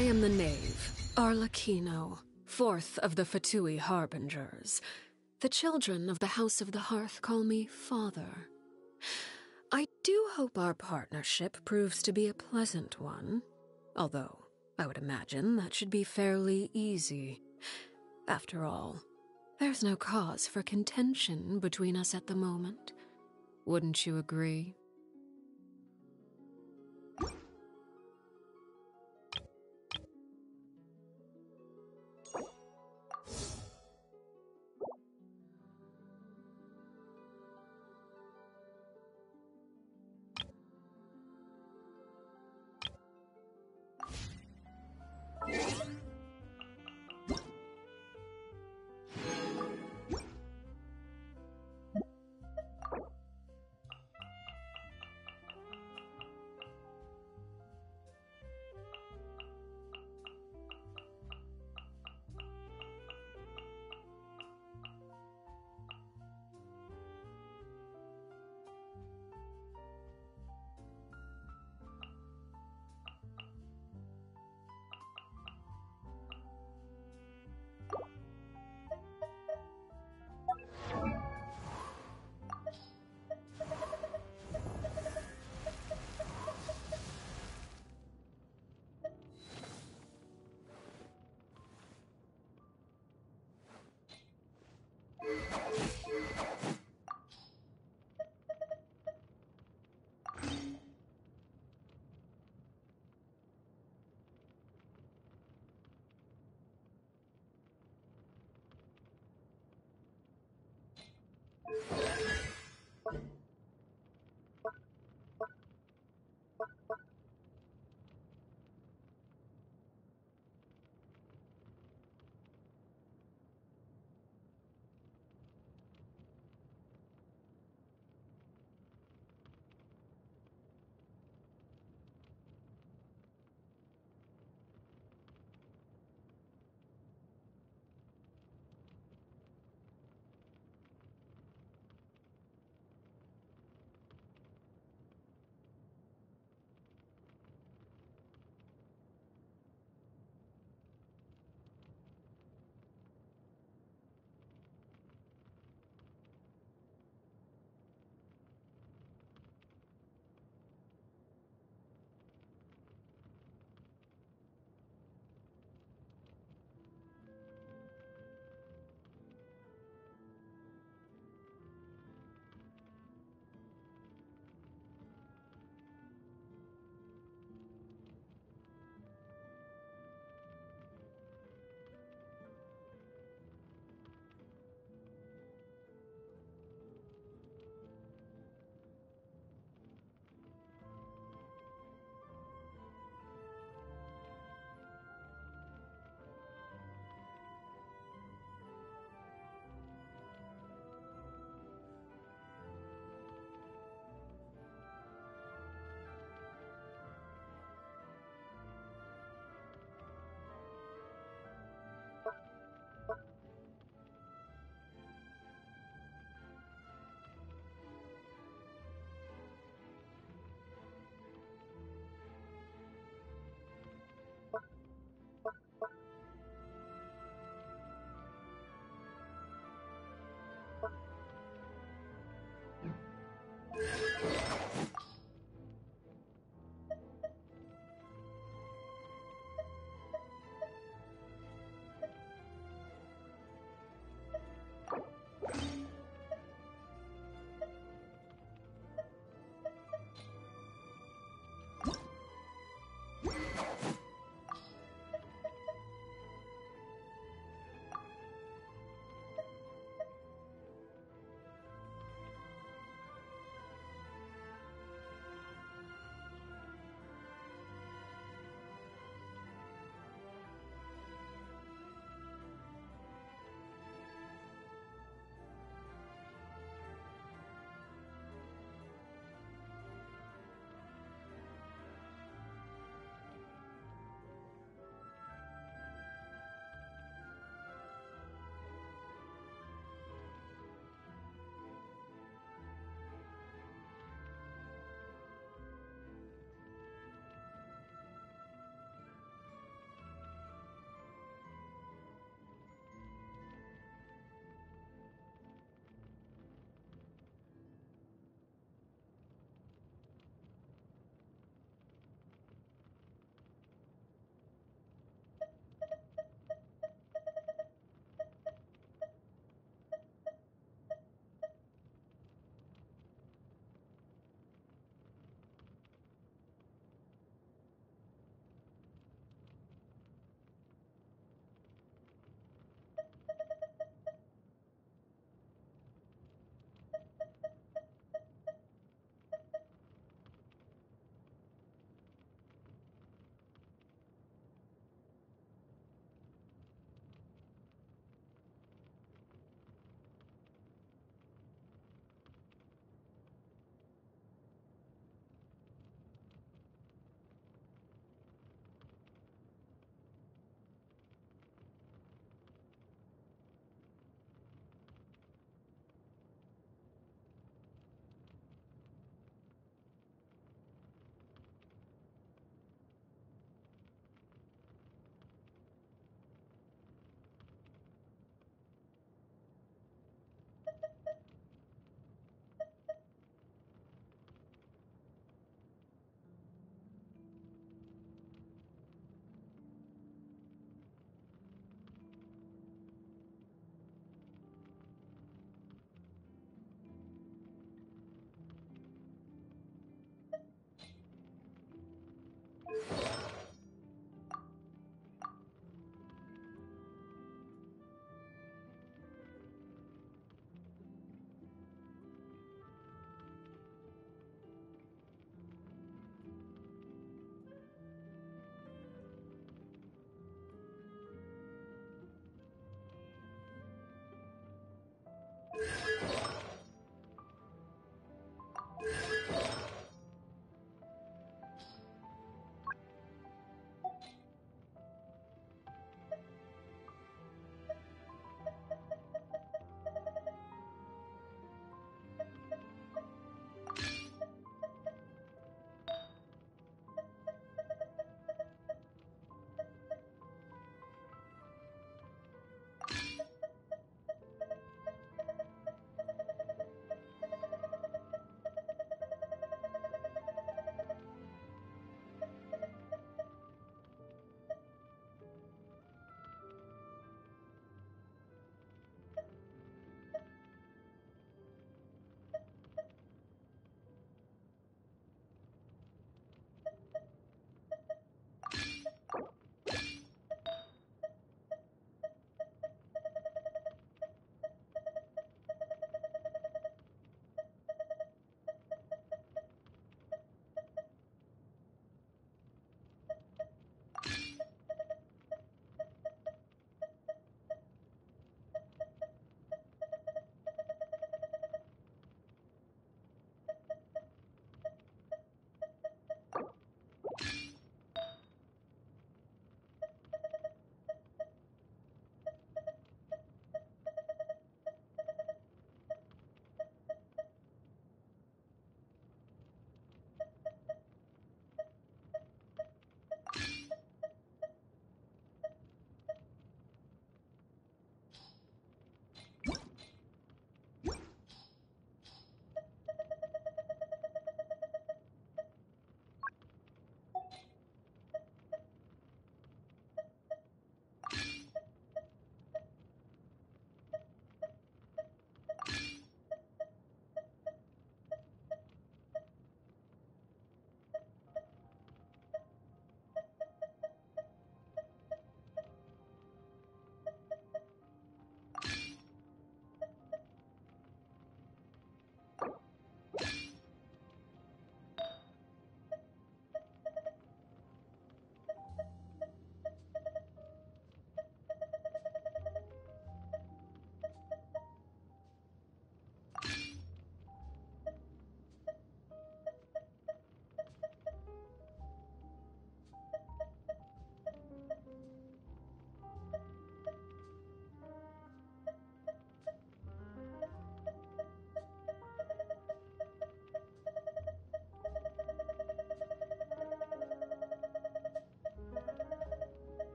I am the knave, Arlecchino, fourth of the Fatui Harbingers. The children of the House of the Hearth call me Father. I do hope our partnership proves to be a pleasant one, although I would imagine that should be fairly easy. After all, there's no cause for contention between us at the moment. Wouldn't you agree?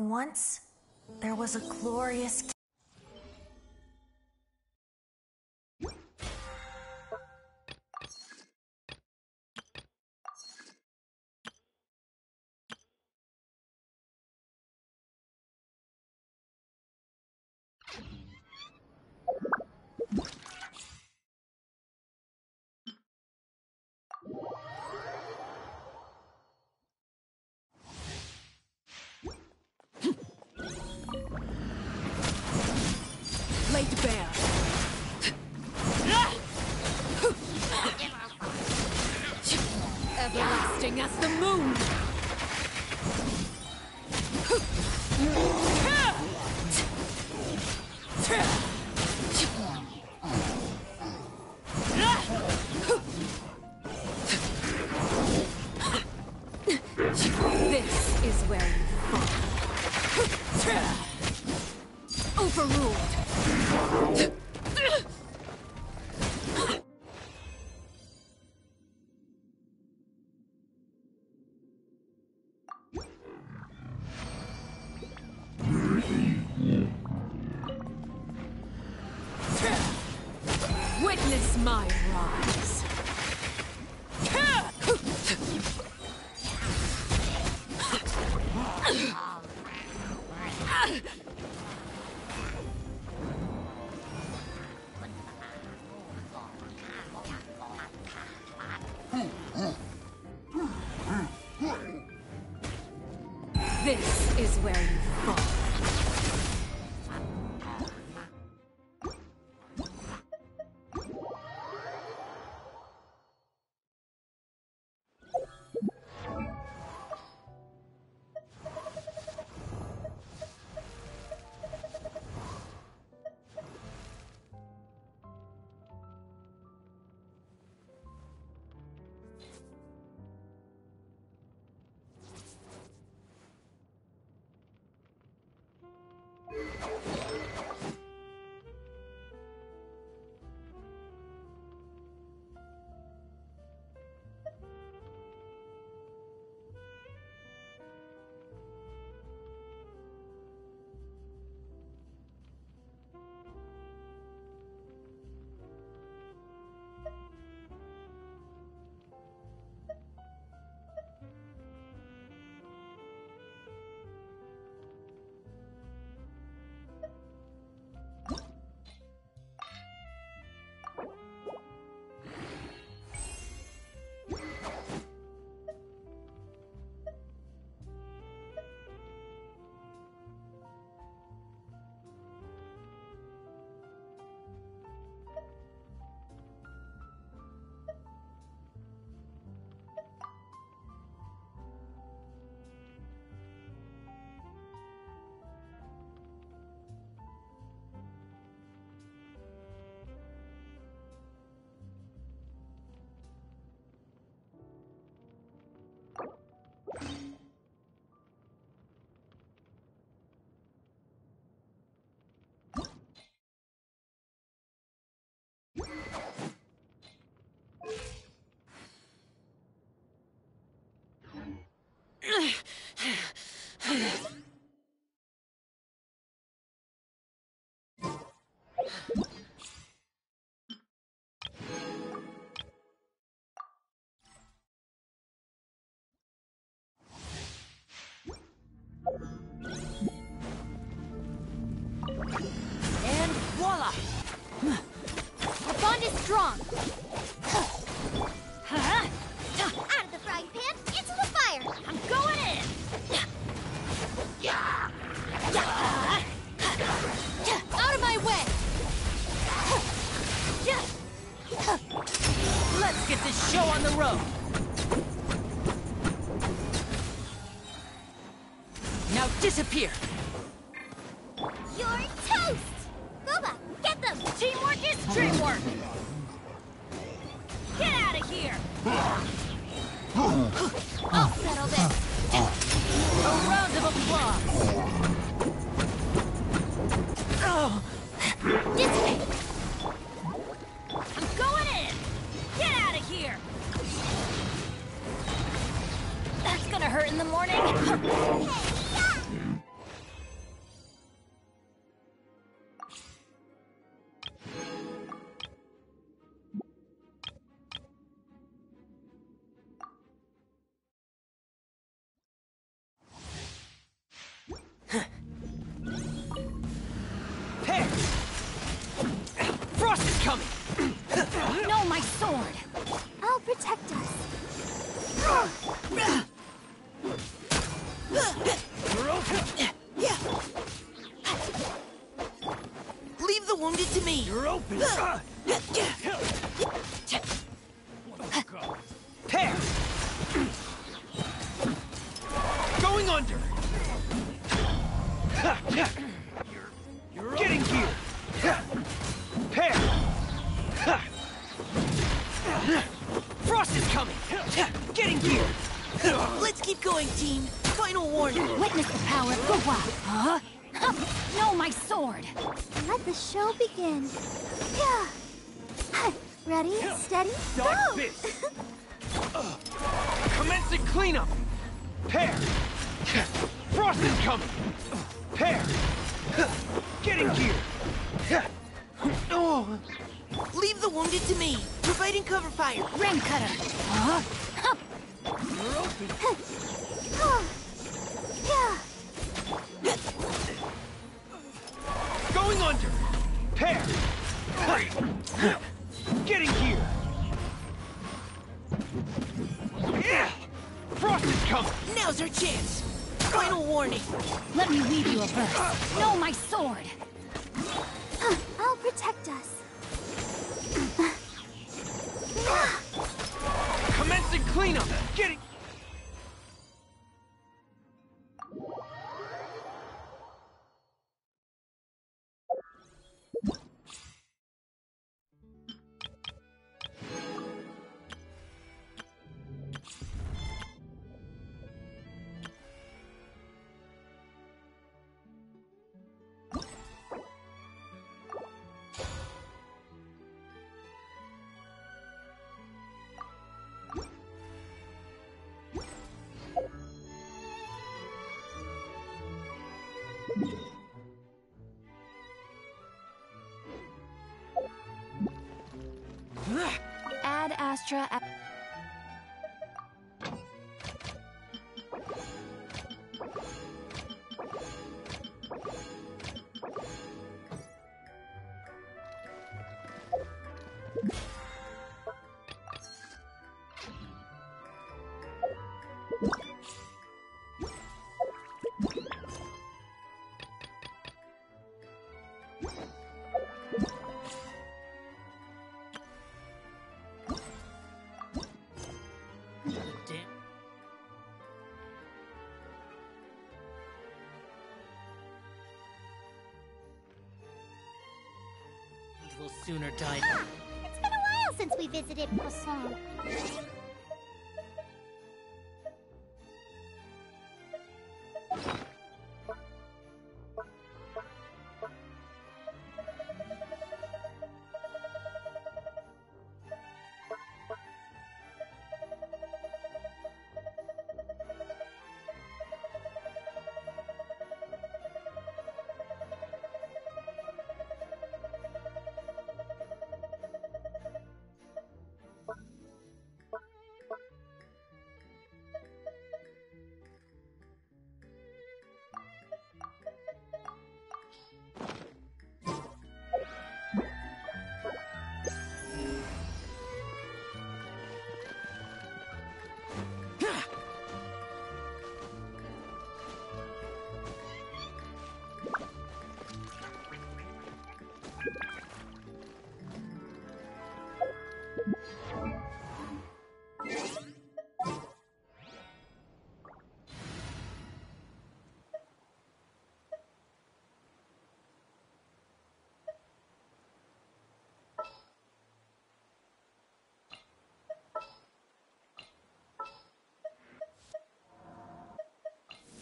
Once, there was a glorious... Laid bare. Everlasting as the moon. This is where you fall. Overruled. Witness my rise. This is where you fall. And voila! Our bond is strong. Out of the frying pan, into the fire! I'm going in! Out of my way! Let's get this show on the road! Now disappear! You're toast! Boba, get them! Teamwork is dreamwork! Get out of here! I'll settle this. A round of applause! Oh! Dissipate! I'm going in! Get out of here! That's gonna hurt in the morning. it to me! You're open! Pair! Going under! You're Getting here! Pair! Frost is coming! Getting here! Let's keep going, team! Final warning! Witness the power of Guwa! Huh? No, my sword! Let the show begin. Yeah. Ready, steady, Dodge go! this! Commencing cleanup! Pair! Frost is coming! Pair! Getting here! Oh. Leave the wounded to me! Providing cover fire! Rain cutter! Huh? You're open! Yeah. Going under! Pair! Getting here! Yeah! Frost is coming! Now's our chance! Final warning! Let me weave you a verse. No, my sword! I'll protect us. Commencing cleanup! Getting... Ad Astra... Will sooner die. It's been a while since we visited Croissant.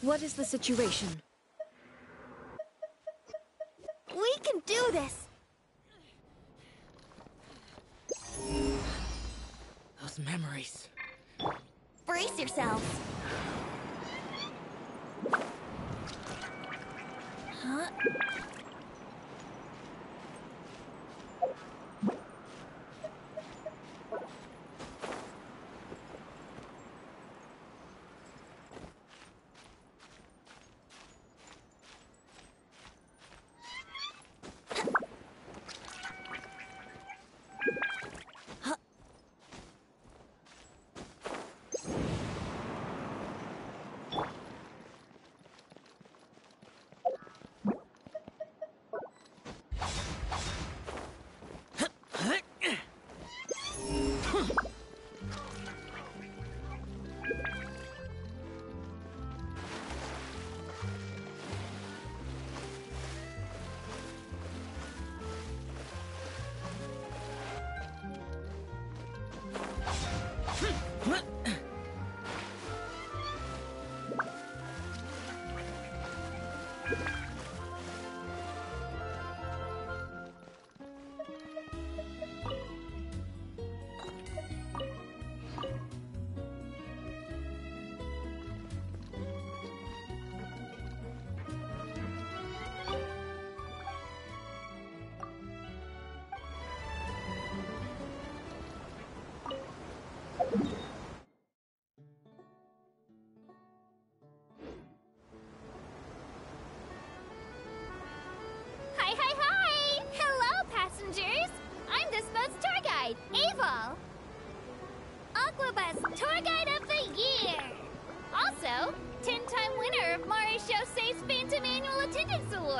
What is the situation? We can do this. Those memories. Brace yourselves. Huh?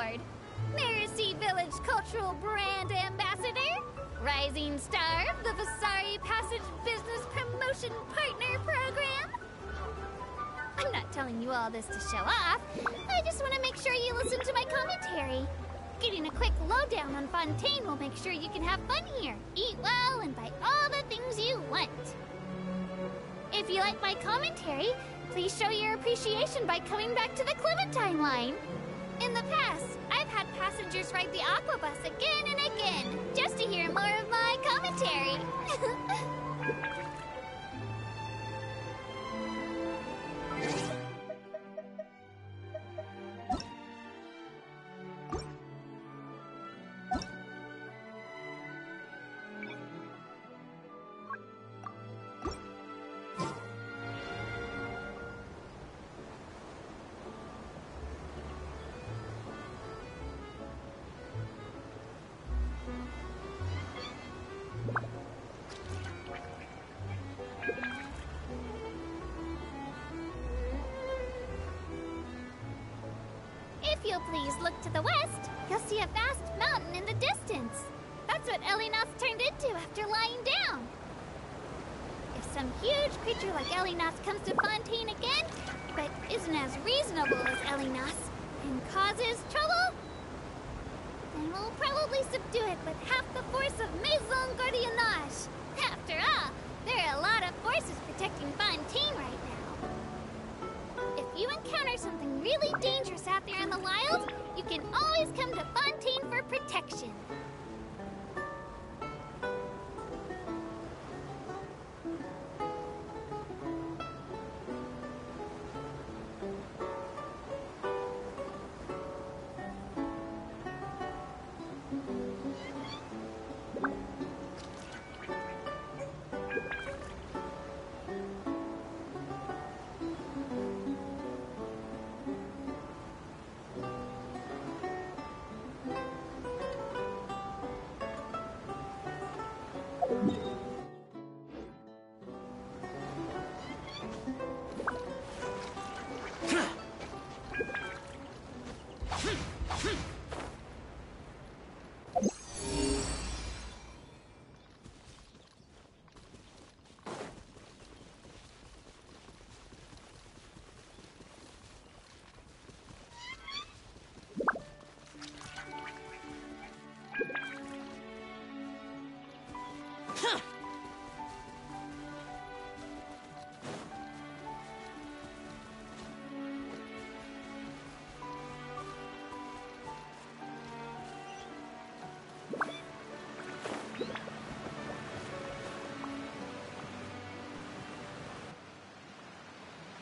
Award, Mercy Village Cultural Brand Ambassador, Rising Star of the Vasari Passage Business Promotion Partner Program. I'm not telling you all this to show off. I just want to make sure you listen to my commentary. Getting a quick lowdown on Fontaine will make sure you can have fun here, eat well, and buy all the things you want. If you like my commentary, please show your appreciation by coming back to the Clementine line. In the past, I've had passengers ride the Aqua Bus again and again, just to hear more of my commentary. If you'll please look to the west, you'll see a vast mountain in the distance. That's what Elinath turned into after lying down. If some huge creature like Elinath comes to Fontaine again, but isn't as reasonable as Elinath, and causes trouble, then we'll probably subdue it with half the force of Maison Gardiennage. After all, there are a lot of forces protecting Fontaine right now. If you encounter something really dangerous out there in the wild, you can always come to Fontaine for protection.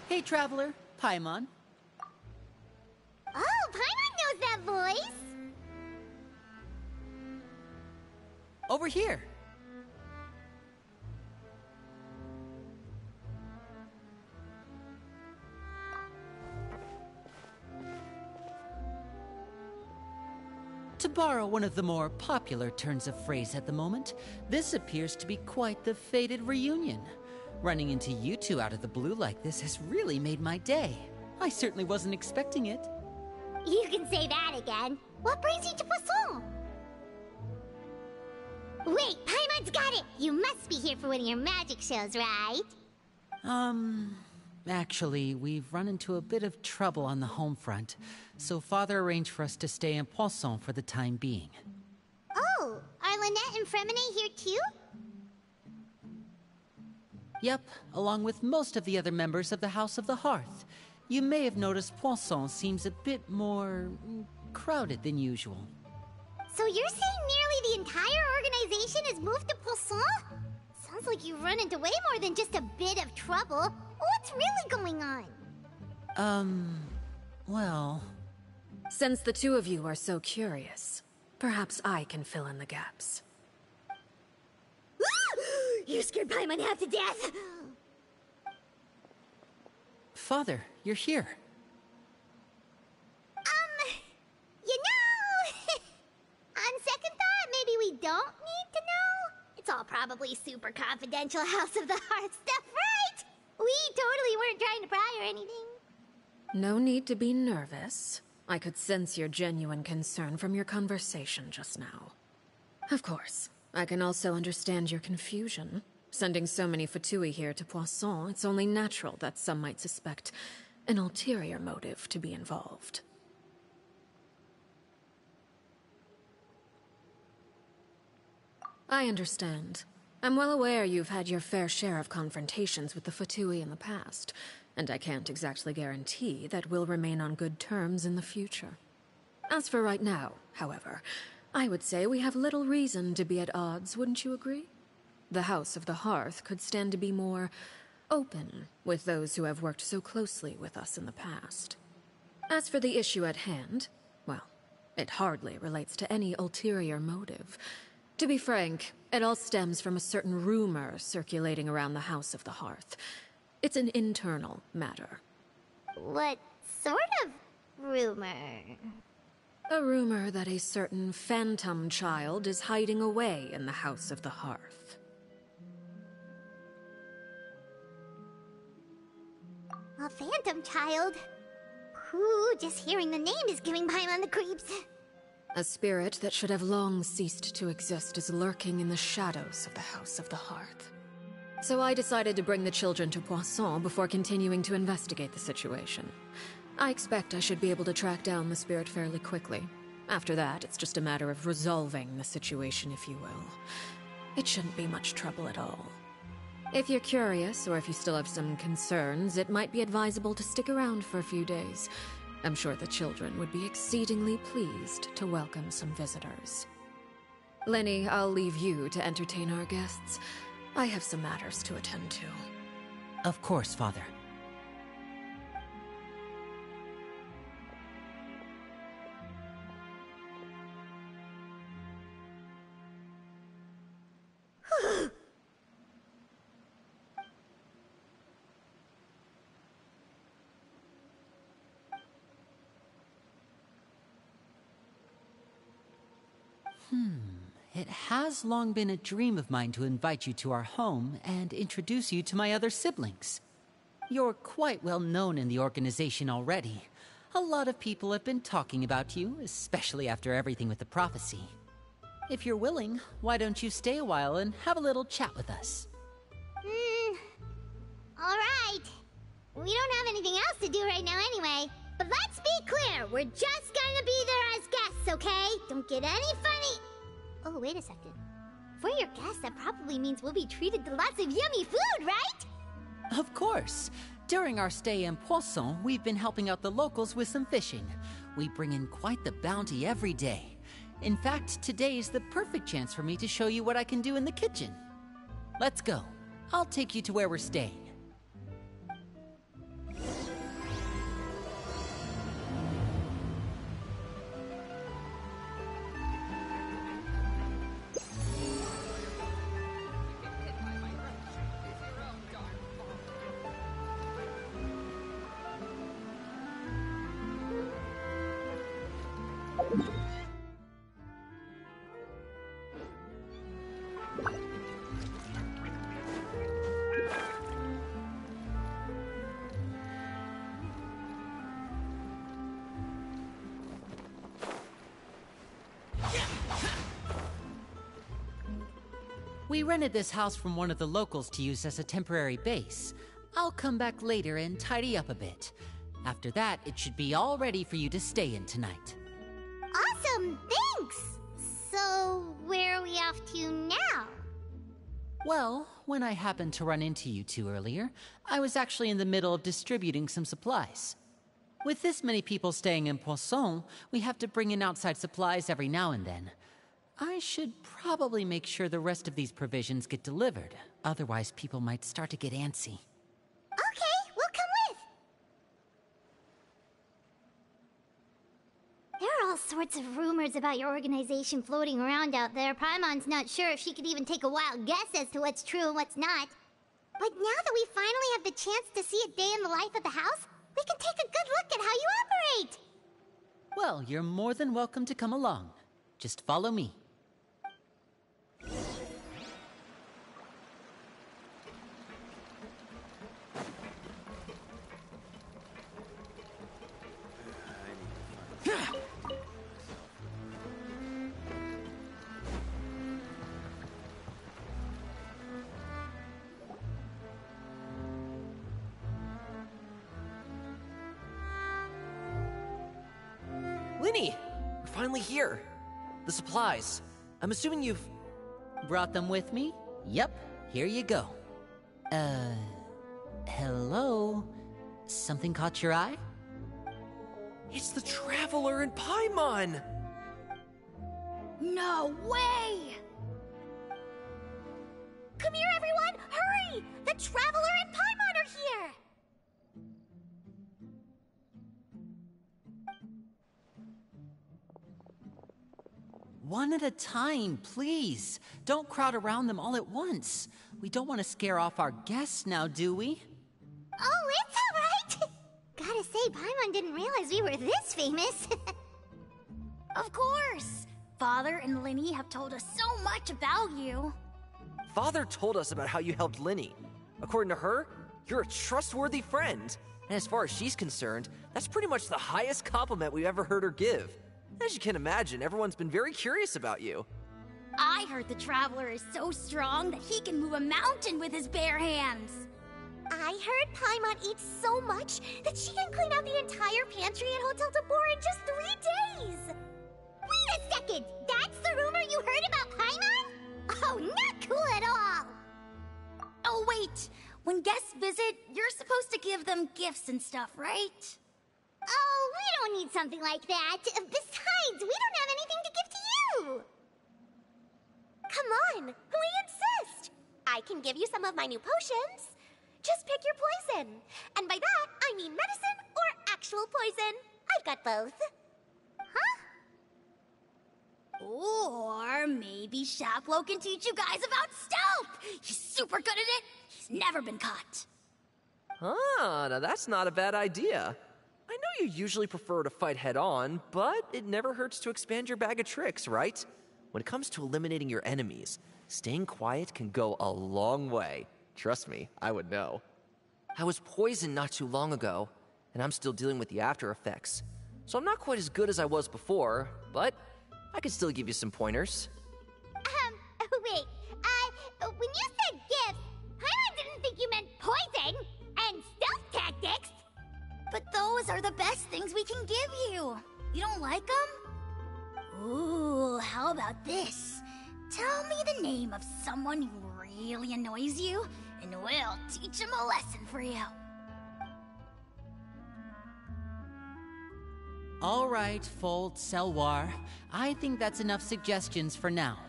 Hey, Traveler. Paimon. Oh, Paimon knows that voice! Over here. To borrow one of the more popular turns of phrase at the moment, this appears to be quite the fated reunion. Running into you two out of the blue like this has really made my day. I certainly wasn't expecting it. You can say that again. What brings you to Poisson? Wait, Paimon's got it! You must be here for one of your magic shows, right? Actually, we've run into a bit of trouble on the home front, so Father arranged for us to stay in Poisson for the time being. Oh, are Lynette and Fremine here too? Yep, along with most of the other members of the House of the Hearth. You may have noticed Poisson seems a bit more crowded than usual. So you're saying nearly the entire organization has moved to Poisson? Sounds like you've run into way more than just a bit of trouble. What's really going on? Well... Since the two of you are so curious, perhaps I can fill in the gaps. You scared Paimon half to death! Father, you're here. You know... on second thought, maybe we don't need to know? It's all probably super confidential House of the Hearth stuff, right? We totally weren't trying to pry or anything. No need to be nervous. I could sense your genuine concern from your conversation just now. Of course, I can also understand your confusion. Sending so many Fatui here to Poisson, it's only natural that some might suspect an ulterior motive to be involved. I understand. I'm well aware you've had your fair share of confrontations with the Fatui in the past, and I can't exactly guarantee that we'll remain on good terms in the future. As for right now, however, I would say we have little reason to be at odds, wouldn't you agree? The House of the Hearth could stand to be more open with those who have worked so closely with us in the past. As for the issue at hand, well, it hardly relates to any ulterior motive. To be frank, it all stems from a certain rumor circulating around the House of the Hearth. It's an internal matter. What sort of rumor? A rumor that a certain phantom child is hiding away in the House of the Hearth. A phantom child? Ooh, just hearing the name is giving Paimon the creeps. A spirit that should have long ceased to exist is lurking in the shadows of the House of the Hearth. So I decided to bring the children to Poisson before continuing to investigate the situation. I expect I should be able to track down the spirit fairly quickly. After that, it's just a matter of resolving the situation, if you will. It shouldn't be much trouble at all. If you're curious, or if you still have some concerns, it might be advisable to stick around for a few days. I'm sure the children would be exceedingly pleased to welcome some visitors. Lenny, I'll leave you to entertain our guests. I have some matters to attend to. Of course, Father. It has long been a dream of mine to invite you to our home and introduce you to my other siblings. You're quite well known in the organization already. A lot of people have been talking about you, especially after everything with the prophecy. If you're willing, why don't you stay a while and have a little chat with us? Alright. We don't have anything else to do right now anyway. But let's be clear, we're just gonna be there as guests, okay? Don't get any funny... Oh, wait a second. For your guests, that probably means we'll be treated to lots of yummy food, right? Of course. During our stay in Poisson, we've been helping out the locals with some fishing. We bring in quite the bounty every day. In fact, today's the perfect chance for me to show you what I can do in the kitchen. Let's go. I'll take you to where we're staying. We rented this house from one of the locals to use as a temporary base. I'll come back later and tidy up a bit. After that, it should be all ready for you to stay in tonight. Awesome, thanks! So, where are we off to now? Well, when I happened to run into you two earlier, I was actually in the middle of distributing some supplies. With this many people staying in Poisson, we have to bring in outside supplies every now and then. I should probably make sure the rest of these provisions get delivered. Otherwise, people might start to get antsy. Okay, we'll come with! There are all sorts of rumors about your organization floating around out there. Paimon's not sure if she could even take a wild guess as to what's true and what's not. But now that we finally have the chance to see a day in the life of the house, we can take a good look at how you operate! Well, you're more than welcome to come along. Just follow me. Lyney! We're finally here. The supplies. I'm assuming you've... Brought them with me? Yep, here you go. Hello? Something caught your eye? It's the Traveler and Paimon! No way! Come here, everyone! Hurry! The Traveler and Paimon are here! One at a time, please. Don't crowd around them all at once. We don't want to scare off our guests now, do we? Oh, it's all right! Gotta say, Paimon didn't realize we were this famous. Of course! Father and Lyney have told us so much about you. Father told us about how you helped Lyney. According to her, you're a trustworthy friend. And as far as she's concerned, that's pretty much the highest compliment we've ever heard her give. As you can imagine, everyone's been very curious about you. I heard the Traveler is so strong that he can move a mountain with his bare hands. I heard Paimon eats so much that she can clean out the entire pantry at Hotel Tabor in just 3 days! Wait a second! That's the rumor you heard about Paimon? Oh, not cool at all! Oh, wait! When guests visit, you're supposed to give them gifts and stuff, right? Oh, we don't need something like that. Besides, we don't have anything to give to you! Come on, we insist! I can give you some of my new potions. Just pick your poison. And by that, I mean medicine or actual poison. I've got both. Huh? Or maybe Shaplo can teach you guys about stealth! He's super good at it! He's never been caught. Ah, now that's not a bad idea. I know you usually prefer to fight head-on, but it never hurts to expand your bag of tricks, right? When it comes to eliminating your enemies, staying quiet can go a long way. Trust me, I would know. I was poisoned not too long ago, and I'm still dealing with the after effects. So I'm not quite as good as I was before, but I can still give you some pointers. Wait, when you said gifts, Paimon didn't think you meant poison and stealth tactics. But those are the best things we can give you. You don't like them? Ooh, how about this? Tell me the name of someone who really annoys you, and we'll teach him a lesson for you. All right, Fold, Selwar. I think that's enough suggestions for now.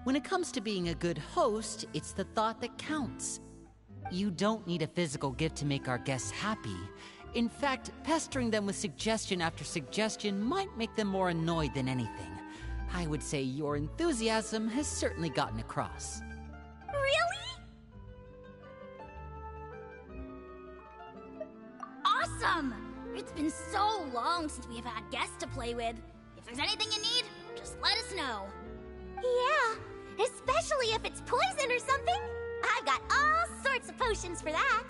When it comes to being a good host, it's the thought that counts. You don't need a physical gift to make our guests happy. In fact, pestering them with suggestion after suggestion might make them more annoyed than anything. I would say your enthusiasm has certainly gotten across. Really? Awesome! It's been so long since we have had guests to play with. If there's anything you need, just let us know. Yeah, especially if it's poison or something. I've got all sorts of potions for that.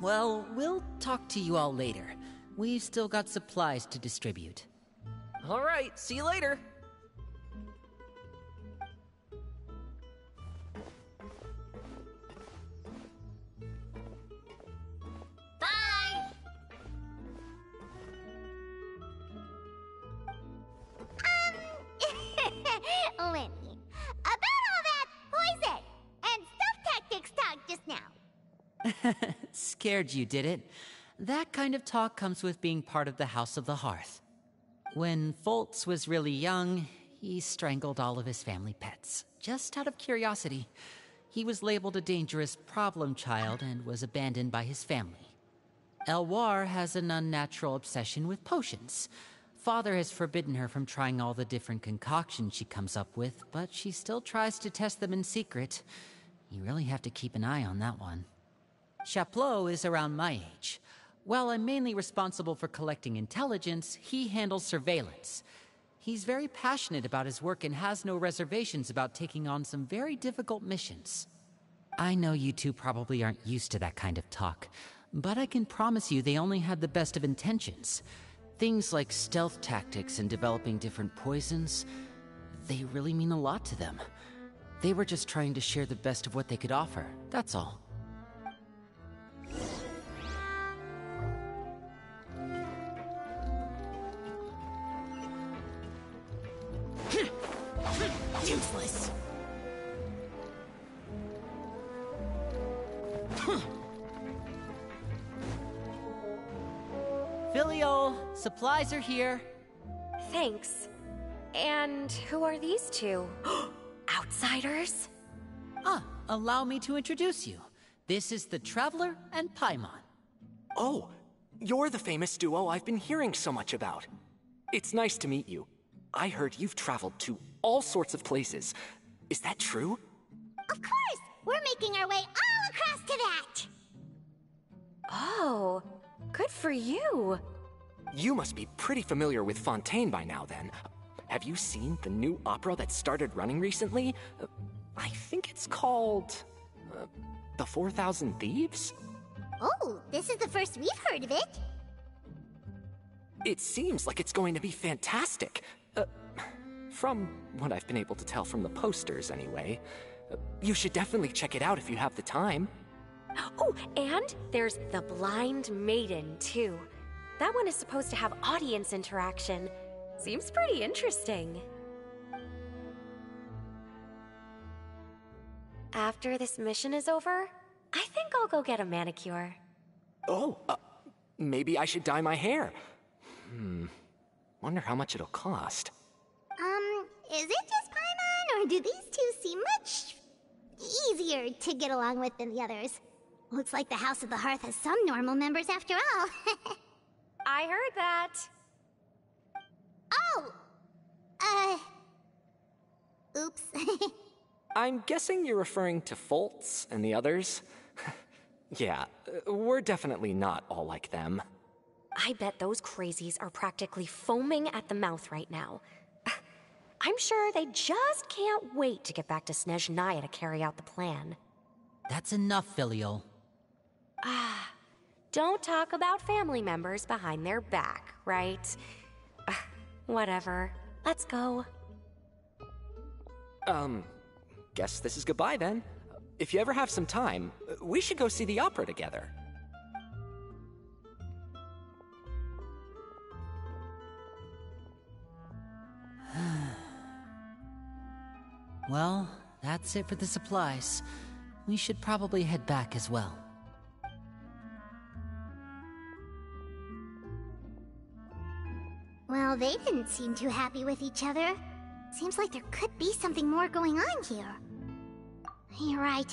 Well, we'll talk to you all later. We've still got supplies to distribute. All right, see you later. Bye! Lyney, about all that poison and stealth tactics talk just now. Scared you, did it? That kind of talk comes with being part of the House of the Hearth. When Foltz was really young, he strangled all of his family pets, just out of curiosity. He was labeled a dangerous problem child and was abandoned by his family. Elwar has an unnatural obsession with potions. Father has forbidden her from trying all the different concoctions she comes up with, but she still tries to test them in secret. You really have to keep an eye on that one. Chapleau is around my age. While I'm mainly responsible for collecting intelligence, he handles surveillance. He's very passionate about his work and has no reservations about taking on some very difficult missions. I know you two probably aren't used to that kind of talk, but I can promise you they only had the best of intentions. Things like stealth tactics and developing different poisons, they really mean a lot to them. They were just trying to share the best of what they could offer, that's all. Useless. Filial, supplies are here. Thanks. And who are these two? Outsiders? Allow me to introduce you. This is the Traveler and Paimon. Oh, you're the famous duo I've been hearing so much about. It's nice to meet you. I heard you've traveled to all sorts of places. Is that true? Of course! We're making our way all across to that! Oh, good for you. You must be pretty familiar with Fontaine by now, then. Have you seen the new opera that started running recently? I think it's called... The 4,000 Thieves? Oh, this is the first we've heard of it. It seems like it's going to be fantastic. From what I've been able to tell from the posters, anyway. You should definitely check it out if you have the time. Oh, and there's The Blind Maiden, too. That one is supposed to have audience interaction. Seems pretty interesting. After this mission is over, I think I'll go get a manicure. Oh, maybe I should dye my hair. Wonder how much it'll cost. Is it just Paimon, or do these two seem much easier to get along with than the others? Looks like the House of the Hearth has some normal members after all. I heard that. Oh! Oops. I'm guessing you're referring to Foltz and the others? Yeah, we're definitely not all like them. I bet those crazies are practically foaming at the mouth right now. I'm sure they just can't wait to get back to Snezhnaya to carry out the plan. That's enough, Filial. Don't talk about family members behind their back, right? Whatever. Let's go. Guess this is goodbye then. If you ever have some time, we should go see the opera together. Well, that's it for the supplies. We should probably head back as well. Well, they didn't seem too happy with each other. Seems like there could be something more going on here. You're right.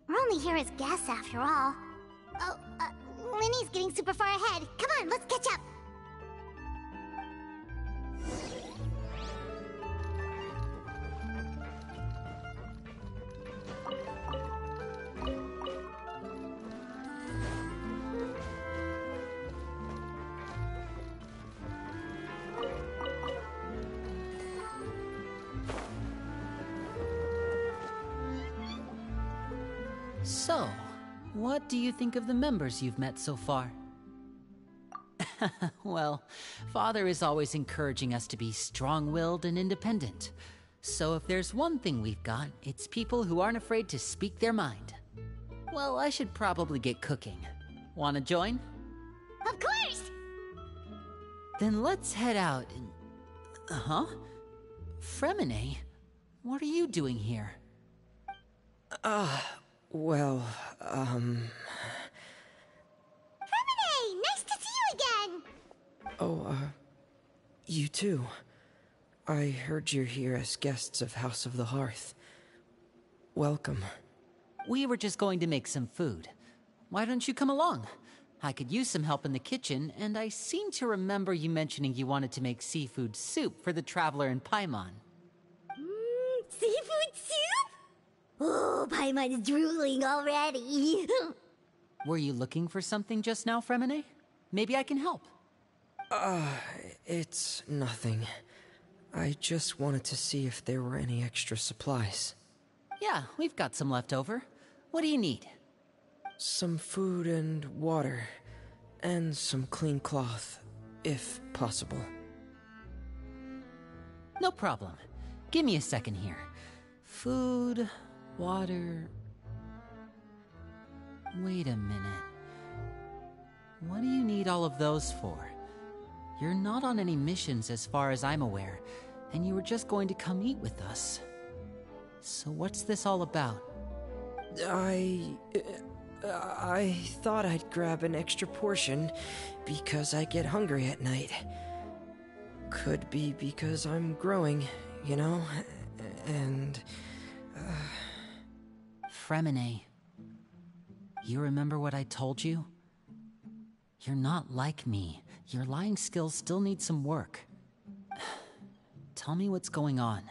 We're only here as guests after all. Oh, Winnie's getting super far ahead. Come on, let's catch up. So, what do you think of the members you've met so far? Well, Father is always encouraging us to be strong-willed and independent. So if there's one thing we've got, it's people who aren't afraid to speak their mind. Well, I should probably get cooking. Wanna join? Of course! Then let's head out and... Huh? Fremine? What are you doing here? Well, Fremine! Nice to see you again! Oh, you too. I heard you're here as guests of House of the Hearth. Welcome. We were just going to make some food. Why don't you come along? I could use some help in the kitchen, and I seem to remember you mentioning you wanted to make seafood soup for the Traveler and Paimon. Seafood soup? Oh, Paimon's drooling already. Were you looking for something just now, Fremine? Maybe I can help. It's nothing. I just wanted to see if there were any extra supplies. Yeah, we've got some left over. What do you need? Some food and water, and some clean cloth, if possible. No problem. Give me a second here. Food, water... Wait a minute. What do you need all of those for? You're not on any missions as far as I'm aware, and you were just going to come eat with us. So what's this all about? I thought I'd grab an extra portion because I get hungry at night. Could be because I'm growing, you know? And... Freminet, you remember what I told you? You're not like me. Your lying skills still need some work. Tell me what's going on.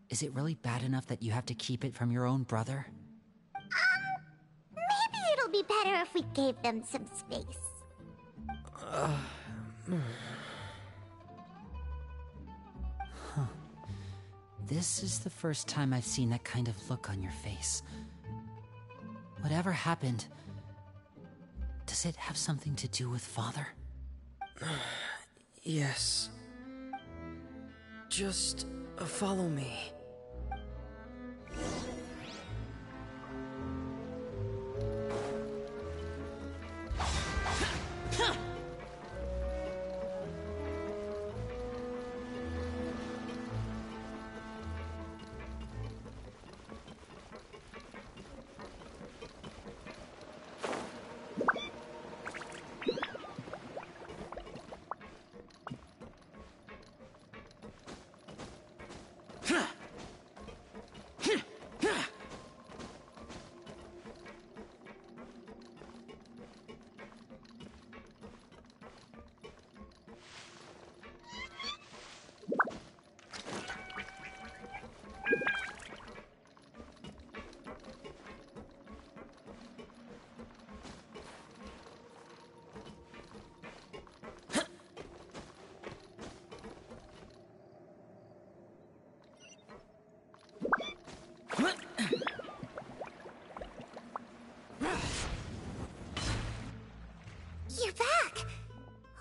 Is it really bad enough that you have to keep it from your own brother? Maybe it'll be better if we gave them some space. This is the first time I've seen that kind of look on your face. Whatever happened, does it have something to do with Father? Yes. Just follow me. You're back!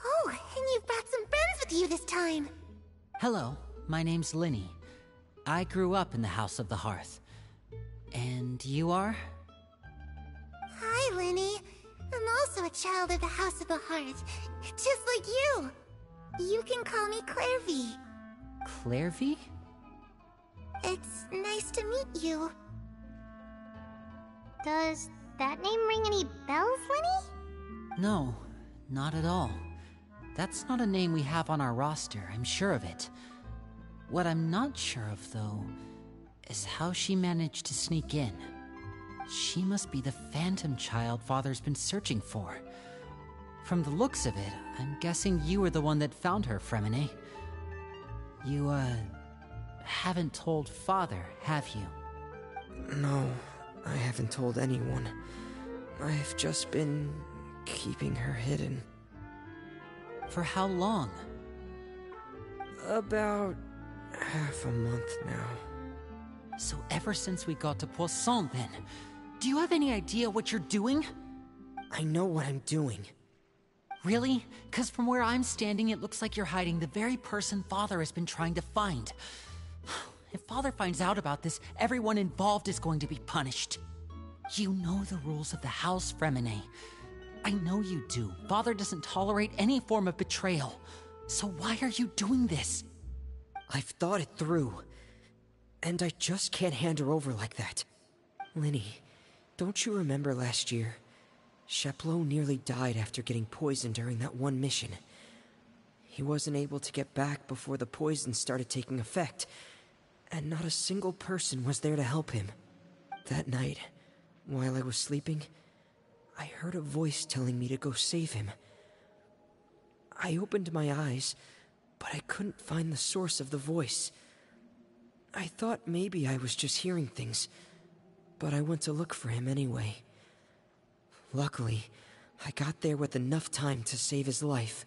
Oh, and you've brought some friends with you this time. Hello, my name's Lyney. I grew up in the House of the Hearth. And you are? Hi, Lyney. I'm also a child of the House of the Hearth, just like you. You can call me Clairvy. Clairvy? It's nice to meet you. Does that name ring any bells, Lyney? No, not at all. That's not a name we have on our roster, I'm sure of it. What I'm not sure of, though, is how she managed to sneak in. She must be the phantom child Father's been searching for. From the looks of it, I'm guessing you were the one that found her, Freminet. You, haven't told Father, have you? No, I haven't told anyone. I've just been keeping her hidden. For how long? About half a month now. So ever since we got to Poisson, then? Do you have any idea what you're doing? I know what I'm doing. Really? 'Cause from where I'm standing, it looks like you're hiding the very person Father has been trying to find. If Father finds out about this, everyone involved is going to be punished. You know the rules of the house, Freminet. I know you do. Father doesn't tolerate any form of betrayal. So why are you doing this? I've thought it through. And I just can't hand her over like that. Lyney, don't you remember last year? Sheplo nearly died after getting poisoned during that one mission. He wasn't able to get back before the poison started taking effect, and not a single person was there to help him. That night, while I was sleeping, I heard a voice telling me to go save him. I opened my eyes, but I couldn't find the source of the voice. I thought maybe I was just hearing things, but I went to look for him anyway. Luckily, I got there with enough time to save his life.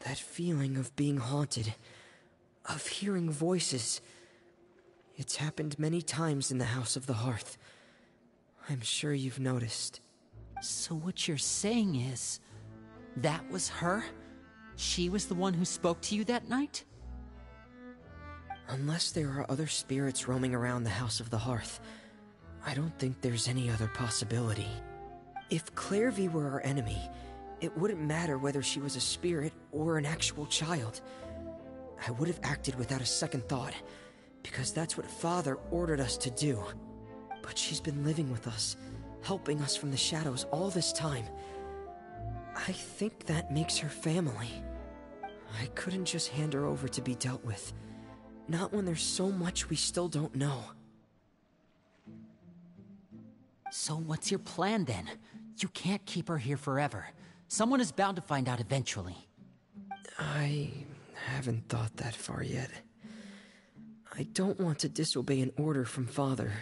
That feeling of being haunted, of hearing voices, it's happened many times in the House of the Hearth. I'm sure you've noticed. So what you're saying is, that was her? She was the one who spoke to you that night? Unless there are other spirits roaming around the House of the Hearth, I don't think there's any other possibility. If Clairvy were our enemy, it wouldn't matter whether she was a spirit or an actual child. I would have acted without a second thought, because that's what Father ordered us to do. But she's been living with us, helping us from the shadows all this time. I think that makes her family. I couldn't just hand her over to be dealt with. Not when there's so much we still don't know. So what's your plan then? You can't keep her here forever. Someone is bound to find out eventually. I haven't thought that far yet. I don't want to disobey an order from Father,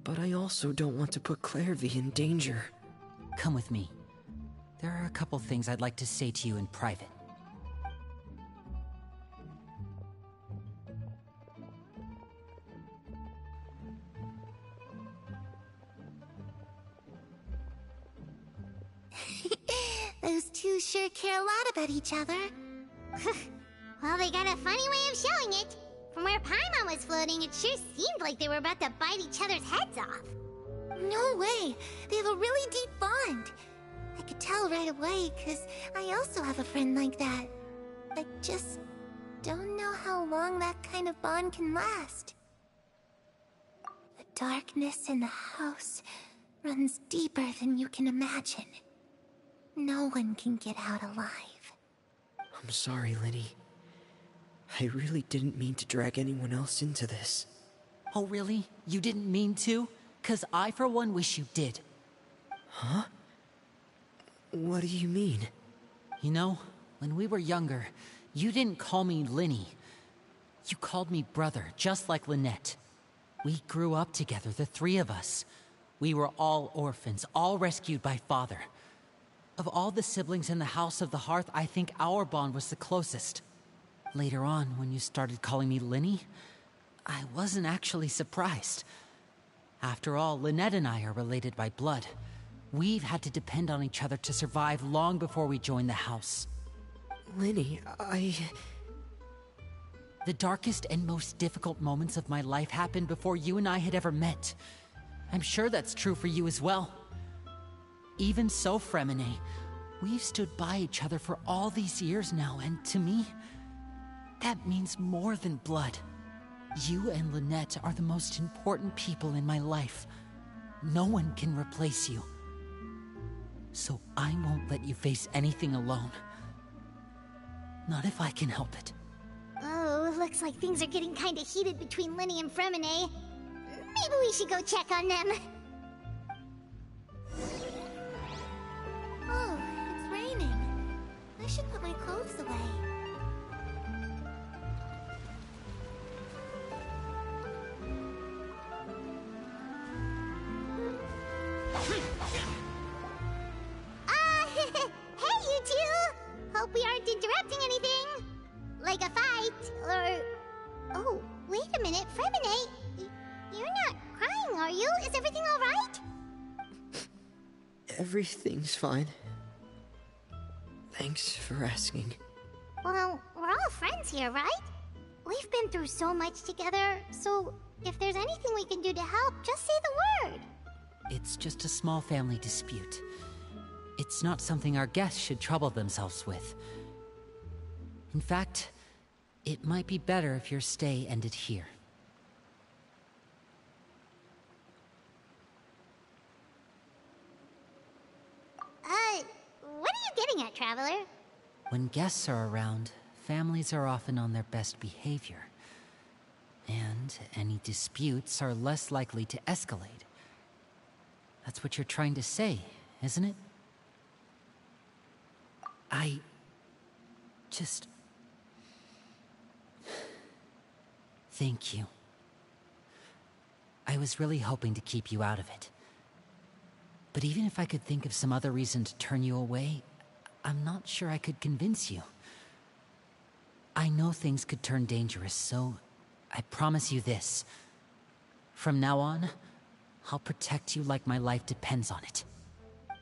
but I also don't want to put Clairvy in danger. Come with me. There are a couple things I'd like to say to you in private. Those two sure care a lot about each other. Well, they got a funny way of showing it. From where Paimon was floating, it sure seemed like they were about to bite each other's heads off. No way! They have a really deep bond. I could tell right away, because I also have a friend like that. I just don't know how long that kind of bond can last. The darkness in the house runs deeper than you can imagine. No one can get out alive. I'm sorry, Lyney. I really didn't mean to drag anyone else into this. Oh, really? You didn't mean to? 'Cause I, for one, wish you did. Huh? What do you mean? You know, when we were younger, you didn't call me Lyney. You called me brother, just like Lynette. We grew up together, the three of us. We were all orphans, all rescued by Father. Of all the siblings in the House of the Hearth, I think our bond was the closest. Later on, when you started calling me Lyney, I wasn't actually surprised. After all, Lynette and I are related by blood. We've had to depend on each other to survive long before we joined the house. Lyney, The darkest and most difficult moments of my life happened before you and I had ever met. I'm sure that's true for you as well. Even so, Freminet, we've stood by each other for all these years now, and to me, that means more than blood. You and Lynette are the most important people in my life. No one can replace you. So I won't let you face anything alone. Not if I can help it. Oh, looks like things are getting kinda heated between Lyney and Freminet. Maybe we should go check on them. Oh, it's raining. I should put my clothes away. Hey, you two! Hope we aren't interrupting anything. Like a fight, or... Oh, wait a minute, Freminet. You're not crying, are you? Is everything alright? Everything's fine. Thanks for asking. Well, we're all friends here, right? We've been through so much together, so if there's anything we can do to help, just say the word. It's just a small family dispute. It's not something our guests should trouble themselves with. In fact, it might be better if your stay ended here. What are you getting at, Traveler? When guests are around, families are often on their best behavior. And any disputes are less likely to escalate. That's what you're trying to say, isn't it? I just... Thank you. I was really hoping to keep you out of it. But even if I could think of some other reason to turn you away, I'm not sure I could convince you. I know things could turn dangerous, so I promise you this. From now on, I'll protect you like my life depends on it.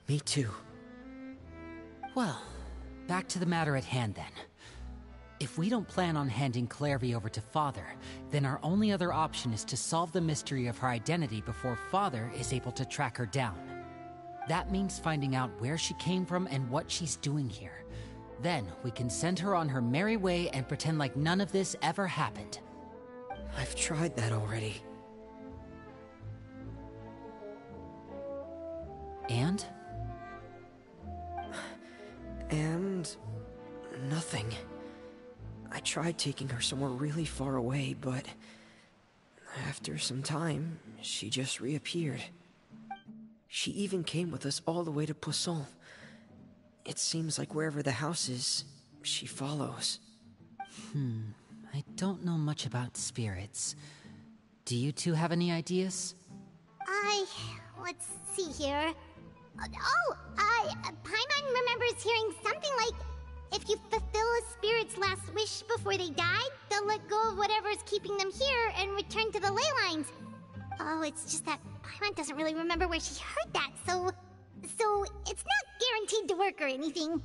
Me too. Well, back to the matter at hand then. If we don't plan on handing Clairvy over to Father, then our only other option is to solve the mystery of her identity before Father is able to track her down. That means finding out where she came from and what she's doing here. Then we can send her on her merry way and pretend like none of this ever happened. I've tried that already. And? And... nothing. I tried taking her somewhere really far away, but... after some time, she just reappeared. She even came with us all the way to Poisson. It seems like wherever the house is, she follows. I don't know much about spirits. Do you two have any ideas? Let's see here. Paimon remembers hearing something like, if you fulfill a spirit's last wish before they died, they'll let go of whatever's keeping them here and return to the ley lines. Oh, it's just that Paimon doesn't really remember where she heard that, so it's not guaranteed to work or anything.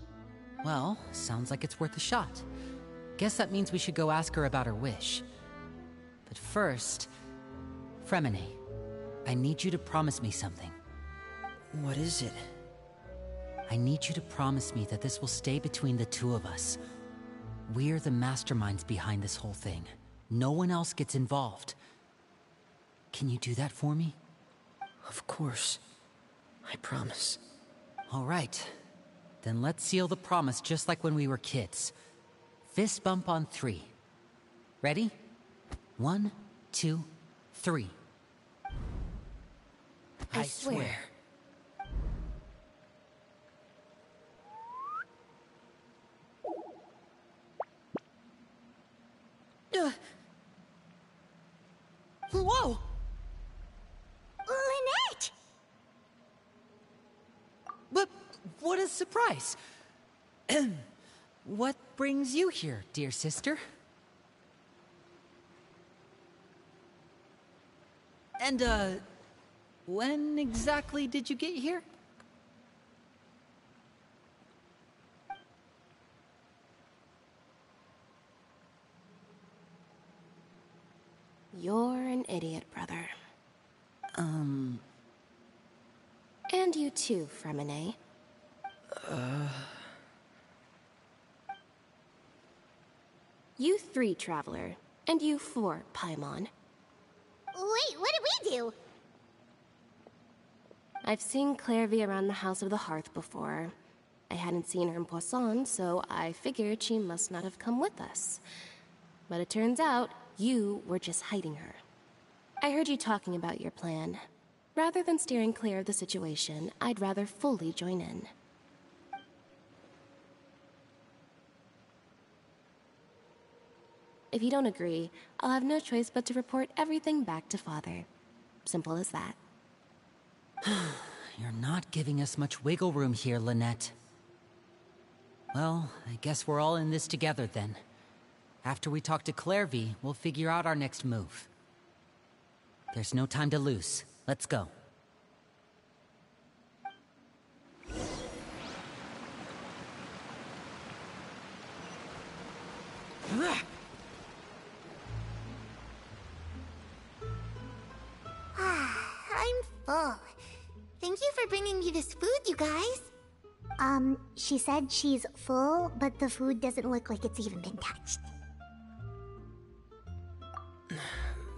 Well, sounds like it's worth a shot. Guess that means we should go ask her about her wish. But first, Freminet, I need you to promise me something. What is it? I need you to promise me that this will stay between the two of us. We're the masterminds behind this whole thing. No one else gets involved. Can you do that for me? Of course. I promise. All right. Then let's seal the promise just like when we were kids. Fist bump on 3. Ready? 1, 2, 3. I swear. Whoa! Lynette! But what a surprise! What brings you here, dear sister? And, when exactly did you get here? You're an idiot, brother. And you too, Freminet. You 3, Traveler. And you 4, Paimon. Wait, what did we do? I've seen Clairvy around the House of the Hearth before. I hadn't seen her in Poisson, so I figured she must not have come with us. But it turns out, you were just hiding her. I heard you talking about your plan. Rather than steering clear of the situation, I'd rather fully join in. If you don't agree, I'll have no choice but to report everything back to Father. Simple as that. You're not giving us much wiggle room here, Lynette. Well, I guess we're all in this together then. After we talk to Clairvy, we'll figure out our next move. There's no time to lose. Let's go. I'm full. Thank you for bringing me this food, you guys. She said she's full, but the food doesn't look like it's even been touched.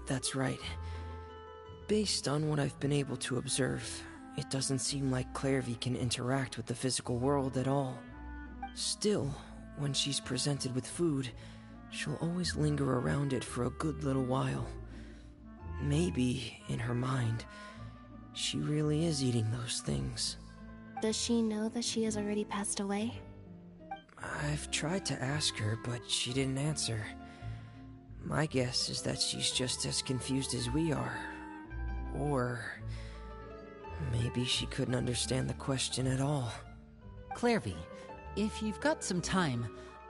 That's right. Based on what I've been able to observe, it doesn't seem like Clairvy can interact with the physical world at all. Still, when she's presented with food, she'll always linger around it for a good little while. Maybe, in her mind, she really is eating those things. Does she know that she has already passed away? I've tried to ask her, but she didn't answer. My guess is that she's just as confused as we are. Or maybe she couldn't understand the question at all. Clairvy, if you've got some time,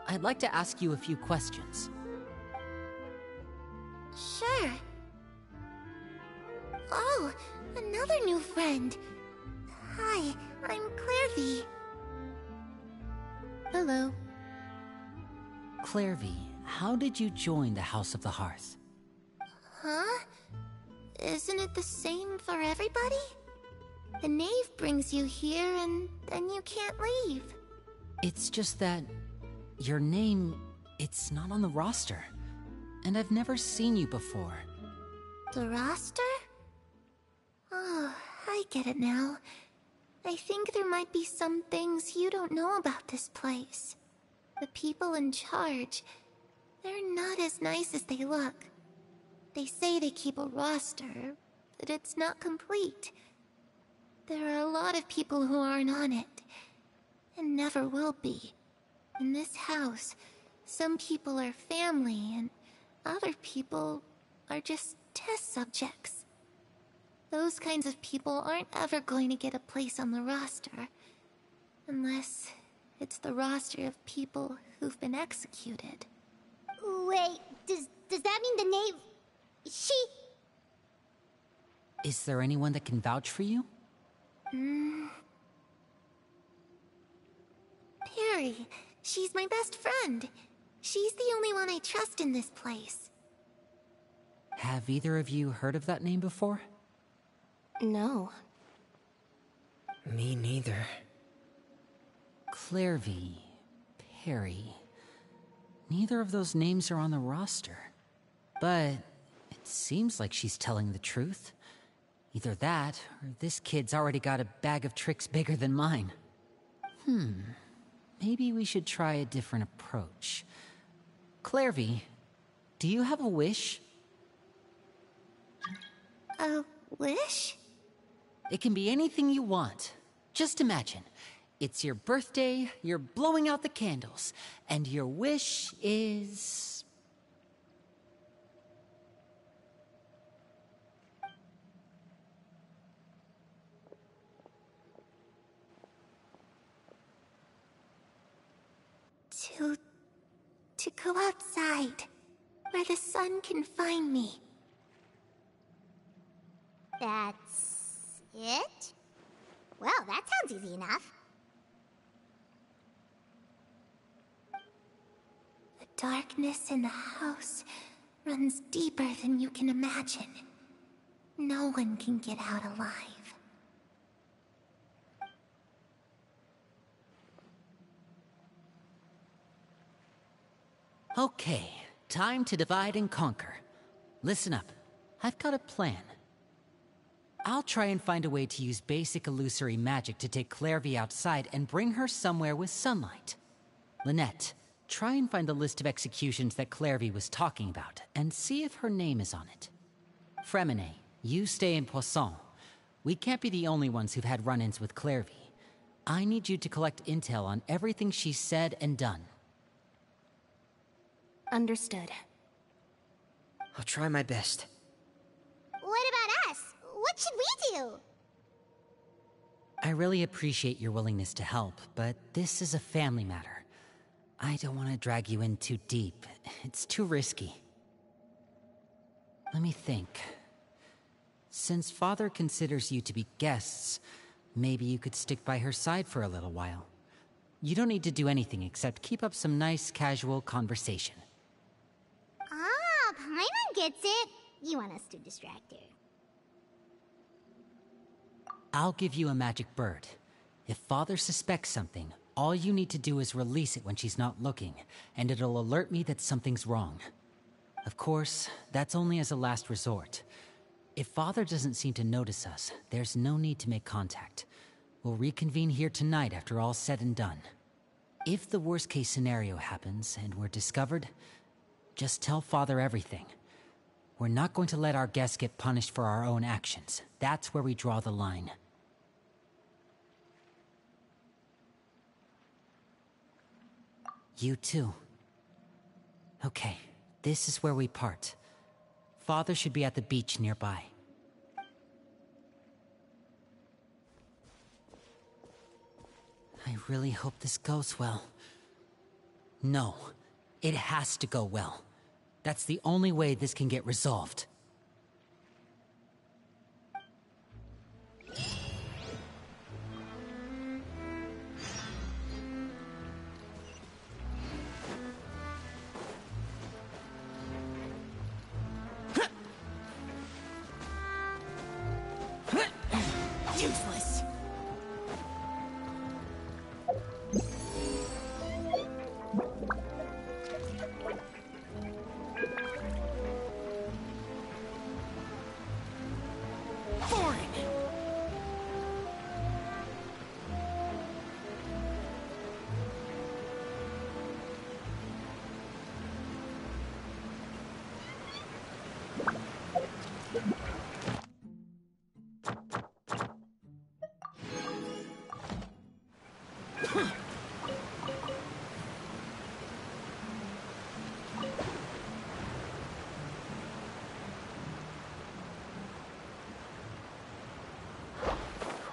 I'd like to ask you a few questions. Sure. Oh, another new friend. Hi, I'm Clairvy. Hello. Clairvy, how did you join the House of the Hearth? Huh? Isn't it the same for everybody? The knave brings you here and then you can't leave. It's just that your name, it's not on the roster. and I've never seen you before. The roster? Oh, I get it now. I think there might be some things you don't know about this place. The people in charge, they're not as nice as they look. They say they keep a roster, but it's not complete. There are a lot of people who aren't on it, and never will be. In this house, some people are family, and other people are just test subjects. Those kinds of people aren't ever going to get a place on the roster, unless it's the roster of people who've been executed. Wait, does that mean the name... She... Is there anyone that can vouch for you? Perry. She's my best friend. She's the only one I trust in this place. Have either of you heard of that name before? No. Me neither. Clairvy, Perry. Neither of those names are on the roster. But it seems like she's telling the truth. Either that, or this kid's already got a bag of tricks bigger than mine. Maybe we should try a different approach. Clairvy, do you have a wish? A wish? It can be anything you want. Just imagine. It's your birthday, you're blowing out the candles, and your wish is... To go outside, where the sun can find me. That's... it? Well, that sounds easy enough. The darkness in the house runs deeper than you can imagine. No one can get out alive. Okay, time to divide and conquer. Listen up, I've got a plan. I'll try and find a way to use basic illusory magic to take Clairvy outside and bring her somewhere with sunlight. Lynette, try and find the list of executions that Clairvy was talking about, and see if her name is on it. Fremine, you stay in Poisson. We can't be the only ones who've had run-ins with Clairvy. I need you to collect intel on everything she's said and done. Understood. I'll try my best. What about us? What should we do? I really appreciate your willingness to help, but this is a family matter. I don't want to drag you in too deep. It's too risky. Let me think. Since Father considers you to be guests, maybe you could stick by her side for a little while. You don't need to do anything except keep up some nice, casual conversation. Ah, Paimon gets it. You want us to distract her. I'll give you a magic bird. If Father suspects something, all you need to do is release it when she's not looking, and it'll alert me that something's wrong. Of course, that's only as a last resort. If Father doesn't seem to notice us, there's no need to make contact. We'll reconvene here tonight after all's said and done. If the worst-case scenario happens and we're discovered, just tell Father everything. We're not going to let our guests get punished for our own actions. That's where we draw the line. You too. Okay, this is where we part. Father should be at the beach nearby. I really hope this goes well. No, it has to go well. That's the only way this can get resolved. Useless.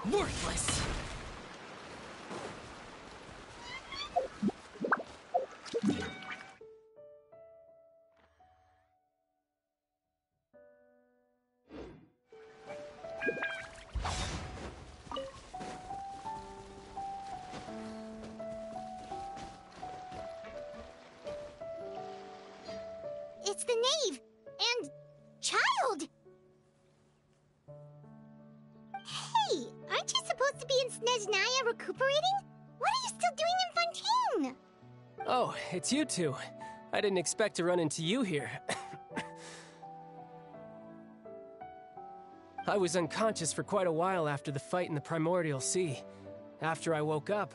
Worthless! It's the knave! And... child! Hey, aren't you supposed to be in Snezhnaya recuperating? What are you still doing in Fontaine? Oh, it's you two. I didn't expect to run into you here. I was unconscious for quite a while after the fight in the Primordial Sea. After I woke up,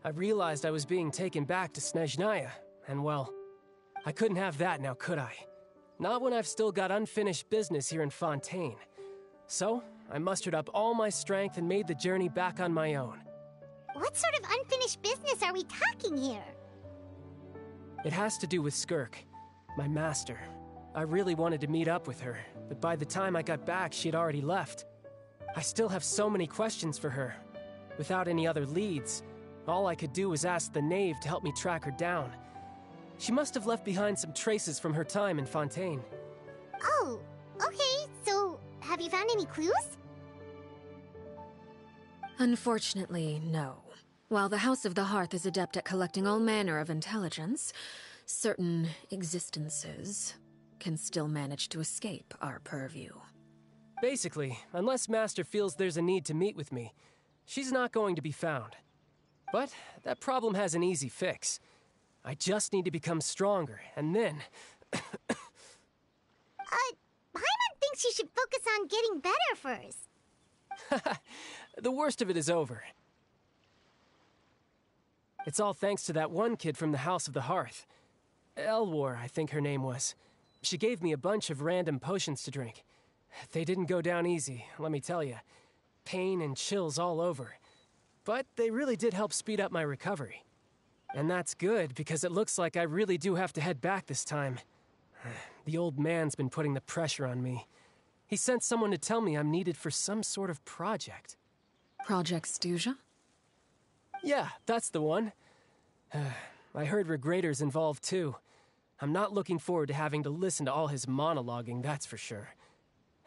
I realized I was being taken back to Snezhnaya, and well, I couldn't have that now, could I? Not when I've still got unfinished business here in Fontaine. So, I mustered up all my strength and made the journey back on my own. What sort of unfinished business are we talking here? It has to do with Skirk, my master. I really wanted to meet up with her, but by the time I got back, she had already left. I still have so many questions for her. Without any other leads, all I could do was ask the knave to help me track her down. She must have left behind some traces from her time in Fontaine. Oh, okay, so have you found any clues? Unfortunately, no. While the House of the Hearth is adept at collecting all manner of intelligence, certain existences can still manage to escape our purview. Basically, unless Master feels there's a need to meet with me, she's not going to be found. But that problem has an easy fix. I just need to become stronger, and then... Paimon thinks you should focus on getting better first. The worst of it is over. It's all thanks to that one kid from the House of the Hearth. Elwar, I think her name was. She gave me a bunch of random potions to drink. They didn't go down easy, let me tell you. Pain and chills all over. But they really did help speed up my recovery. And that's good, because it looks like I really do have to head back this time. The old man's been putting the pressure on me. He sent someone to tell me I'm needed for some sort of project. Project Stuja? Yeah, that's the one. I heard Regrader's involved too. I'm not looking forward to having to listen to all his monologuing, that's for sure.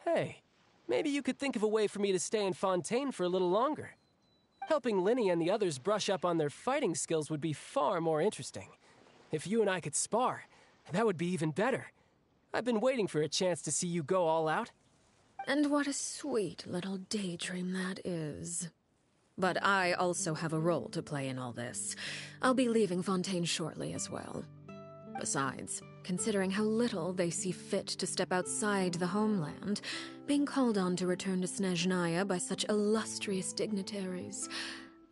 Hey, maybe you could think of a way for me to stay in Fontaine for a little longer. Helping Lyney and the others brush up on their fighting skills would be far more interesting. If you and I could spar, that would be even better. I've been waiting for a chance to see you go all out. And what a sweet little daydream that is. But I also have a role to play in all this. I'll be leaving Fontaine shortly as well. Besides, considering how little they see fit to step outside the homeland, being called on to return to Snezhnaya by such illustrious dignitaries,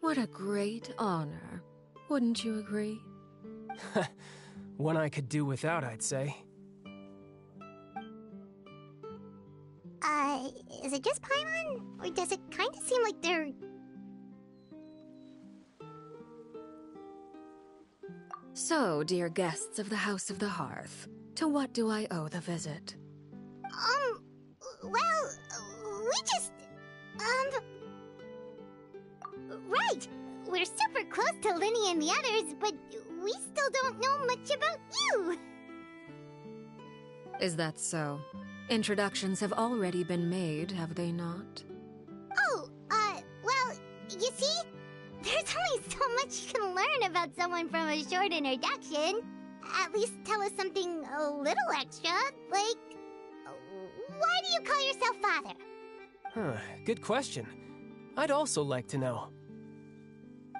what a great honor. Wouldn't you agree? One I could do without, I'd say. Is it just Paimon? Or does it kind of seem like they're... So, dear guests of the House of the Hearth, to what do I owe the visit? Well, we just... Right! We're super close to Lyney and the others, but we still don't know much about you! Is that so? Introductions have already been made, have they not? Oh, well, you see? There's only so much you can learn about someone from a short introduction. At least tell us something a little extra, like... Why do you call yourself father? Huh, good question. I'd also like to know.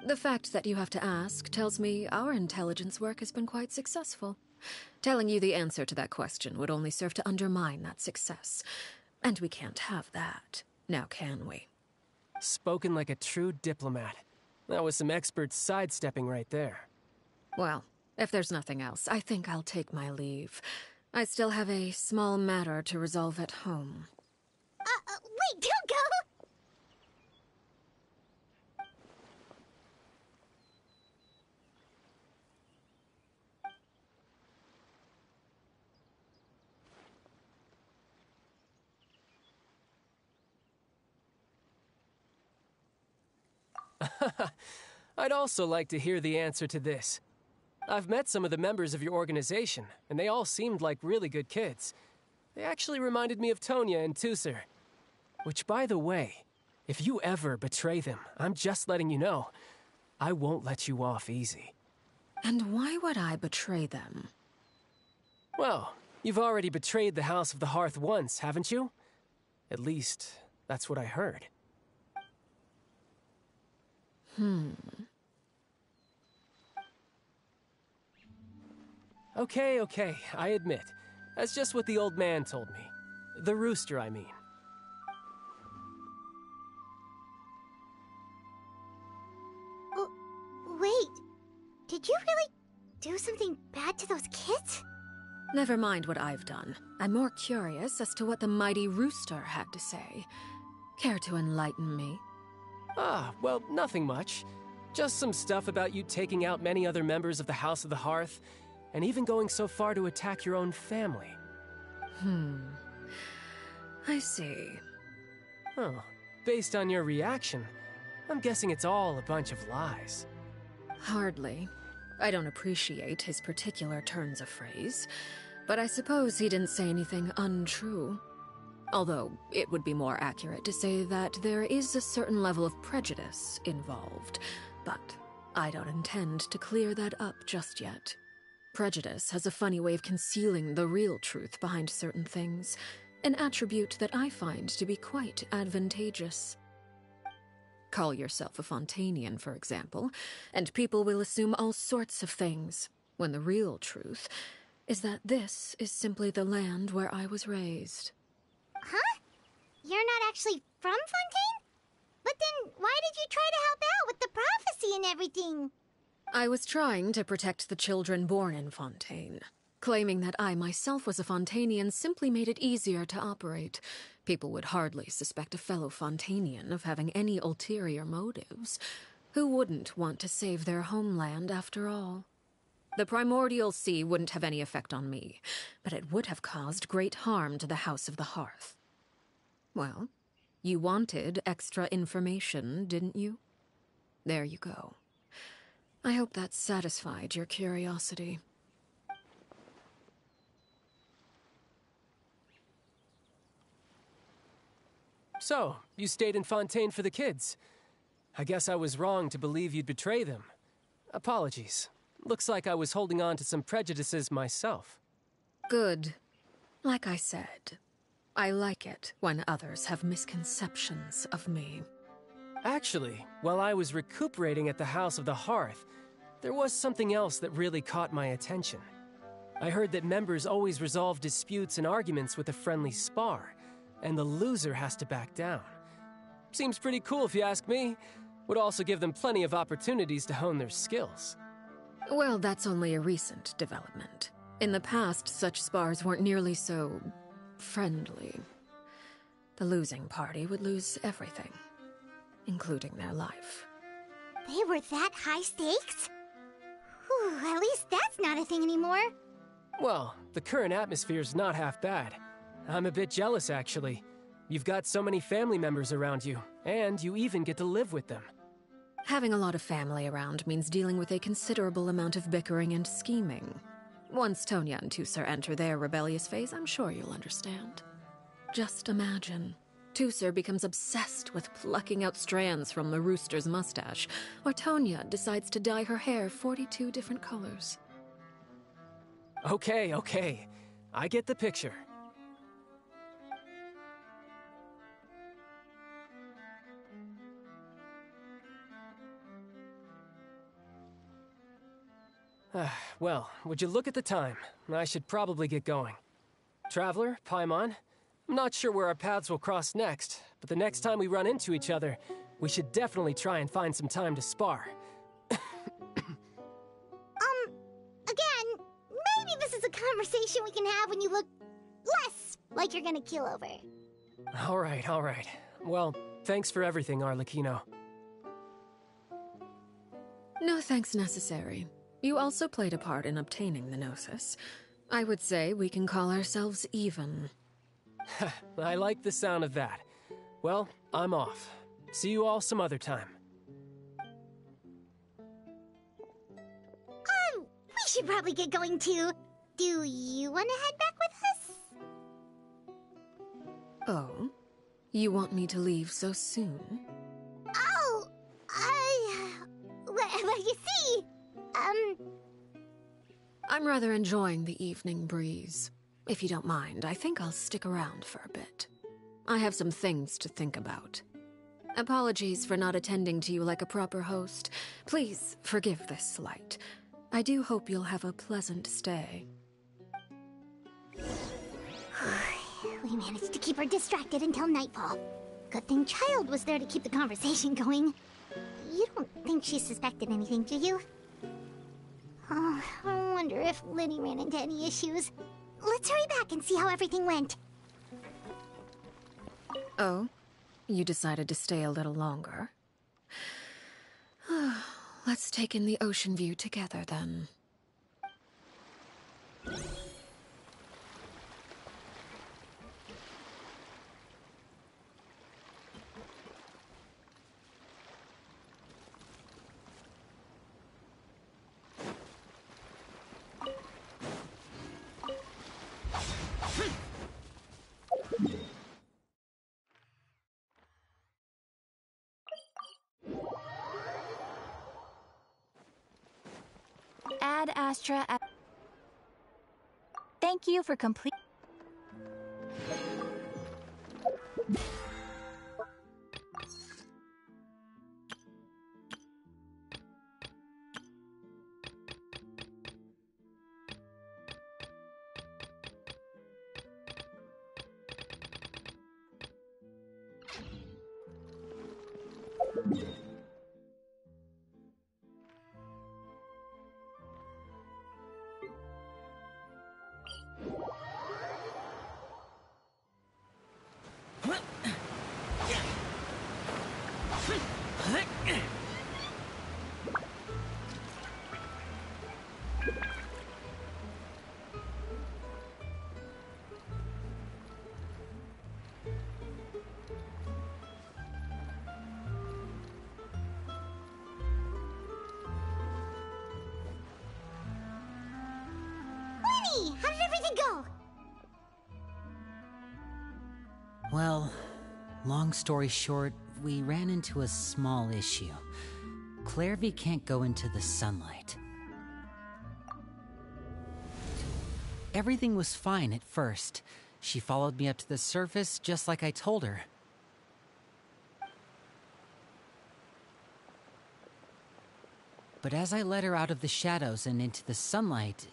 The fact that you have to ask tells me our intelligence work has been quite successful. Telling you the answer to that question would only serve to undermine that success. And we can't have that, now can we? Spoken like a true diplomat. That was some expert sidestepping right there. Well, if there's nothing else, I think I'll take my leave. I still have a small matter to resolve at home. Wait, don't go! I'd also like to hear the answer to this. I've met some of the members of your organization, and they all seemed like really good kids. They actually reminded me of Tonya and Tusser. Which, by the way, if you ever betray them, I'm just letting you know, I won't let you off easy. And why would I betray them? Well, you've already betrayed the House of the Hearth once, haven't you? At least, that's what I heard. Okay, I admit. That's just what the old man told me. The rooster, I mean. Oh, wait. Did you really do something bad to those kids? Never mind what I've done. I'm more curious as to what the mighty rooster had to say. Care to enlighten me? Well, nothing much. Just some stuff about you taking out many other members of the House of the Hearth, and even going so far to attack your own family. I see. Huh. Based on your reaction, I'm guessing it's all a bunch of lies. Hardly. I don't appreciate his particular turns of phrase, but I suppose he didn't say anything untrue. Although, it would be more accurate to say that there is a certain level of prejudice involved, but I don't intend to clear that up just yet. Prejudice has a funny way of concealing the real truth behind certain things, an attribute that I find to be quite advantageous. Call yourself a Fontainian, for example, and people will assume all sorts of things, when the real truth is that this is simply the land where I was raised. Huh? You're not actually from Fontaine? But then why did you try to help out with the prophecy and everything? I was trying to protect the children born in Fontaine. Claiming that I myself was a Fontainian simply made it easier to operate. People would hardly suspect a fellow Fontainian of having any ulterior motives. Who wouldn't want to save their homeland, after all? The primordial sea wouldn't have any effect on me, but it would have caused great harm to the House of the Hearth. Well, you wanted extra information, didn't you? There you go. I hope that satisfied your curiosity. So, you stayed in Fontaine for the kids. I guess I was wrong to believe you'd betray them. Apologies. Looks like I was holding on to some prejudices myself. Good. Like I said, I like it when others have misconceptions of me. Actually, while I was recuperating at the House of the Hearth, there was something else that really caught my attention. I heard that members always resolve disputes and arguments with a friendly spar, and the loser has to back down. Seems pretty cool if you ask me. Would also give them plenty of opportunities to hone their skills. Well, that's only a recent development. In the past, such spars weren't nearly so friendly. The losing party would lose everything, including their life. They were that high stakes? Whew, at least that's not a thing anymore. Well, the current atmosphere's not half bad. I'm a bit jealous, actually. You've got so many family members around you, and you even get to live with them. Having a lot of family around means dealing with a considerable amount of bickering and scheming. Once Tonya and Tusser enter their rebellious phase, I'm sure you'll understand. Just imagine. Tusser becomes obsessed with plucking out strands from the rooster's mustache, or Tonya decides to dye her hair 42 different colors. Okay. I get the picture. Well, would you look at the time? I should probably get going. Traveler, Paimon, I'm not sure where our paths will cross next, but the next time we run into each other, we should definitely try and find some time to spar. Again, maybe this is a conversation we can have when you look less like you're gonna keel over. All right. Well, thanks for everything, Arlecchino. No thanks necessary. You also played a part in obtaining the Gnosis. I would say we can call ourselves even. I like the sound of that. Well, I'm off. See you all some other time. should probably get going too. Do you want to head back with us? Oh? You want me to leave so soon? Oh, well, you see, I'm rather enjoying the evening breeze. If you don't mind, I think I'll stick around for a bit. I have some things to think about. Apologies for not attending to you like a proper host. Please forgive this slight. I do hope you'll have a pleasant stay. We managed to keep her distracted until nightfall. Good thing Child was there to keep the conversation going. You don't think she suspected anything, do you? Oh, I wonder if Lyney ran into any issues. Let's hurry back and see how everything went. Oh? You decided to stay a little longer? Let's take in the ocean view together, then. Ad Astra. Thank you for complete. Lyney, how did everything go? Well, long story short, we ran into a small issue. Clairvy can't go into the sunlight. Everything was fine at first. She followed me up to the surface just like I told her. But as I led her out of the shadows and into the sunlight,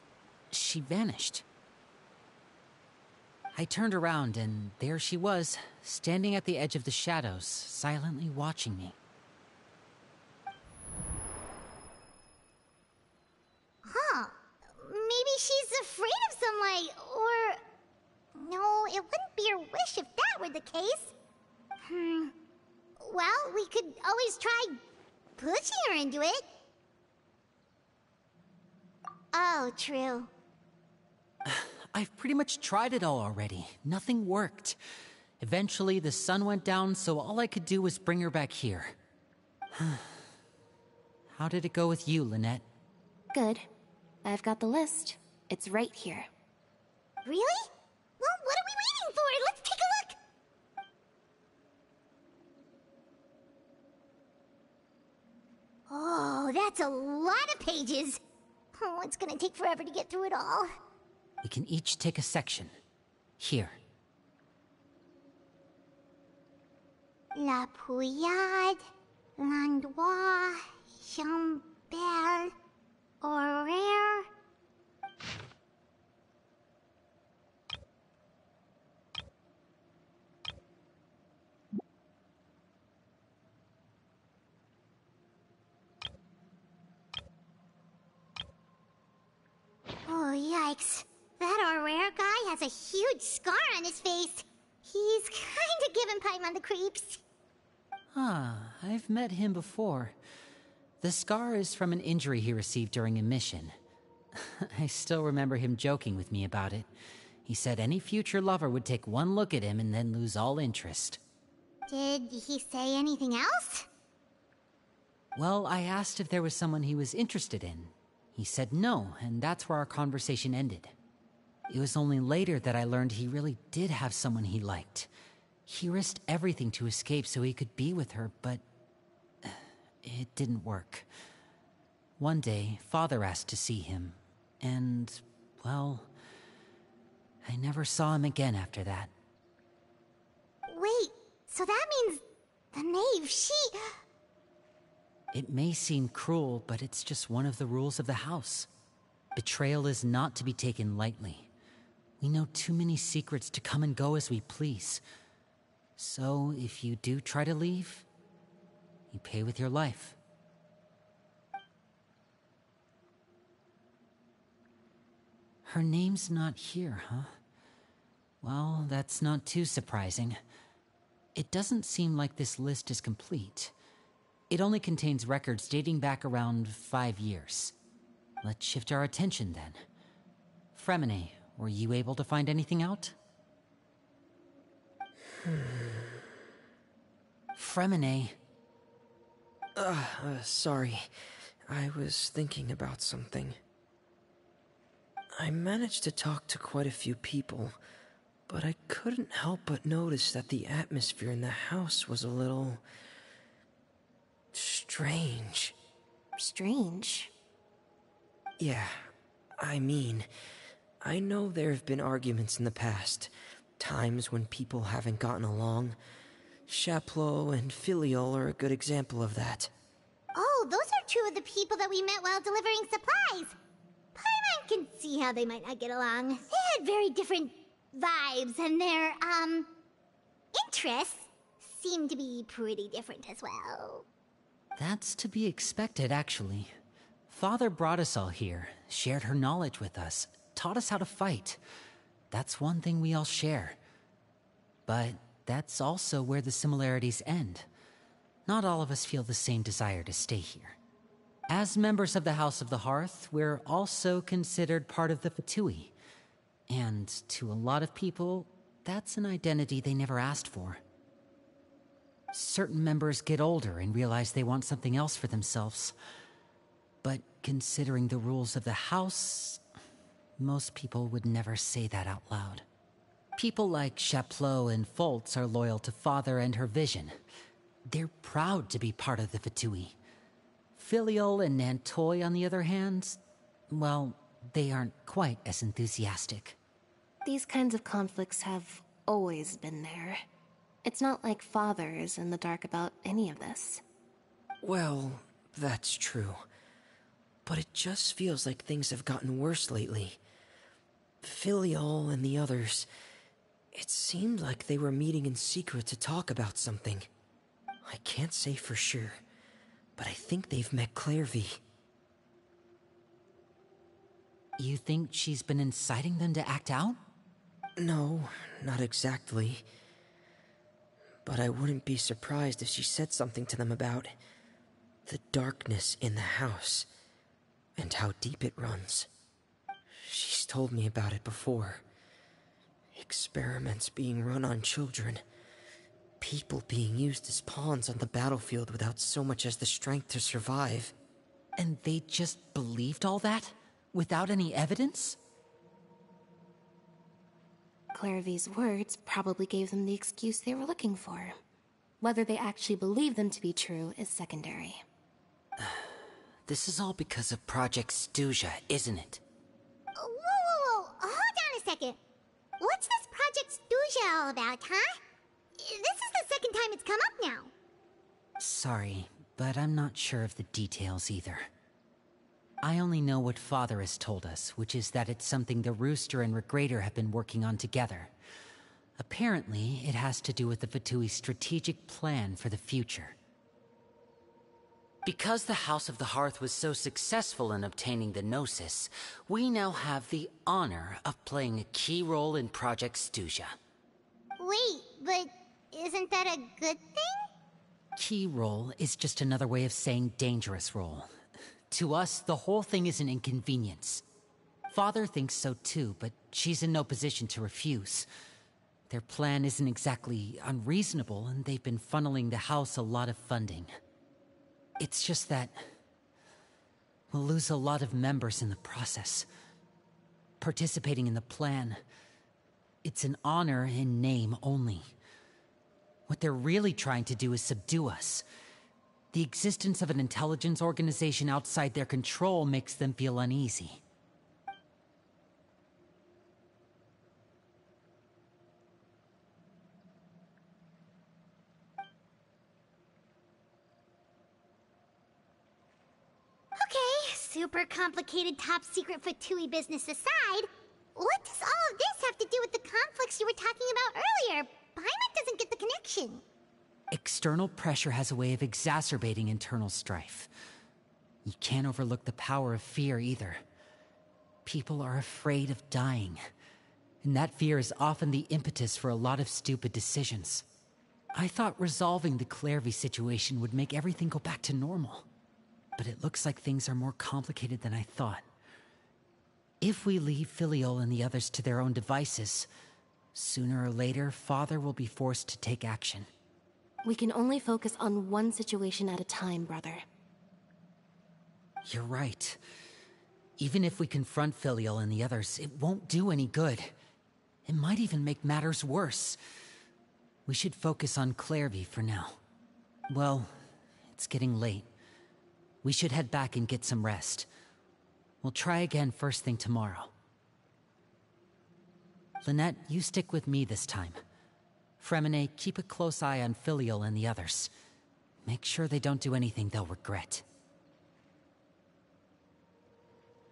she vanished. I turned around and there she was, standing at the edge of the shadows, silently watching me. Huh. Maybe she's afraid of sunlight, or... No, it wouldn't be her wish if that were the case. Well, we could always try pushing her into it. Oh, true. I've pretty much tried it all already. Nothing worked. Eventually, the sun went down, so all I could do was bring her back here. How did it go with you, Lynette? Good. I've got the list. It's right here. Really? Well, what are we waiting for? Let's take a look! Oh, that's a lot of pages. Oh, it's gonna take forever to get through it all. We can each take a section. Here. La Pouillade, L'Endroit, Chambel, Horaire. Oh, yikes. That Horaire guy has a huge scar on his face. He's kinda giving Paimon the creeps. I've met him before. The scar is from an injury he received during a mission. I still remember him joking with me about it. He said any future lover would take one look at him and then lose all interest. Did he say anything else? Well, I asked if there was someone he was interested in. He said no, and that's where our conversation ended. It was only later that I learned he really did have someone he liked. He risked everything to escape so he could be with her, but it didn't work. One day, Father asked to see him, and, well, I never saw him again after that. Wait, so that means the knave, It may seem cruel, but it's just one of the rules of the house. Betrayal is not to be taken lightly. We know too many secrets to come and go as we please. So, if you do try to leave, you pay with your life. Her name's not here, huh? Well, that's not too surprising. It doesn't seem like this list is complete. It only contains records dating back around 5 years. Let's shift our attention then. Fremine, were you able to find anything out? Fremine. Sorry. I was thinking about something. I managed to talk to quite a few people, but I couldn't help but notice that the atmosphere in the house was a little... strange. Strange? Yeah, I mean, I know there have been arguments in the past, times when people haven't gotten along. Chapleau and Filiol are a good example of that. Oh, those are two of the people that we met while delivering supplies. Paimon can see how they might not get along. They had very different vibes, and their, interests seem to be pretty different as well. That's to be expected, actually. Father brought us all here, shared her knowledge with us, taught us how to fight. That's one thing we all share. But that's also where the similarities end. Not all of us feel the same desire to stay here. As members of the House of the Hearth, we're also considered part of the Fatui. And to a lot of people, that's an identity they never asked for. Certain members get older and realize they want something else for themselves. But considering the rules of the house, most people would never say that out loud. People like Chapleau and Foltz are loyal to Father and her vision. They're proud to be part of the Fatui. Filiol and Nantoy, on the other hand, well, they aren't quite as enthusiastic. These kinds of conflicts have always been there. It's not like Father is in the dark about any of this. Well, that's true. But it just feels like things have gotten worse lately. Filiol and the others, it seemed like they were meeting in secret to talk about something. I can't say for sure, but I think they've met Clairvy. You think she's been inciting them to act out? No, not exactly. But I wouldn't be surprised if she said something to them about the darkness in the house and how deep it runs. She's told me about it before. Experiments being run on children. People being used as pawns on the battlefield without so much as the strength to survive. And they just believed all that? Without any evidence? Clairvy's words probably gave them the excuse they were looking for. Whether they actually believe them to be true is secondary. This is all because of Project Stuja, isn't it? Whoa. Hold on a second. What's this Project Stuja all about, huh? This is the second time it's come up now. Sorry, but I'm not sure of the details either. I only know what Father has told us, which is that it's something the Rooster and Regrader have been working on together. Apparently, it has to do with the Fatui's strategic plan for the future. Because the House of the Hearth was so successful in obtaining the Gnosis, we now have the honor of playing a key role in Project Stuja. Wait, but isn't that a good thing? Key role is just another way of saying dangerous role. To us, the whole thing is an inconvenience. Father thinks so too, but she's in no position to refuse. Their plan isn't exactly unreasonable, and they've been funneling the house a lot of funding. It's just that We'll lose a lot of members in the process. Participating in the plan, it's an honor in name only. What they're really trying to do is subdue us. The existence of an intelligence organization outside their control makes them feel uneasy. Okay, super complicated top secret Fatui business aside, what does all of this have to do with the conflicts you were talking about earlier? Paimon doesn't get the connection. External pressure has a way of exacerbating internal strife. You can't overlook the power of fear either. People are afraid of dying, and that fear is often the impetus for a lot of stupid decisions. I thought resolving the Clervy situation would make everything go back to normal, but it looks like things are more complicated than I thought. If we leave Filiol and the others to their own devices, sooner or later, Father will be forced to take action. We can only focus on one situation at a time, brother. You're right. Even if we confront Filial and the others, it won't do any good. It might even make matters worse. We should focus on Clervy for now. Well, it's getting late. We should head back and get some rest. We'll try again first thing tomorrow. Lynette, you stick with me this time. Fremine, keep a close eye on Filial and the others. Make sure they don't do anything they'll regret.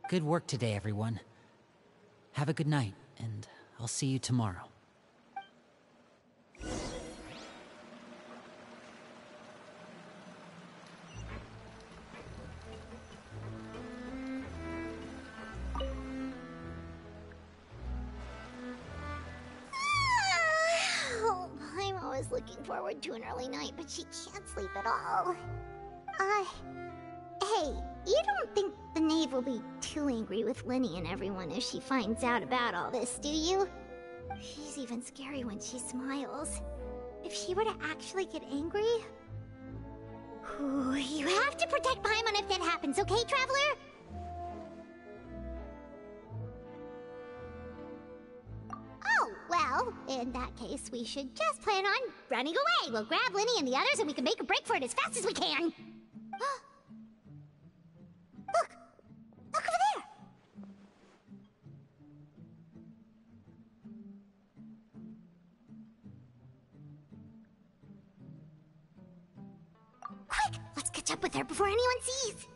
Good work today, everyone. Have a good night, and I'll see you tomorrow. Paimon was looking forward to an early night, but she can't sleep at all. Hey, you don't think the Knave will be too angry with Lyney and everyone if she finds out about all this, do you? She's even scary when she smiles. If she were to actually get angry... Ooh, you have to protect Paimon if that happens, okay, Traveler? Oh, well, in that case, we should just plan on running away. We'll grab Lyney and the others and we can make a break for it as fast as we can. Look! Look over there! Quick! Let's catch up with her before anyone sees!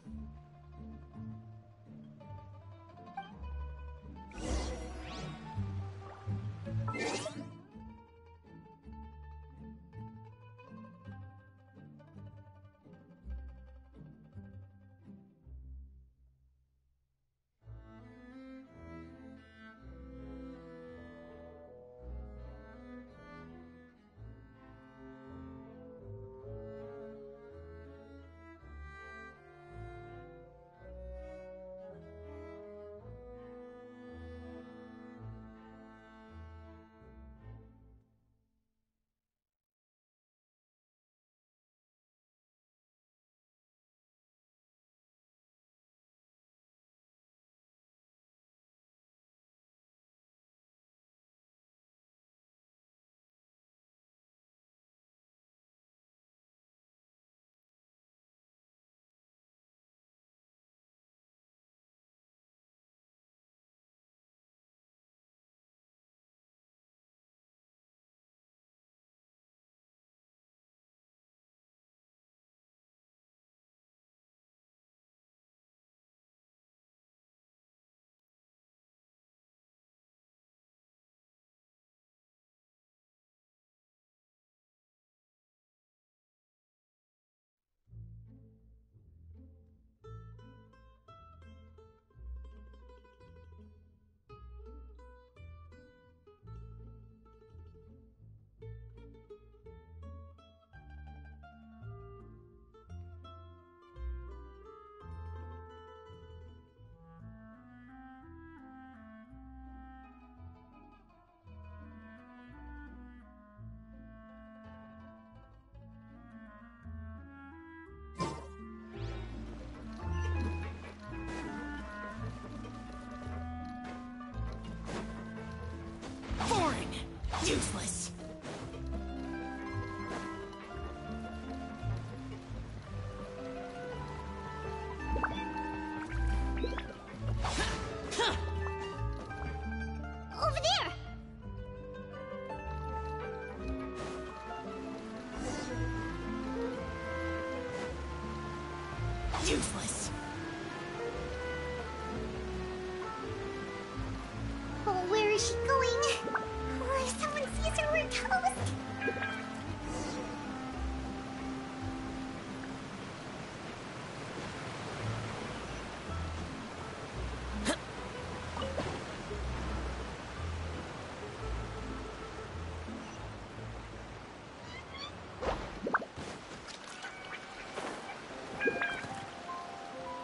Useless. Over there! Useless. Oh, where is she going? Oh, if someone sees her, we're toast!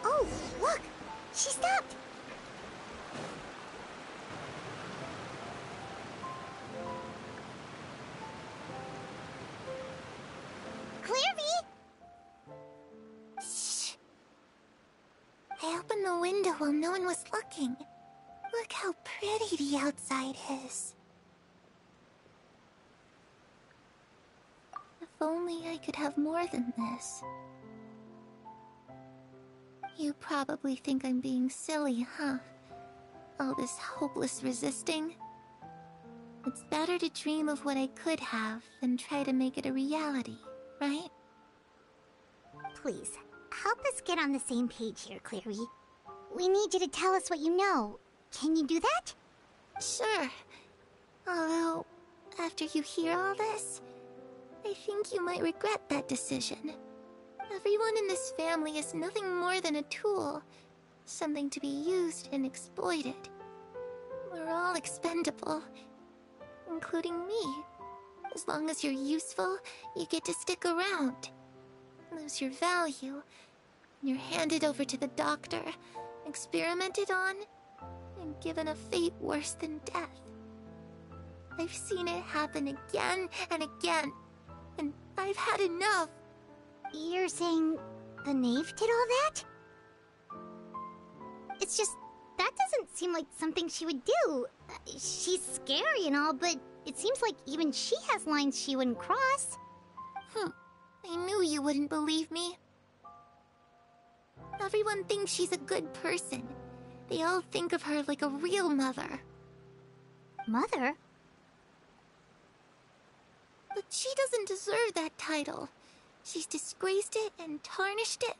Oh, look! She stopped! Clearvy! Shh. I opened the window while no one was looking. Look how pretty the outside is. If only I could have more than this. You probably think I'm being silly, huh? All this hopeless resisting? It's better to dream of what I could have than try to make it a reality, right? Please, help us get on the same page here, Cleary. We need you to tell us what you know. Can you do that? Sure. Although, after you hear all this, I think you might regret that decision. Everyone in this family is nothing more than a tool. Something to be used and exploited. We're all expendable. Including me. As long as you're useful, you get to stick around. Lose your value, and you're handed over to the doctor, experimented on, and given a fate worse than death. I've seen it happen again and again, and I've had enough. You're saying the knave did all that? It's just, that doesn't seem like something she would do. She's scary and all, but it seems like even she has lines she wouldn't cross. I knew you wouldn't believe me. Everyone thinks she's a good person. They all think of her like a real mother. Mother? But she doesn't deserve that title. She's disgraced it and tarnished it.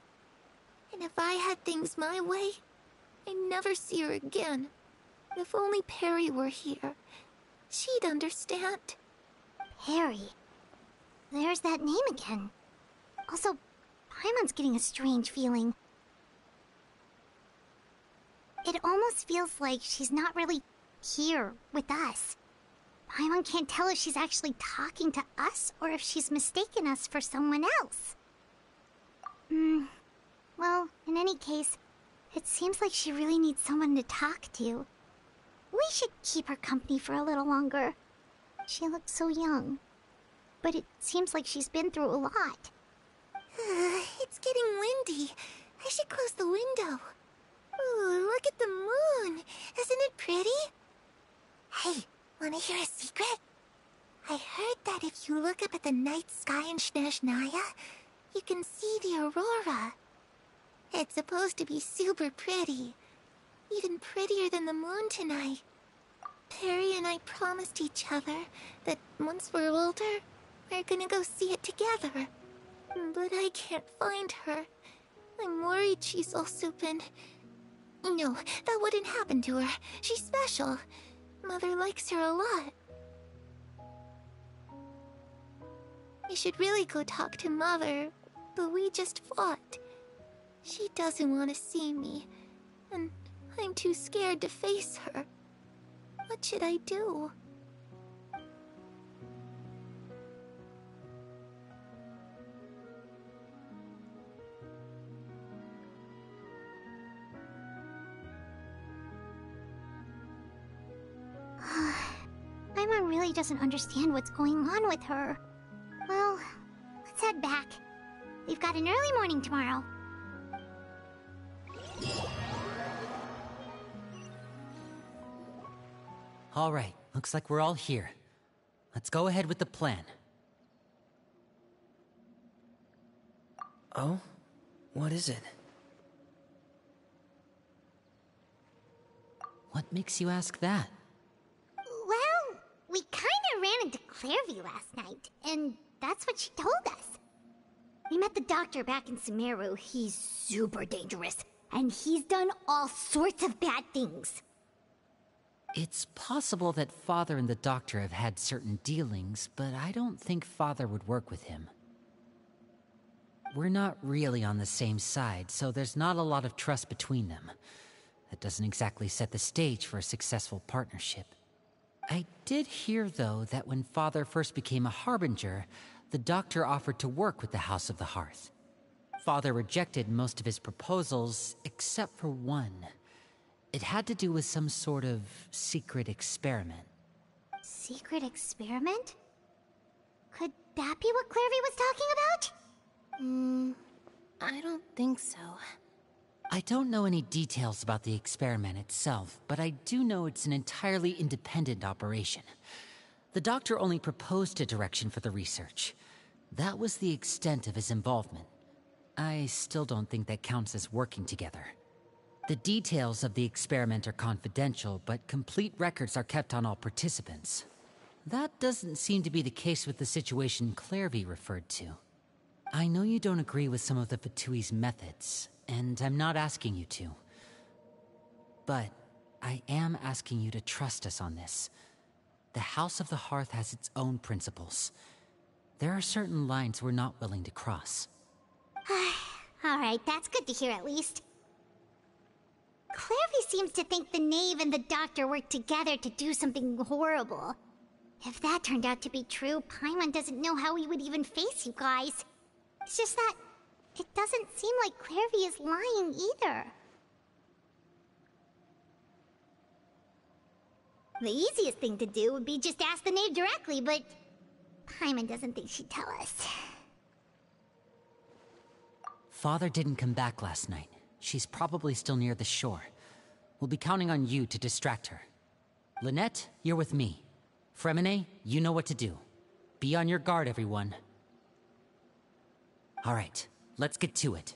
And if I had things my way, I'd never see her again. If only Perry were here, she'd understand. Perry. There's that name again. Also, Paimon's getting a strange feeling. It almost feels like she's not really here with us. Paimon can't tell if she's actually talking to us or if she's mistaken us for someone else. Well, in any case, it seems like she really needs someone to talk to. We should keep her company for a little longer. She looks so young. But it seems like she's been through a lot. It's getting windy. I should close the window. Ooh, look at the moon. Isn't it pretty? Hey, wanna hear a secret? I heard that if you look up at the night sky in Snezhnaya, you can see the aurora. It's supposed to be super pretty. Even prettier than the moon tonight. Perry and I promised each other that once we're older, we're gonna go see it together. But I can't find her. I'm worried she's also been... No, that wouldn't happen to her. She's special. Mother likes her a lot. I should really go talk to Mother, but we just fought. She doesn't want to see me, and I'm too scared to face her. What should I do? Paimon really doesn't understand what's going on with her. Well, let's head back. We've got an early morning tomorrow. All right, looks like we're all here. Let's go ahead with the plan. Oh? What is it? What makes you ask that? Well, we kinda ran into Clairvy last night, and that's what she told us. We met the doctor back in Sumeru. He's super dangerous, and he's done all sorts of bad things. It's possible that Father and the Doctor have had certain dealings, but I don't think Father would work with him. We're not really on the same side, so there's not a lot of trust between them. That doesn't exactly set the stage for a successful partnership. I did hear, though, that when Father first became a Harbinger, the Doctor offered to work with the House of the Hearth. Father rejected most of his proposals, except for one. It had to do with some sort of secret experiment. Secret experiment? Could that be what Clairvy was talking about? I don't think so. I don't know any details about the experiment itself, but I do know it's an entirely independent operation. The Doctor only proposed a direction for the research. That was the extent of his involvement. I still don't think that counts as working together. The details of the experiment are confidential, but complete records are kept on all participants. That doesn't seem to be the case with the situation Clairvy referred to. I know you don't agree with some of the Fatui's methods, and I'm not asking you to. But I am asking you to trust us on this. The House of the Hearth has its own principles. There are certain lines we're not willing to cross. Alright, that's good to hear at least. Clairvy seems to think the Knave and the Doctor worked together to do something horrible. If that turned out to be true, Paimon doesn't know how he would even face you guys. It's just that it doesn't seem like Clairvy is lying either. The easiest thing to do would be just ask the Knave directly, but Paimon doesn't think she'd tell us. Father didn't come back last night. She's probably still near the shore. We'll be counting on you to distract her. Lynette, you're with me. Freminet, you know what to do. Be on your guard, everyone. All right, let's get to it.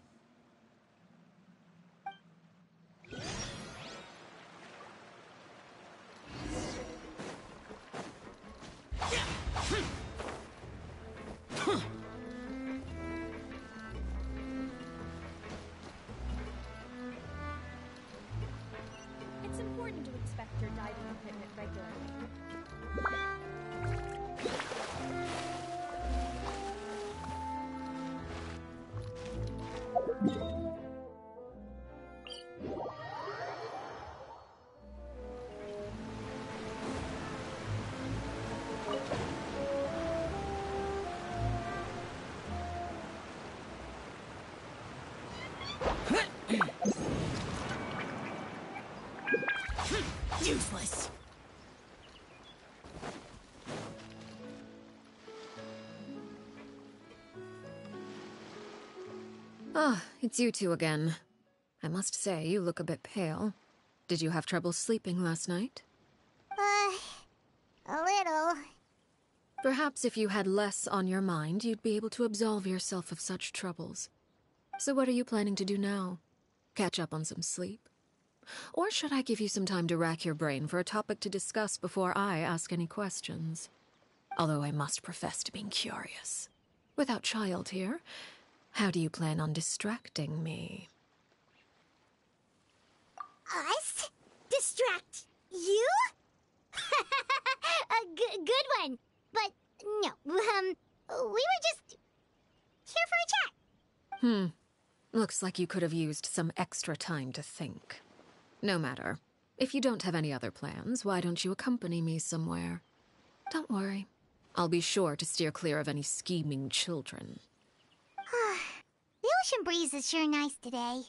It's important to inspect your diving equipment regularly. Useless. Ah, it's you two again. I must say, you look a bit pale. Did you have trouble sleeping last night? A little. Perhaps if you had less on your mind, you'd be able to absolve yourself of such troubles. So what are you planning to do now? Catch up on some sleep? Or should I give you some time to rack your brain for a topic to discuss before I ask any questions? Although I must profess to being curious. Without Child here, how do you plan on distracting me? Us? Distract you? A good one. But no, we were just here for a chat. Looks like you could have used some extra time to think. No matter. If you don't have any other plans, why don't you accompany me somewhere? Don't worry. I'll be sure to steer clear of any scheming children. The ocean breeze is sure nice today.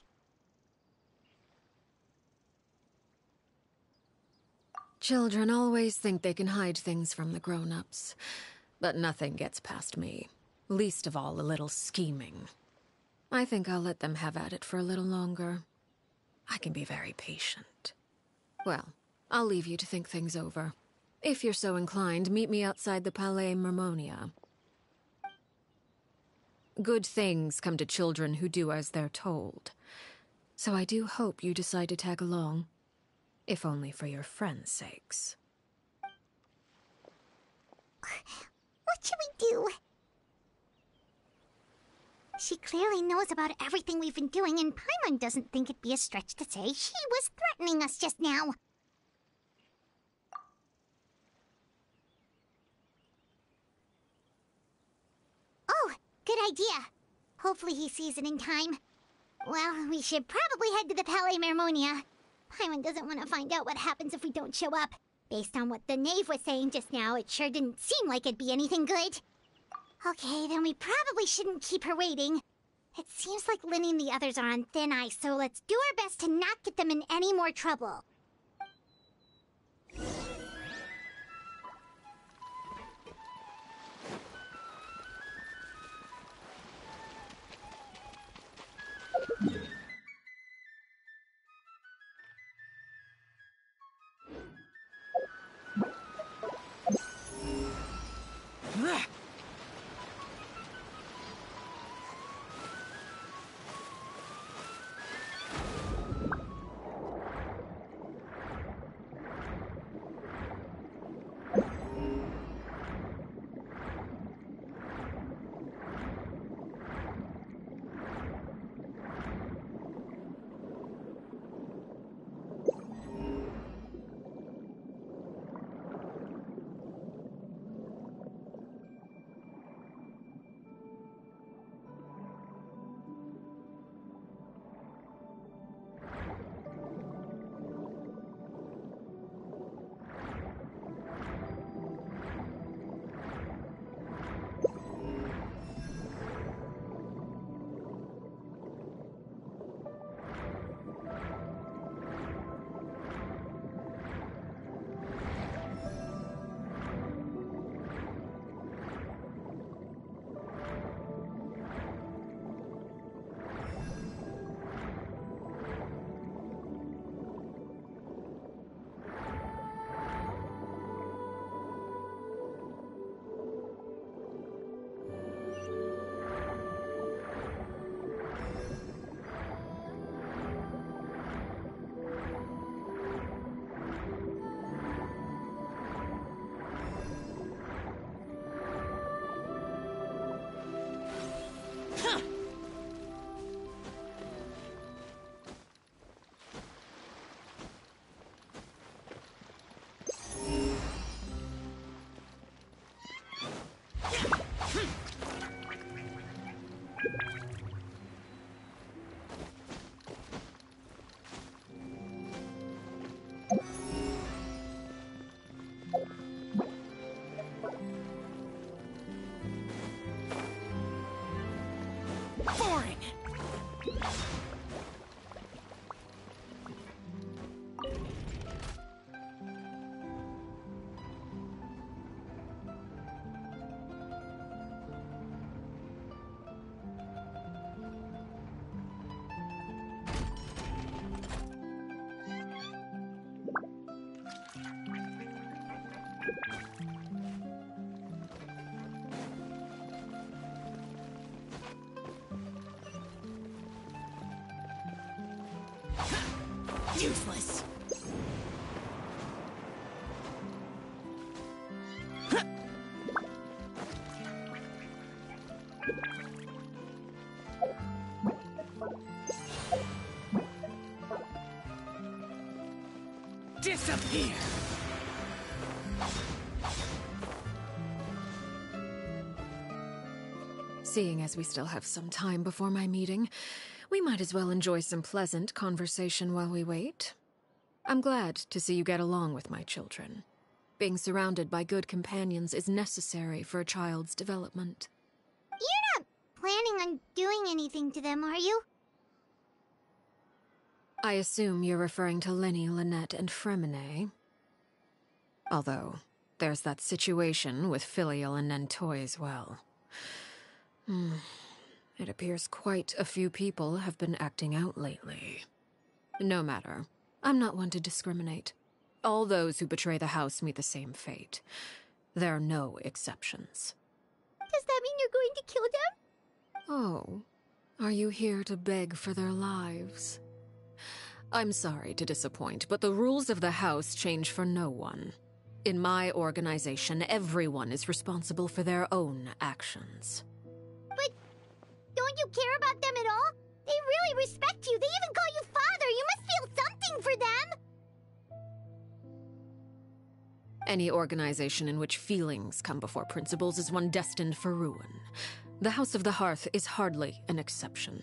Children always think they can hide things from the grown-ups. But nothing gets past me. Least of all a little scheming. I think I'll let them have at it for a little longer. I can be very patient. Well, I'll leave you to think things over. If you're so inclined, meet me outside the Palais Mermonia. Good things come to children who do as they're told. So I do hope you decide to tag along, if only for your friends' sakes. What should we do? She clearly knows about everything we've been doing, and Paimon doesn't think it'd be a stretch to say she was threatening us just now. Oh, good idea. Hopefully he sees it in time. Well, we should probably head to the Palais Mermonia. Paimon doesn't want to find out what happens if we don't show up. Based on what the knave was saying just now, it sure didn't seem like it'd be anything good. Okay, then we probably shouldn't keep her waiting. It seems like Lyney and the others are on thin ice, so let's do our best to not get them in any more trouble. Boring! Useless. Disappear. Seeing as we still have some time before my meeting, we might as well enjoy some pleasant conversation while we wait. I'm glad to see you get along with my children. Being surrounded by good companions is necessary for a child's development. You're not planning on doing anything to them, are you? I assume you're referring to Lyney, Lynette, and Freminet. Although, there's that situation with Filial and Nentoy as well. It appears quite a few people have been acting out lately. No matter. I'm not one to discriminate. All those who betray the house meet the same fate. There are no exceptions. Does that mean you're going to kill them? Oh, are you here to beg for their lives? I'm sorry to disappoint, but the rules of the house change for no one. In my organization, everyone is responsible for their own actions. But don't you care about them at all? They really respect you. They even call you father. You must feel something for them. Any organization in which feelings come before principles is one destined for ruin. The House of the Hearth is hardly an exception.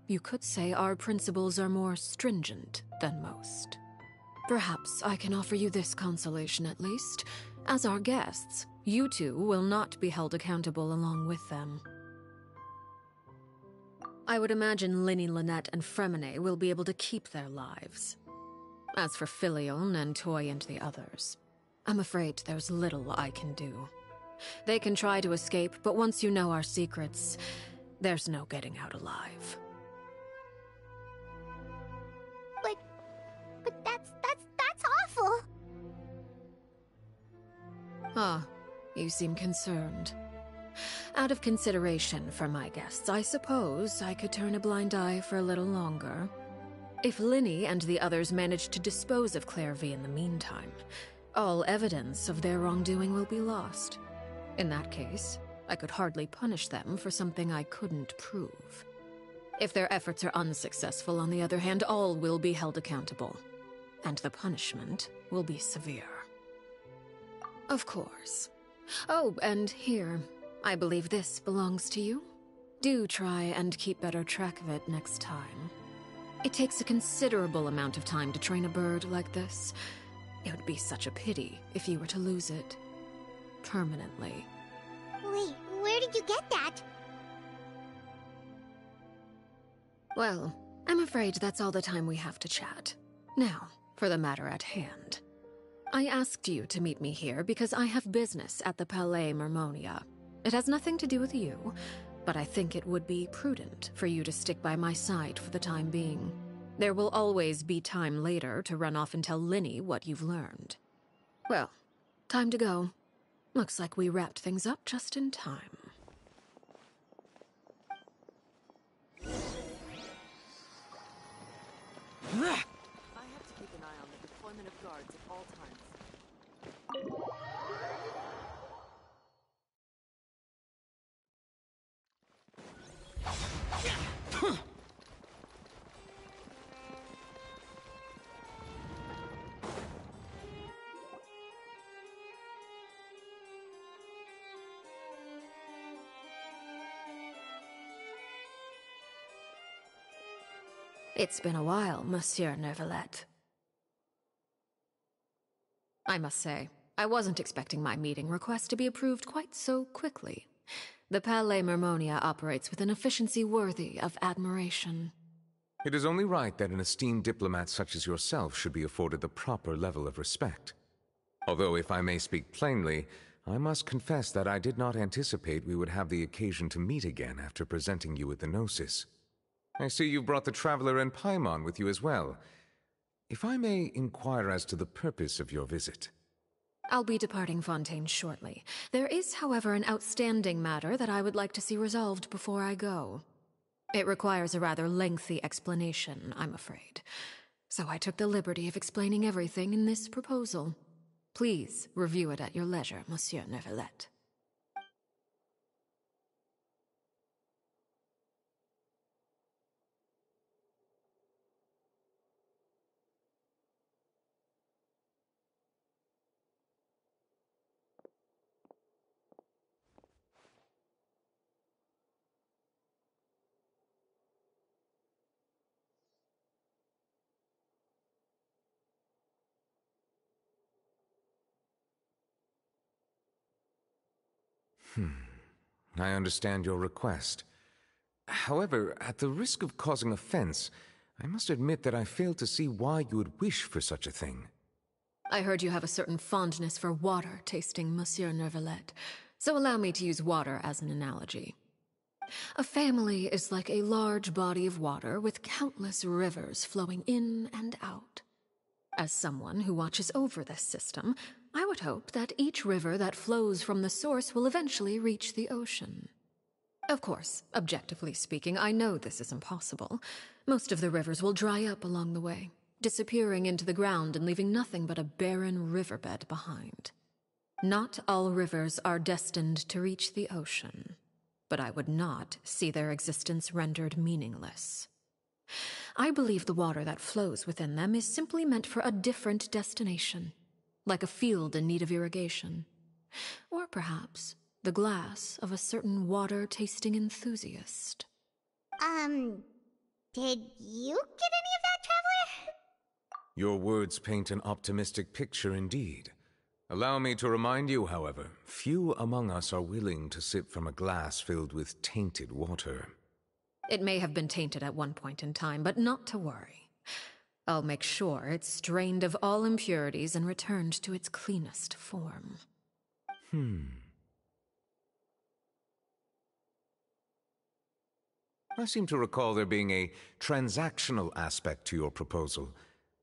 You could say our principles are more stringent than most. Perhaps I can offer you this consolation at least. As our guests, you two will not be held accountable along with them. I would imagine Lyney, Lynette, and Freminet will be able to keep their lives. As for Filion and Toy and the others, I'm afraid there's little I can do. They can try to escape, but once you know our secrets, there's no getting out alive. But that's awful. Ah, you seem concerned. Out of consideration for my guests, I suppose I could turn a blind eye for a little longer. If Lyney and the others manage to dispose of Clairvy in the meantime, all evidence of their wrongdoing will be lost. In that case, I could hardly punish them for something I couldn't prove. If their efforts are unsuccessful, on the other hand, all will be held accountable. And the punishment will be severe. Of course. Oh, and here, I believe this belongs to you. Do try and keep better track of it next time. It takes a considerable amount of time to train a bird like this. It would be such a pity if you were to lose it. Permanently. Wait, where did you get that? Well, I'm afraid that's all the time we have to chat. Now, for the matter at hand. I asked you to meet me here because I have business at the Palais Mermonia. It has nothing to do with you, but I think it would be prudent for you to stick by my side for the time being. There will always be time later to run off and tell Lyney what you've learned. Well, time to go. Looks like we wrapped things up just in time. I have to keep an eye on the deployment of guards at all times. It's been a while, Monsieur Neuvillette. I must say, I wasn't expecting my meeting request to be approved quite so quickly. The Palais Mermonia operates with an efficiency worthy of admiration. It is only right that an esteemed diplomat such as yourself should be afforded the proper level of respect. Although, if I may speak plainly, I must confess that I did not anticipate we would have the occasion to meet again after presenting you with the Gnosis. I see you've brought the Traveler and Paimon with you as well. If I may inquire as to the purpose of your visit. I'll be departing Fontaine shortly. There is, however, an outstanding matter that I would like to see resolved before I go. It requires a rather lengthy explanation, I'm afraid. So I took the liberty of explaining everything in this proposal. Please review it at your leisure, Monsieur Neuvillette. I understand your request. However, at the risk of causing offense, I must admit that I fail to see why you would wish for such a thing. I heard you have a certain fondness for water tasting, Monsieur Neuvillette, so allow me to use water as an analogy. A family is like a large body of water with countless rivers flowing in and out. As someone who watches over this system, I would hope that each river that flows from the source will eventually reach the ocean. Of course, objectively speaking, I know this is impossible. Most of the rivers will dry up along the way, disappearing into the ground and leaving nothing but a barren riverbed behind. Not all rivers are destined to reach the ocean, but I would not see their existence rendered meaningless. I believe the water that flows within them is simply meant for a different destination, like a field in need of irrigation. Or perhaps the glass of a certain water-tasting enthusiast. Did you get any of that, Traveler? Your words paint an optimistic picture indeed. Allow me to remind you, however, few among us are willing to sip from a glass filled with tainted water. It may have been tainted at one point in time, but not to worry. I'll make sure it's strained of all impurities and returned to its cleanest form. I seem to recall there being a transactional aspect to your proposal.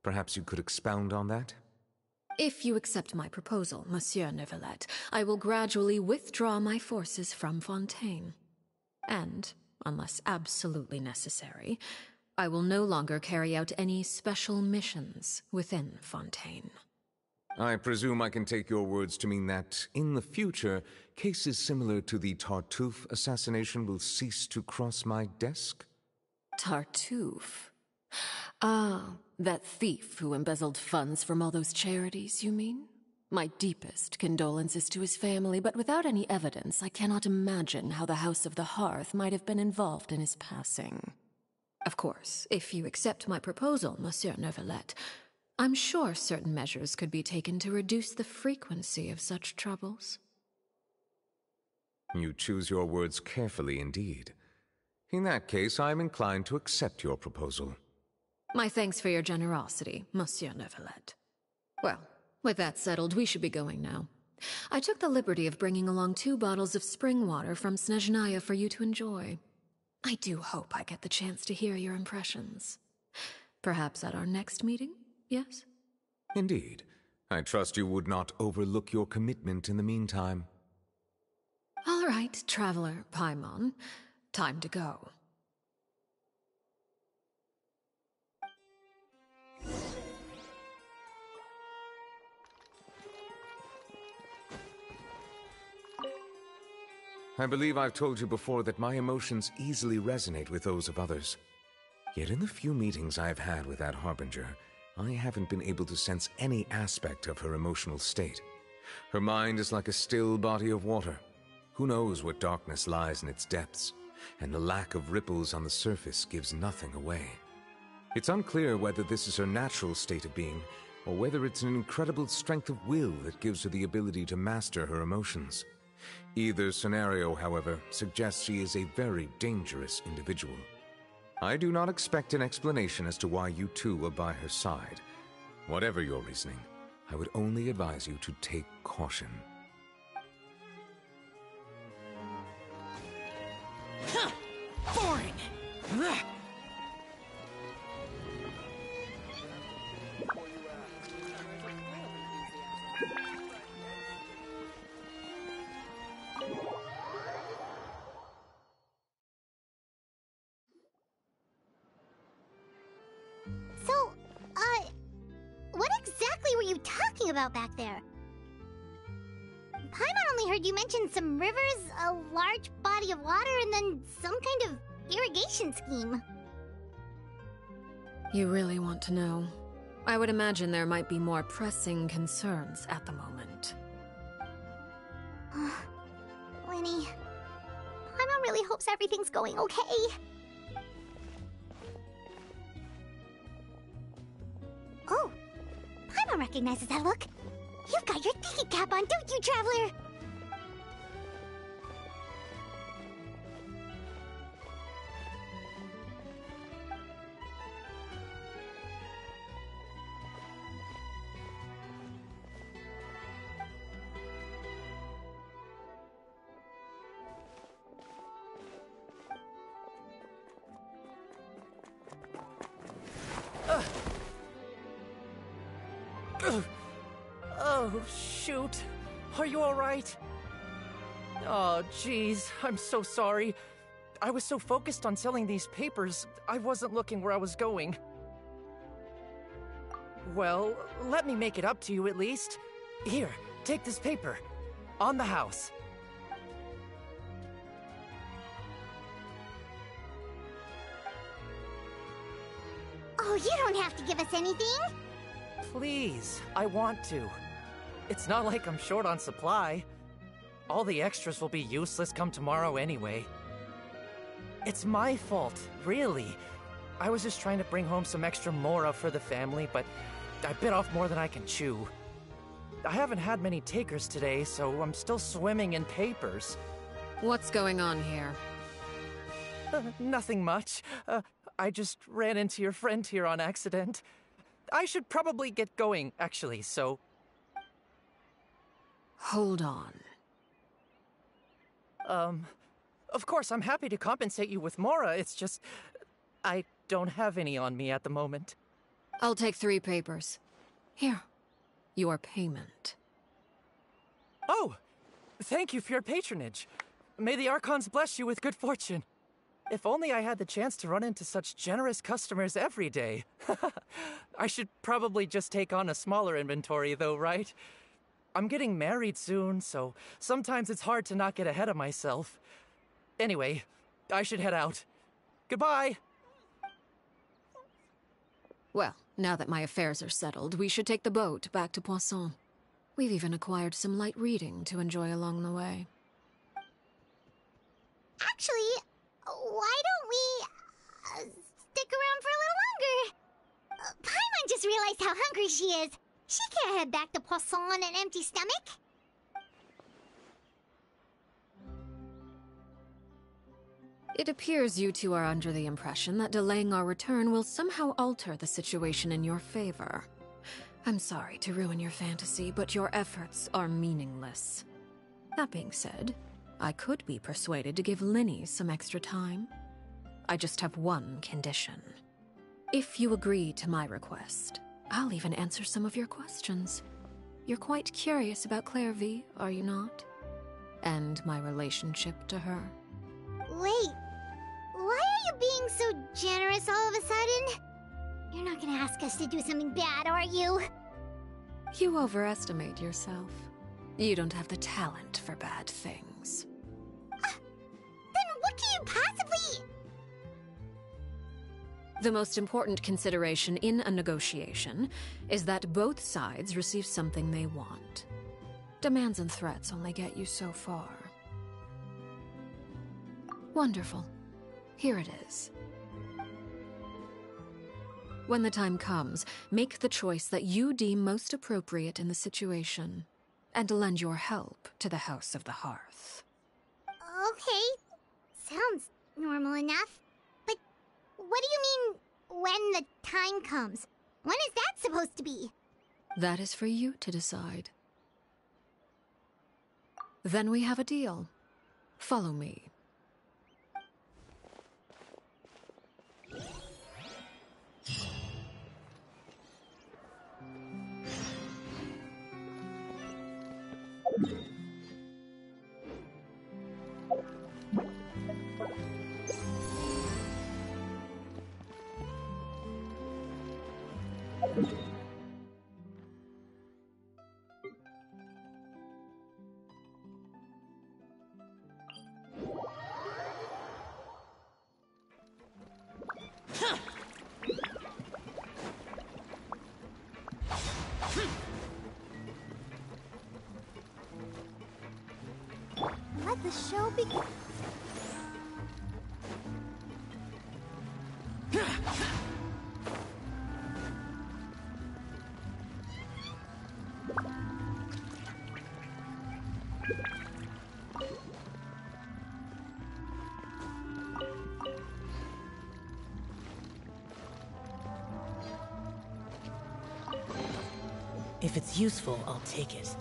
Perhaps you could expound on that? If you accept my proposal, Monsieur Neuvillette, I will gradually withdraw my forces from Fontaine. And, unless absolutely necessary, I will no longer carry out any special missions within Fontaine. I presume I can take your words to mean that, in the future, cases similar to the Tartuffe assassination will cease to cross my desk? Tartuffe? Ah, that thief who embezzled funds from all those charities, you mean? My deepest condolences to his family, but without any evidence, I cannot imagine how the House of the Hearth might have been involved in his passing. Of course, if you accept my proposal, Monsieur Neuvillette, I'm sure certain measures could be taken to reduce the frequency of such troubles. You choose your words carefully indeed. In that case, I am inclined to accept your proposal. My thanks for your generosity, Monsieur Neuvillette. Well, with that settled, we should be going now. I took the liberty of bringing along 2 bottles of spring water from Snezhnaya for you to enjoy. I do hope I get the chance to hear your impressions. Perhaps at our next meeting, yes? Indeed. I trust you would not overlook your commitment in the meantime. All right, Traveler Paimon. Time to go. I believe I've told you before that my emotions easily resonate with those of others. Yet in the few meetings I've had with that Harbinger, I haven't been able to sense any aspect of her emotional state. Her mind is like a still body of water. Who knows what darkness lies in its depths, and the lack of ripples on the surface gives nothing away. It's unclear whether this is her natural state of being, or whether it's an incredible strength of will that gives her the ability to master her emotions. Either scenario, however, suggests she is a very dangerous individual. I do not expect an explanation as to why you two are by her side. Whatever your reasoning, I would only advise you to take caution. Boring! So, what exactly were you talking about back there? Paimon only heard you mention some rivers, a large body of water, and then some kind of irrigation scheme. You really want to know? I would imagine there might be more pressing concerns at the moment. Lyney, Paimon really hopes everything's going okay. Oh, Paimon recognizes that look. You've got your thinking cap on, don't you, Traveler? Oh, shoot. Are you alright? Oh, jeez. I'm so sorry. I was so focused on selling these papers, I wasn't looking where I was going. Well, let me make it up to you at least. Here, take this paper. On the house. Oh, you don't have to give us anything. Please, I want to. It's not like I'm short on supply. All the extras will be useless come tomorrow anyway. It's my fault, really. I was just trying to bring home some extra mora for the family, but I bit off more than I can chew. I haven't had many takers today, so I'm still swimming in papers. What's going on here? Nothing much. I just ran into your friend here on accident. I should probably get going, actually, so... Hold on. Of course, I'm happy to compensate you with mora, it's just... I don't have any on me at the moment. I'll take 3 papers. Here. Your payment. Oh! Thank you for your patronage. May the Archons bless you with good fortune. If only I had the chance to run into such generous customers every day. I should probably just take on a smaller inventory though, right? I'm getting married soon, so sometimes it's hard to not get ahead of myself. Anyway, I should head out. Goodbye! Well, now that my affairs are settled, we should take the boat back to Poisson. We've even acquired some light reading to enjoy along the way. Actually, why don't we stick around for a little longer? Paimon just realized how hungry she is. She can't head back to Poisson on an empty stomach. It appears you two are under the impression that delaying our return will somehow alter the situation in your favor. I'm sorry to ruin your fantasy, but your efforts are meaningless. That being said, I could be persuaded to give Lyney some extra time. I just have one condition. If you agree to my request, I'll even answer some of your questions. You're quite curious about Claire V, are you not? And my relationship to her. Wait, why are you being so generous all of a sudden? You're not gonna ask us to do something bad, are you? You overestimate yourself. You don't have the talent for bad things. Then what can you possibly... The most important consideration in a negotiation is that both sides receive something they want. Demands and threats only get you so far. Wonderful. Here it is. When the time comes, make the choice that you deem most appropriate in the situation, and lend your help to the House of the Hearth. Okay, sounds normal enough. But what do you mean, when the time comes? When is that supposed to be? That is for you to decide. Then we have a deal. Follow me. Let the show begin. If it's useful, I'll take it.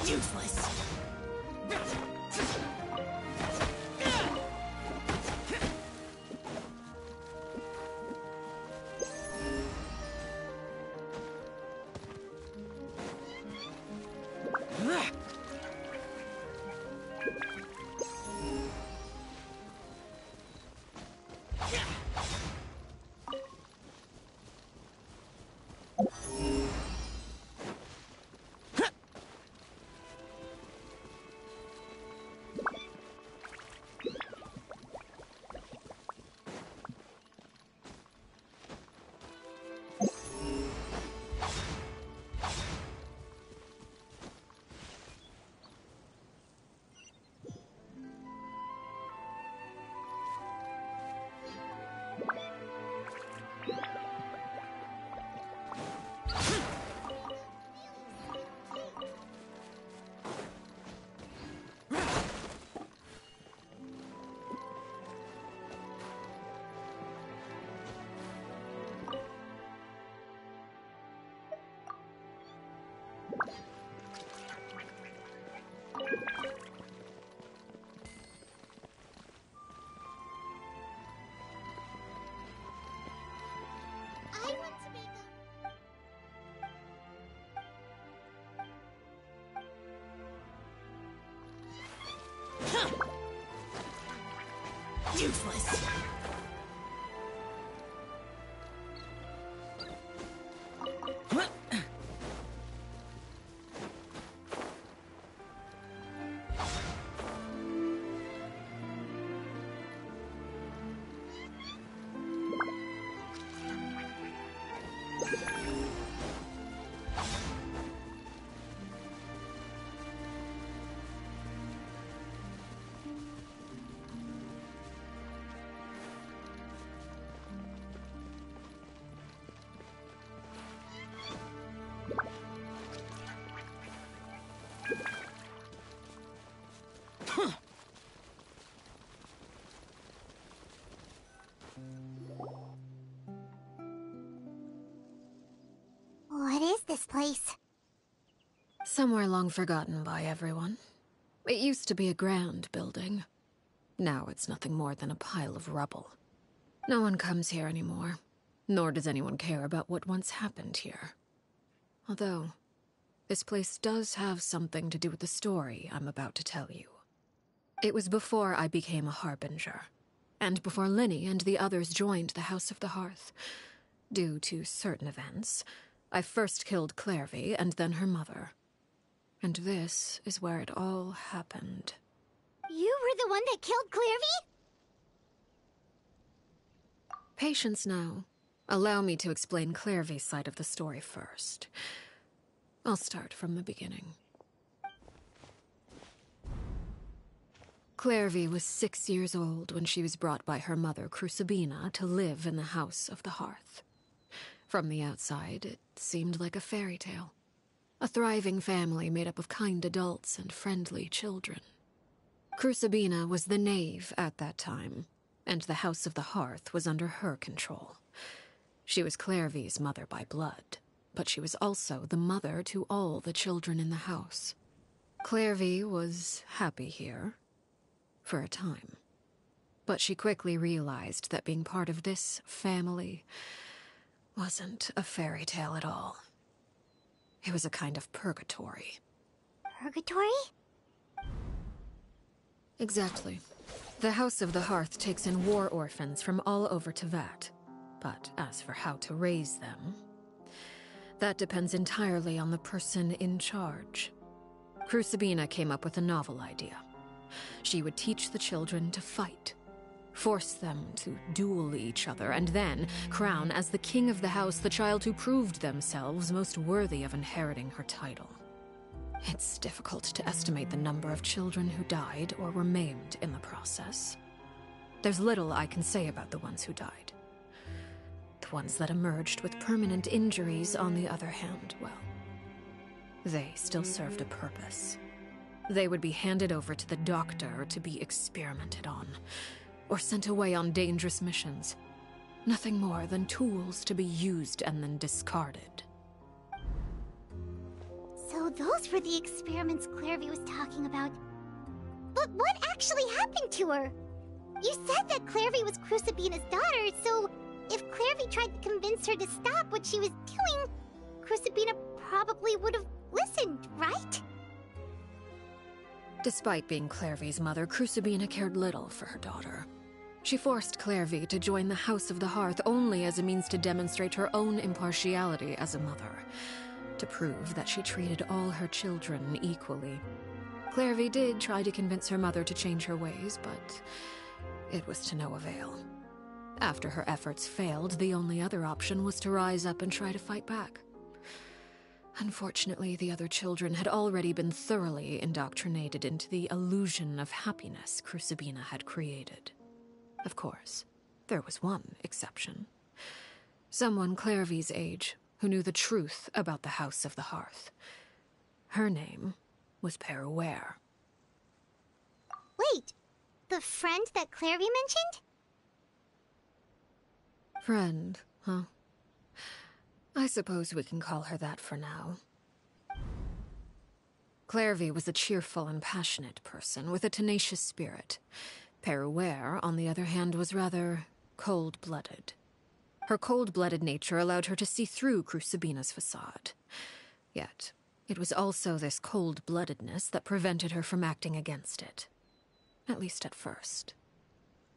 Useless. Useless. What is this place? Somewhere long forgotten by everyone. It used to be a grand building. Now it's nothing more than a pile of rubble. No one comes here anymore, nor does anyone care about what once happened here. Although, this place does have something to do with the story I'm about to tell you. It was before I became a Harbinger, and before Lyney and the others joined the House of the Hearth. Due to certain events, I first killed Clairvy and then her mother. And this is where it all happened. You were the one that killed Clairvy? Patience now. Allow me to explain Clairvy's side of the story first. I'll start from the beginning. Clairvy was 6 years old when she was brought by her mother, Crucibina, to live in the House of the Hearth. From the outside, it seemed like a fairy tale. A thriving family made up of kind adults and friendly children. Crucibina was the knave at that time, and the House of the Hearth was under her control. She was Clairvy's mother by blood, but she was also the mother to all the children in the house. Clairvy was happy here, for a time. But she quickly realized that being part of this family wasn't a fairy tale at all. It was a kind of purgatory. Purgatory? Exactly. The House of the Hearth takes in war orphans from all over Teyvat. But as for how to raise them, that depends entirely on the person in charge. Crucibina came up with a novel idea. She would teach the children to fight, force them to duel each other, and then crown as the king of the house the child who proved themselves most worthy of inheriting her title. It's difficult to estimate the number of children who died or were maimed in the process. There's little I can say about the ones who died. The ones that emerged with permanent injuries, on the other hand, well, they still served a purpose. They would be handed over to the doctor to be experimented on, or sent away on dangerous missions. Nothing more than tools to be used and then discarded. So those were the experiments Clairvy was talking about. But what actually happened to her? You said that Clairvy was Crucibina's daughter, so if Clairvy tried to convince her to stop what she was doing, Crucibina probably would have listened, right? Despite being Clairvy's mother, Crucibina cared little for her daughter. She forced Clairvy to join the House of the Hearth only as a means to demonstrate her own impartiality as a mother, to prove that she treated all her children equally. Clairvy did try to convince her mother to change her ways, but it was to no avail. After her efforts failed, the only other option was to rise up and try to fight back. Unfortunately, the other children had already been thoroughly indoctrinated into the illusion of happiness Crucibina had created. Of course, there was one exception. Someone Clairvy's age who knew the truth about the House of the Hearth. Her name was Peruere. Wait, the friend that Clairvy mentioned? Friend, huh? I suppose we can call her that for now. Clairvy was a cheerful and passionate person with a tenacious spirit. Peruere, on the other hand, was rather cold-blooded. Her cold-blooded nature allowed her to see through Crucibina's facade. Yet, it was also this cold-bloodedness that prevented her from acting against it. At least at first.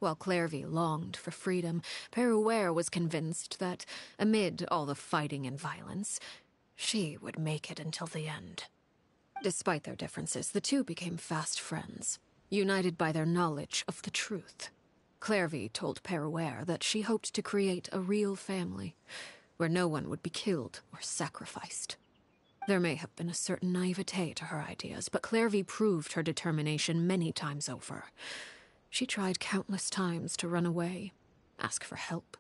While Clairvy longed for freedom, Peruere was convinced that, amid all the fighting and violence, she would make it until the end. Despite their differences, the two became fast friends, united by their knowledge of the truth. Clairvy told Peruere that she hoped to create a real family, where no one would be killed or sacrificed. There may have been a certain naivete to her ideas, but Clairvy proved her determination many times over. She tried countless times to run away, ask for help,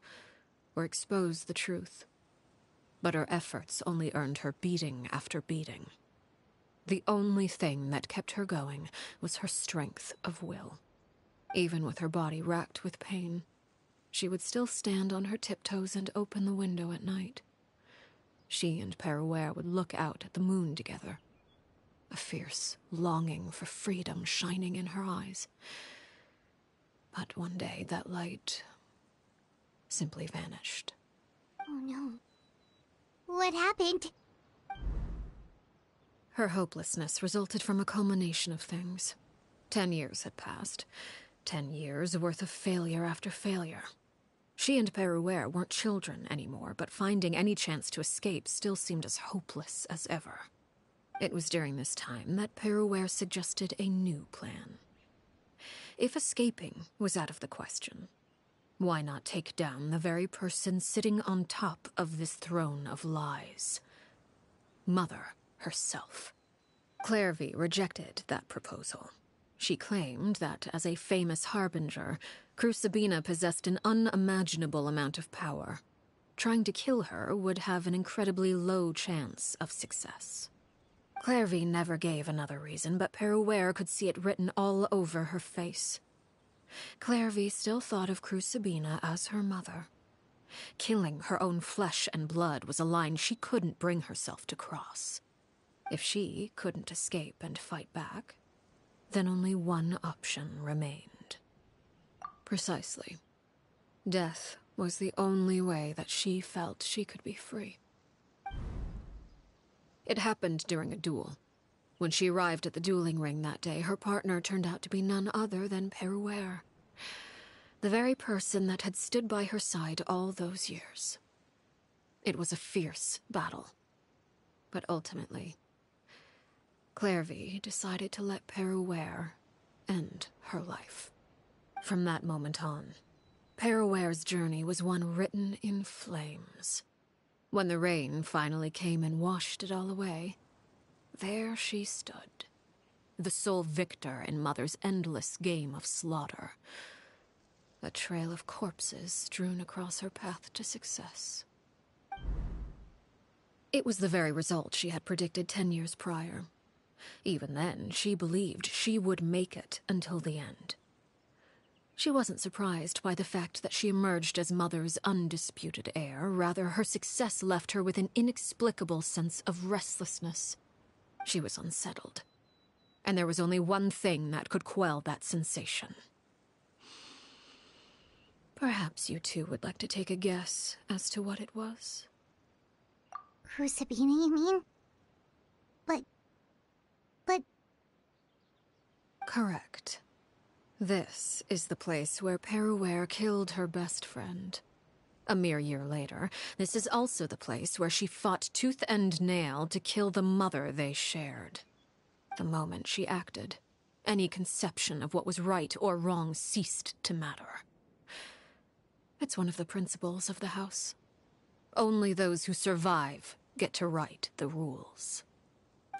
or expose the truth. But her efforts only earned her beating after beating. The only thing that kept her going was her strength of will. Even with her body racked with pain, she would still stand on her tiptoes and open the window at night. She and Peruere would look out at the moon together, a fierce longing for freedom shining in her eyes. But one day, that light simply vanished. Oh no. What happened? Her hopelessness resulted from a culmination of things. 10 years had passed. 10 years worth of failure after failure. She and Peruere weren't children anymore, but finding any chance to escape still seemed as hopeless as ever. It was during this time that Peruere suggested a new plan. If escaping was out of the question, why not take down the very person sitting on top of this throne of lies? Mother herself. Clairvy rejected that proposal. She claimed that, as a famous harbinger, Crucibina possessed an unimaginable amount of power. Trying to kill her would have an incredibly low chance of success. Clairvy never gave another reason, but Peruere could see it written all over her face. Clairvy still thought of Crucibina as her mother. Killing her own flesh and blood was a line she couldn't bring herself to cross. If she couldn't escape and fight back, then only one option remained. Precisely. Death was the only way that she felt she could be free. It happened during a duel. When she arrived at the dueling ring that day, her partner turned out to be none other than Peruere, the very person that had stood by her side all those years. It was a fierce battle, but ultimately, Clairvy decided to let Peruere end her life. From that moment on, Peruere's journey was one written in flames. When the rain finally came and washed it all away, there she stood, the sole victor in Mother's endless game of slaughter. A trail of corpses strewn across her path to success. It was the very result she had predicted 10 years prior. Even then, she believed she would make it until the end. She wasn't surprised by the fact that she emerged as Mother's undisputed heir. Rather, her success left her with an inexplicable sense of restlessness. She was unsettled. And there was only one thing that could quell that sensation. Perhaps you two would like to take a guess as to what it was? Crucibina, you mean? But... Correct. This is the place where Peruware killed her best friend. A mere year later, this is also the place where she fought tooth and nail to kill the mother they shared. The moment she acted, any conception of what was right or wrong ceased to matter. It's one of the principles of the house. Only those who survive get to write the rules.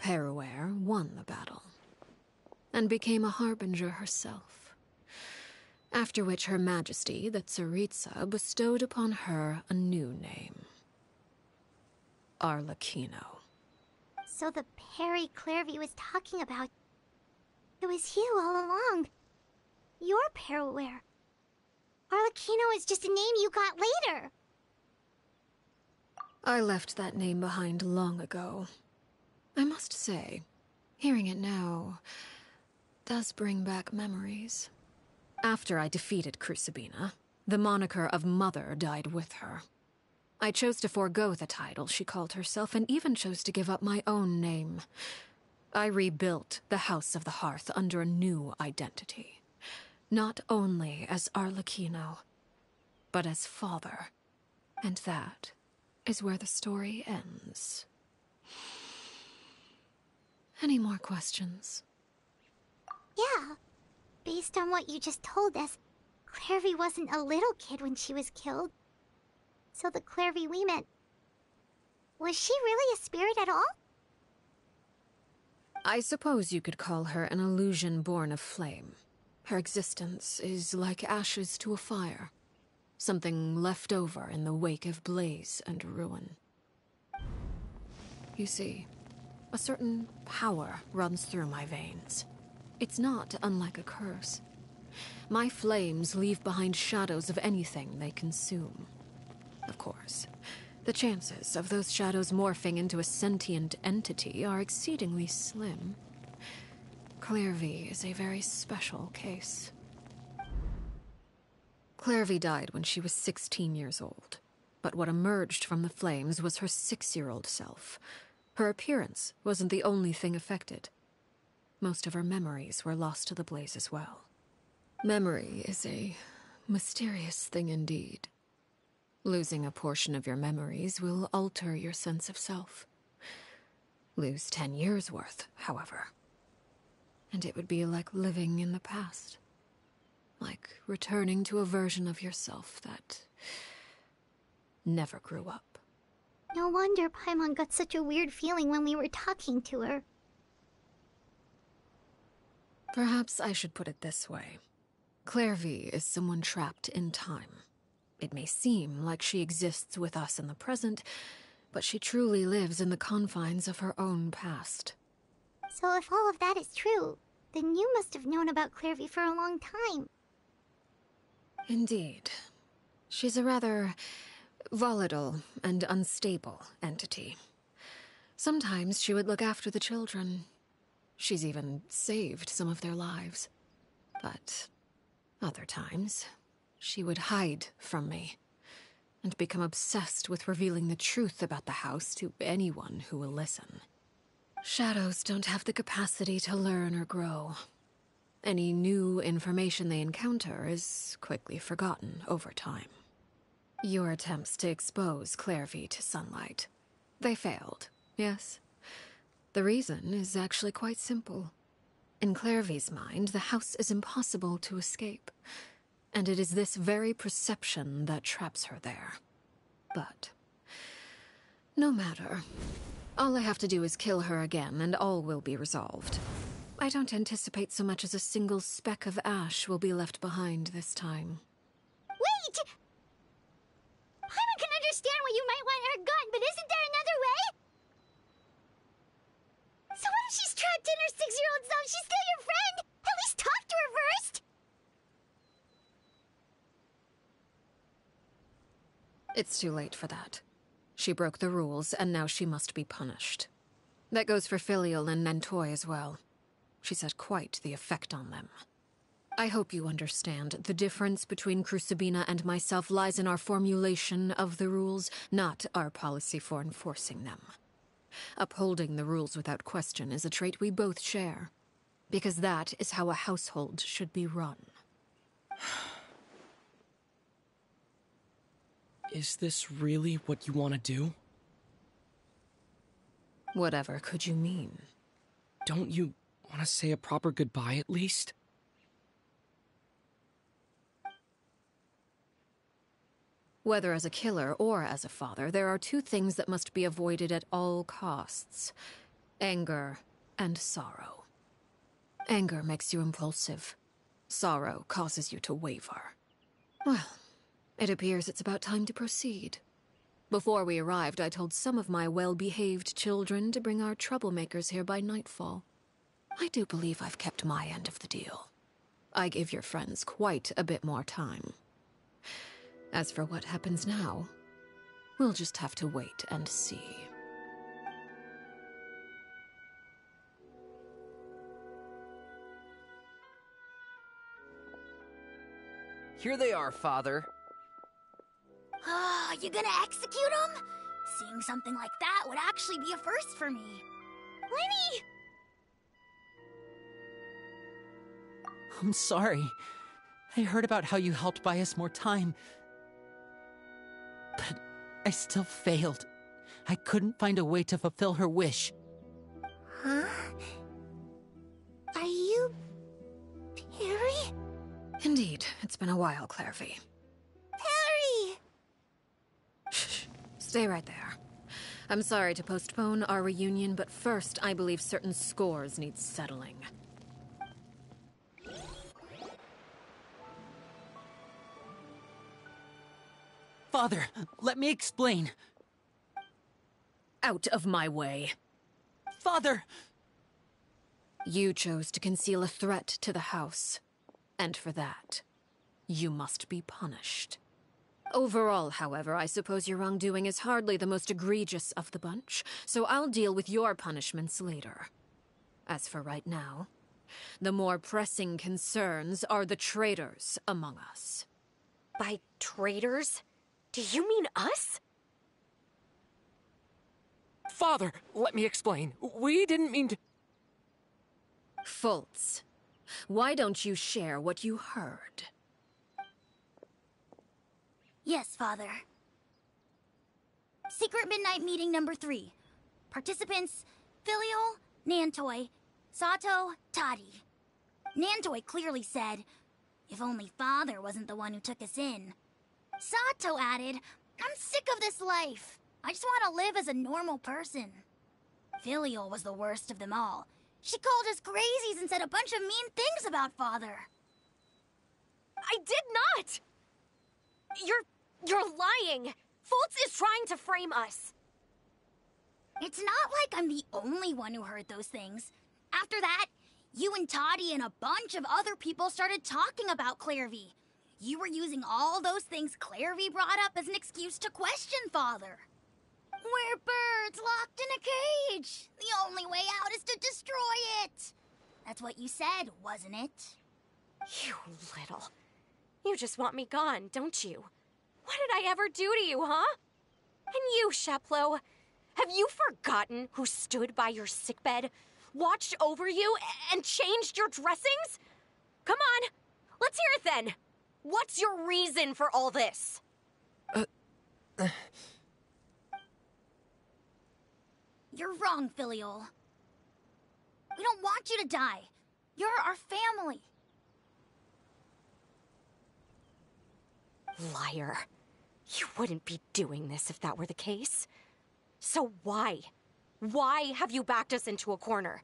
Peruware won the battle, and became a harbinger herself. After which Her Majesty, the Tsaritsa, bestowed upon her a new name. Arlecchino. So the Perry Clairvy was talking about... It was you all along. You're Peruware. Arlecchino is just a name you got later. I left that name behind long ago. I must say, hearing it now does bring back memories. After I defeated Crucibina, the moniker of Mother died with her. I chose to forego the title she called herself, and even chose to give up my own name. I rebuilt the House of the Hearth under a new identity. Not only as Arlecchino, but as father. And that is where the story ends. Any more questions? Yeah. Based on what you just told us, Clairvy wasn't a little kid when she was killed. So the Clairvy we met... Was she really a spirit at all? I suppose you could call her an illusion born of flame. Her existence is like ashes to a fire. Something left over in the wake of blaze and ruin. You see, a certain power runs through my veins. It's not unlike a curse. My flames leave behind shadows of anything they consume. Of course, the chances of those shadows morphing into a sentient entity are exceedingly slim. Clairvy is a very special case. Clairvy died when she was 16 years old, but what emerged from the flames was her 6-year-old self. Her appearance wasn't the only thing affected. Most of her memories were lost to the blaze as well. Memory is a mysterious thing indeed. Losing a portion of your memories will alter your sense of self. Lose 10 years' worth, however, and it would be like living in the past. Like returning to a version of yourself that never grew up. No wonder Paimon got such a weird feeling when we were talking to her. Perhaps I should put it this way. Clairvy is someone trapped in time. It may seem like she exists with us in the present, but she truly lives in the confines of her own past. So if all of that is true, then you must have known about Clairvy for a long time. Indeed. She's a rather volatile and unstable entity. Sometimes she would look after the children. She's even saved some of their lives. But other times, she would hide from me and become obsessed with revealing the truth about the house to anyone who will listen. Shadows don't have the capacity to learn or grow. Any new information they encounter is quickly forgotten over time. Your attempts to expose Clairvy to sunlight. They failed, yes? The reason is actually quite simple. In Clairvy's mind, the house is impossible to escape, and it is this very perception that traps her there. But no matter. All I have to do is kill her again, and all will be resolved. I don't anticipate so much as a single speck of ash will be left behind this time. Wait! Paimon can understand why you might want her gone, but isn't there another way? So what if she's trapped in her 6-year-old self? She's still your friend! At least talk to her first! It's too late for that. She broke the rules, and now she must be punished. That goes for Filial and Nantoy as well. She's had quite the effect on them. I hope you understand. The difference between Crucibina and myself lies in our formulation of the rules, not our policy for enforcing them. Upholding the rules without question is a trait we both share, because that is how a household should be run. Is this really what you want to do? Whatever could you mean? Don't you want to say a proper goodbye at least? Whether as a killer or as a father, there are two things that must be avoided at all costs: anger and sorrow. Anger makes you impulsive. Sorrow causes you to waver. Well, it appears it's about time to proceed. Before we arrived, I told some of my well-behaved children to bring our troublemakers here by nightfall. I do believe I've kept my end of the deal. I gave your friends quite a bit more time. As for what happens now, we'll just have to wait and see. Here they are, Father. You gonna execute him? Seeing something like that would actually be a first for me. Lenny! I'm sorry. I heard about how you helped buy us more time. But I still failed. I couldn't find a way to fulfill her wish. Huh? Are you... Perry? Indeed, it's been a while, Clairvy. Perry! Shh. Stay right there. I'm sorry to postpone our reunion, but first I believe certain scores need settling. Father, let me explain. Out of my way. Father! You chose to conceal a threat to the house. And for that, you must be punished. Overall, however, I suppose your wrongdoing is hardly the most egregious of the bunch, so I'll deal with your punishments later. As for right now, the more pressing concerns are the traitors among us. By traitors? Do you mean us? Father, let me explain. We didn't mean to... Fultz, why don't you share what you heard? Yes, Father. Secret Midnight Meeting number 3. Participants: Filial, Nantoy, Sato, Toddy. Nantoy clearly said, "If only Father wasn't the one who took us in." Sato added, "I'm sick of this life. I just want to live as a normal person." Filial was the worst of them all. She called us crazies and said a bunch of mean things about Father. I did not! You're lying! Fultz is trying to frame us. It's not like I'm the only one who heard those things. After that, you and Toddy and a bunch of other people started talking about Clairvy. You were using all those things Clairvy brought up as an excuse to question Father. We're birds locked in a cage. The only way out is to destroy it. That's what you said, wasn't it? You little... You just want me gone, don't you? What did I ever do to you, huh? And you, Sheplo, have you forgotten who stood by your sickbed, watched over you, and changed your dressings? Come on, let's hear it then. What's your reason for all this? You're wrong, Filial. We don't want you to die. You're our family. Liar. You wouldn't be doing this if that were the case. So why? Why have you backed us into a corner?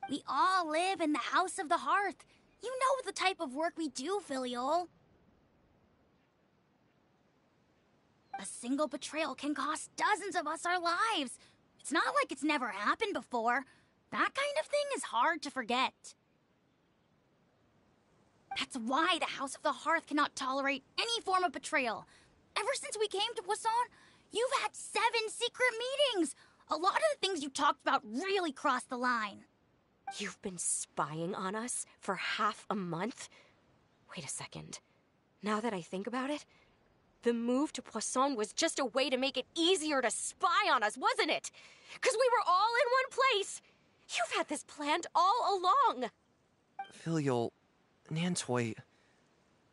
We all live in the House of the Hearth. You know the type of work we do, Filial. A single betrayal can cost dozens of us our lives. It's not like it's never happened before. That kind of thing is hard to forget. That's why the House of the Hearth cannot tolerate any form of betrayal. Ever since we came to Poisson, you've had 7 secret meetings, A lot of the things you talked about really crossed the line. You've been spying on us for half a month? Wait a second. Now that I think about it, the move to Poisson was just a way to make it easier to spy on us, wasn't it? Because we were all in one place! You've had this planned all along! Filial, Nantoy,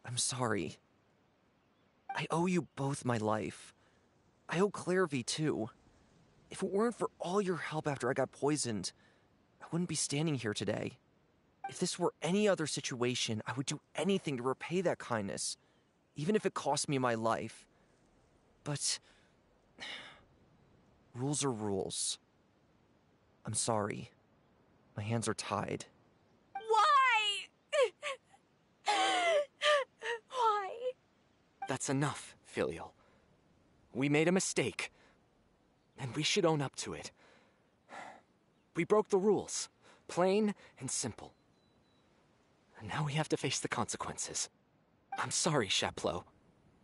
I'm sorry. I owe you both my life. I owe Clairvy too. If it weren't for all your help after I got poisoned, I wouldn't be standing here today. If this were any other situation, I would do anything to repay that kindness, even if it cost me my life. But rules are rules. I'm sorry. My hands are tied. Why? Why? That's enough, Filial. We made a mistake, and we should own up to it. We broke the rules, plain and simple. And now we have to face the consequences. I'm sorry, Chapleau.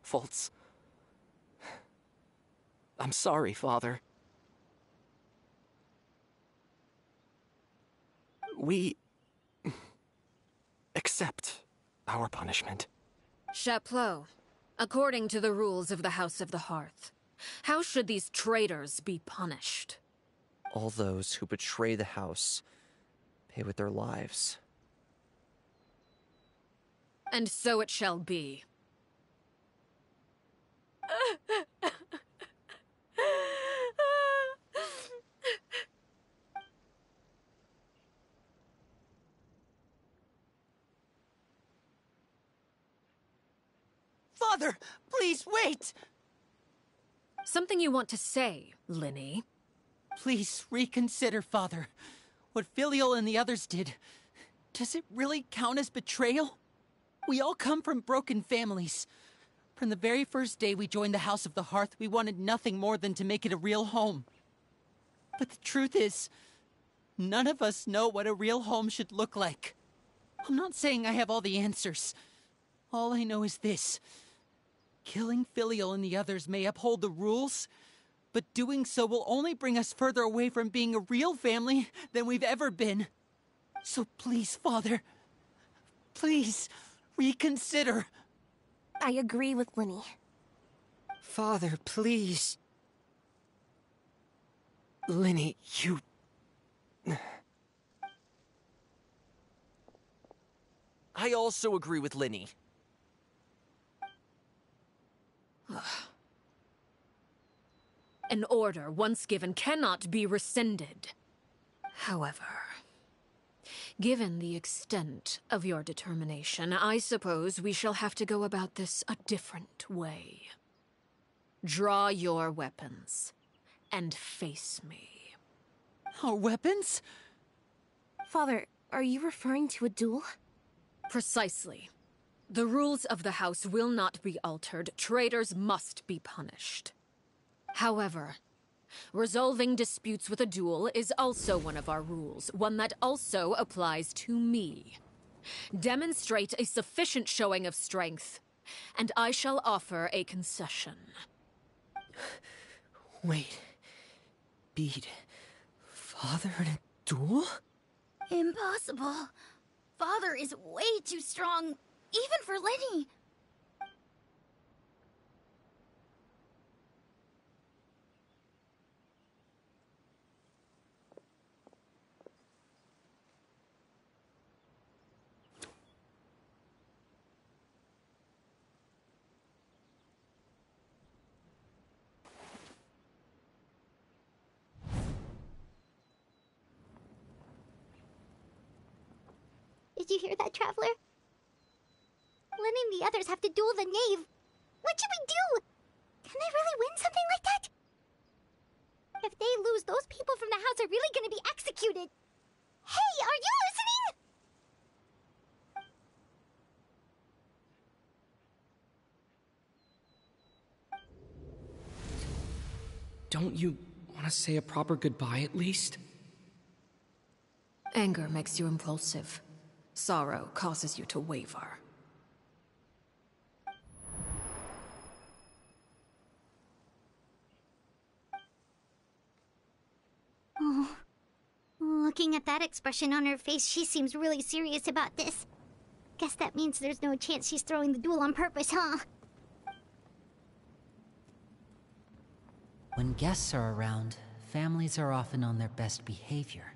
Fultz. I'm sorry, Father. We accept our punishment. Chapleau, according to the rules of the House of the Hearth, how should these traitors be punished? All those who betray the house pay with their lives. And so it shall be. Father, please wait! Something you want to say, Lyney? Please reconsider, Father. What Filial and the others did, does it really count as betrayal? We all come from broken families. From the very first day we joined the House of the Hearth, we wanted nothing more than to make it a real home. But the truth is, none of us know what a real home should look like. I'm not saying I have all the answers. All I know is this. Killing Filial and the others may uphold the rules, but doing so will only bring us further away from being a real family than we've ever been. So please, Father, please reconsider. I agree with Lyney. Father, please. Lyney, you... I also agree with Lyney. An order once given cannot be rescinded. However, given the extent of your determination, I suppose we shall have to go about this a different way. Draw your weapons and face me. Our weapons? Father, are you referring to a duel? Precisely. The rules of the House will not be altered. Traitors must be punished. However, resolving disputes with a duel is also one of our rules, one that also applies to me. Demonstrate a sufficient showing of strength, and I shall offer a concession. Wait. Bede. Father in a duel? Impossible. Father is way too strong, even for Lyney. Did you hear that, Traveler? Lyney and the others have to duel the knave. What should we do? Can they really win something like that? If they lose, those people from the house are really gonna be executed. Hey, are you listening? Don't you want to say a proper goodbye at least? Anger makes you impulsive. Sorrow causes you to waver. Looking at that expression on her face, she seems really serious about this. Guess that means there's no chance she's throwing the duel on purpose, huh? When guests are around, families are often on their best behavior.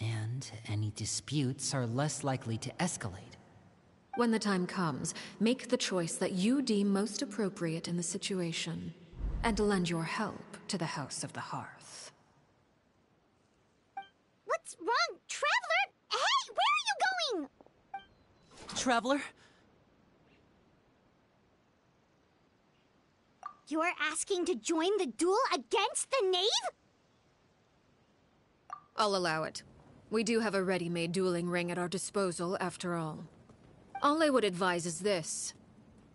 And any disputes are less likely to escalate. When the time comes, make the choice that you deem most appropriate in the situation, and lend your help to the House of the Hearth. What's wrong, Traveler? Hey, where are you going? Traveler? You're asking to join the duel against the knave? I'll allow it. We do have a ready-made dueling ring at our disposal, after all. All I would advise is this.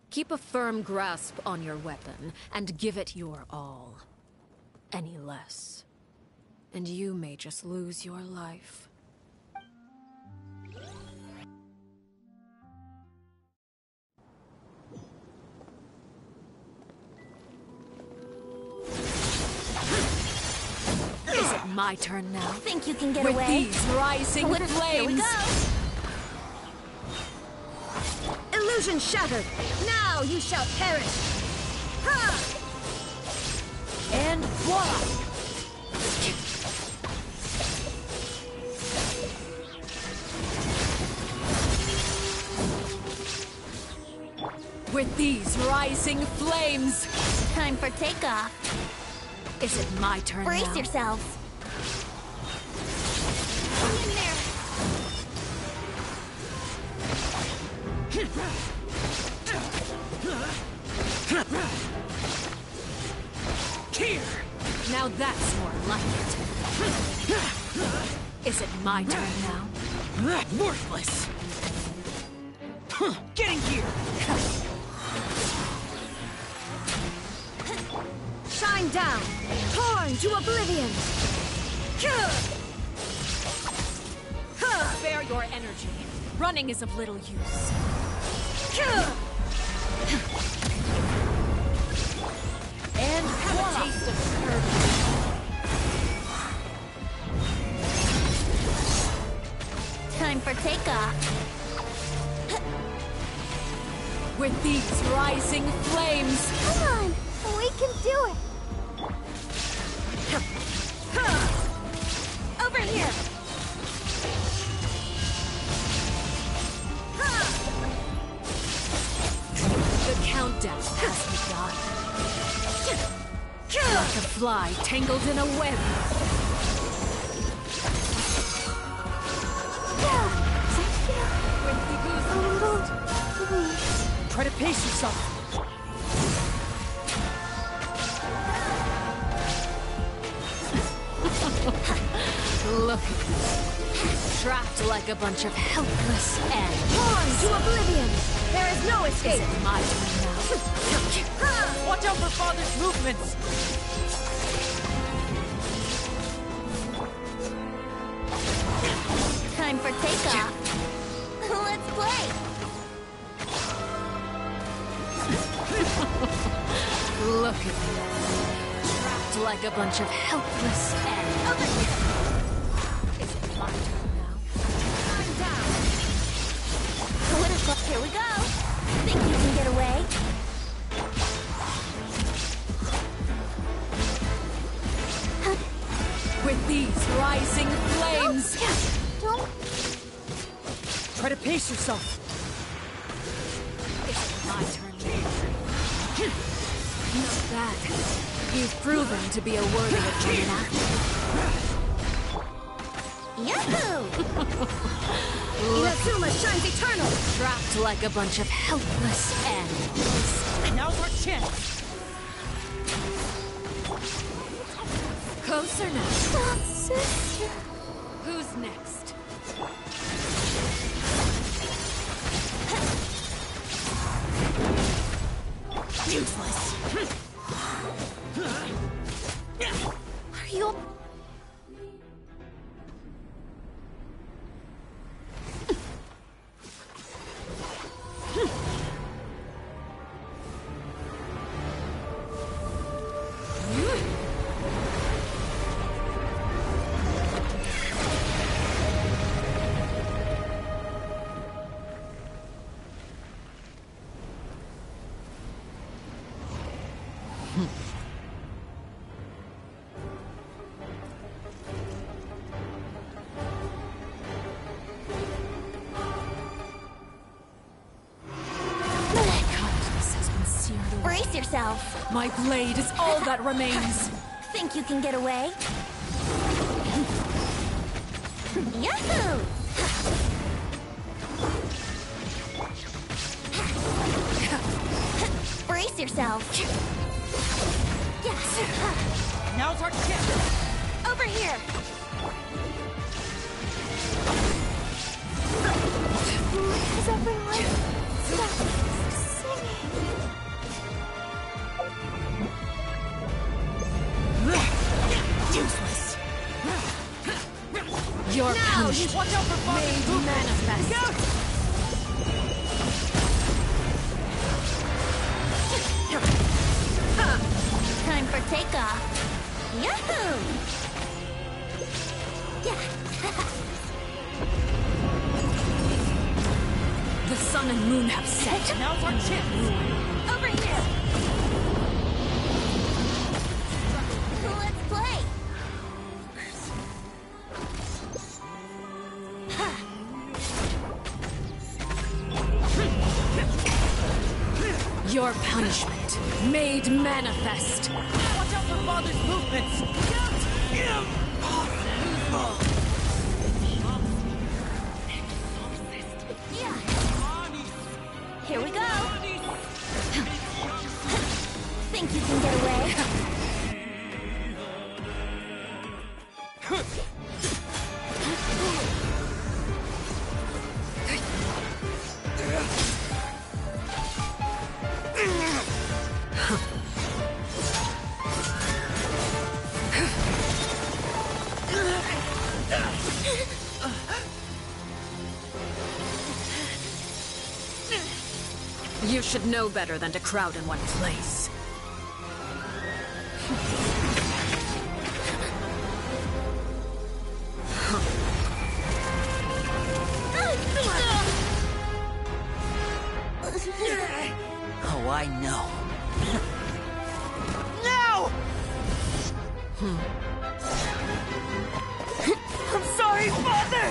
Keep a firm grasp on your weapon, and give it your all. Any less, and you may just lose your life. Is it my turn now? Think you can get With away? these rising flames! Here we go! Illusion shattered! Now you shall perish! Ha! And voila! With these rising flames! Time for takeoff. Is it my turn Brace now? yourselves. Hang in there. Here! Now that's more like it. Is it my turn now? Worthless! Getting here! Shine down! Torn to oblivion! Spare your energy. Running is of little use. And have a taste of Kirby. Time for takeoff. With these rising flames! Come on! We can do it! Over here! The countdown has begun. Like a fly tangled in a web. Try to pace yourself! Look at you. Trapped like a bunch of helpless ants. Torn to oblivion! There is no escape! Is it my turn now? Watch out for Father's movements! Time for takeoff. Let's play! Look at you. Trapped like a bunch of helpless ants. Over here! Is it my turn now? I'm down! Here we go! Think you can get away? With these rising flames! Don't... Try to pace yourself! Is it my turn now? Not bad. You've proven to be a worthy opponent after. Yahoo! Inazuma shines eternal! Trapped like a bunch of helpless animals. Now's our chance! Closer now. Oh, sister. Who's next? Useless! Are you... yourself. My blade is all that remains. Think you can get away? Yahoo! Brace yourself. Yes. Now's our chance. Over here. Is everyone stop singing? Useless. Your punishment. Watch out for Made manifest. Time for takeoff. Yahoo! Yeah. The sun and moon have set. Now's our chance. Over here. Let's play. Your punishment made manifest. Watch out for Father's movements. Here we go. Think you can get away? You should know better than to crowd in one place. Oh, I know. No! I'm sorry, Father!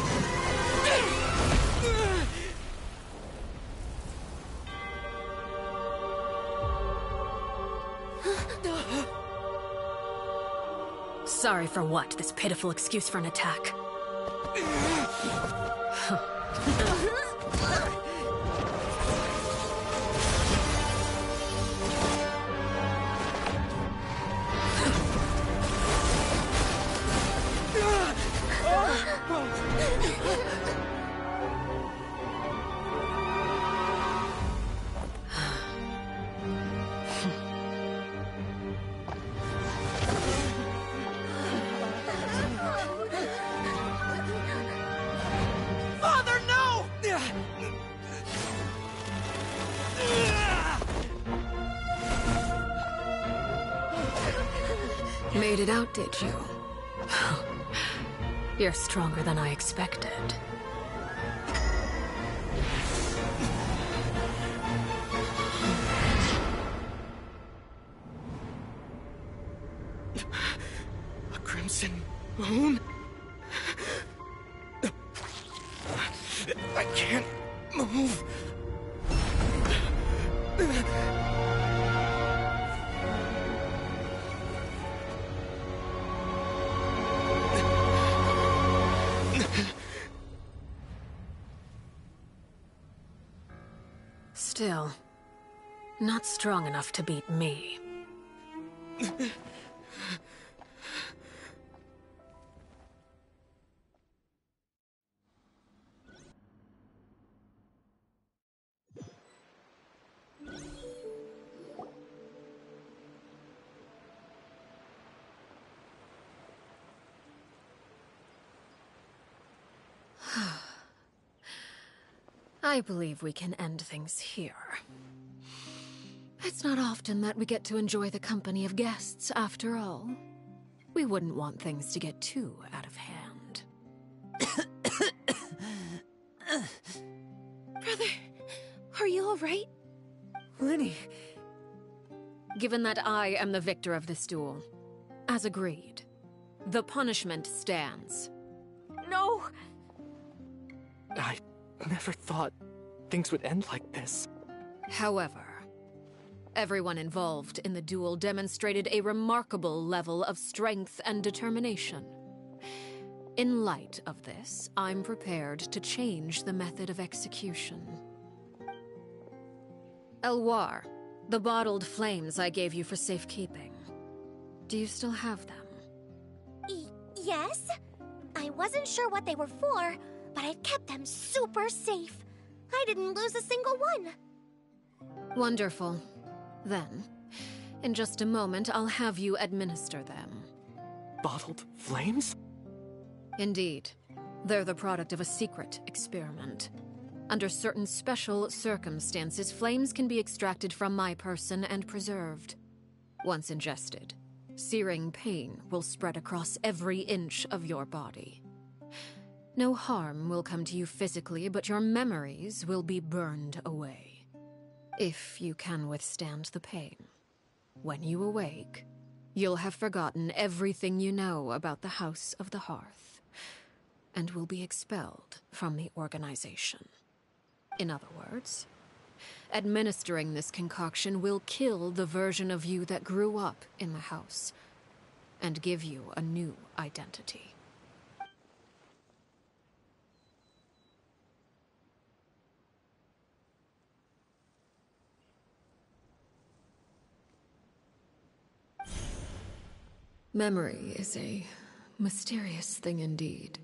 Sorry for what? This pitiful excuse for an attack. Father, no! Made it out, did you? You're stronger than I expected. A crimson moon? I can't move. Still, not strong enough to beat me. I believe we can end things here. It's not often that we get to enjoy the company of guests, after all. We wouldn't want things to get too out of hand. Brother, are you all right? Lyney. Given that I am the victor of this duel, as agreed, the punishment stands. No! I never thought things would end like this. However, Everyone involved in the duel demonstrated a remarkable level of strength and determination. In light of this, I'm prepared to change the method of execution. Elwar, the bottled flames I gave you for safekeeping. Do you still have them? Yes? I wasn't sure what they were for, but I've kept them super safe. I didn't lose a single one. Wonderful. Then, in just a moment, I'll have you administer them. Bottled flames? Indeed. They're the product of a secret experiment. Under certain special circumstances, flames can be extracted from my person and preserved. Once ingested, searing pain will spread across every inch of your body. No harm will come to you physically, but your memories will be burned away. If you can withstand the pain. When you awake, you'll have forgotten everything you know about the House of the Hearth, and will be expelled from the organization. In other words, administering this concoction will kill the version of you that grew up in the house, and give you a new identity. Memory is a mysterious thing indeed.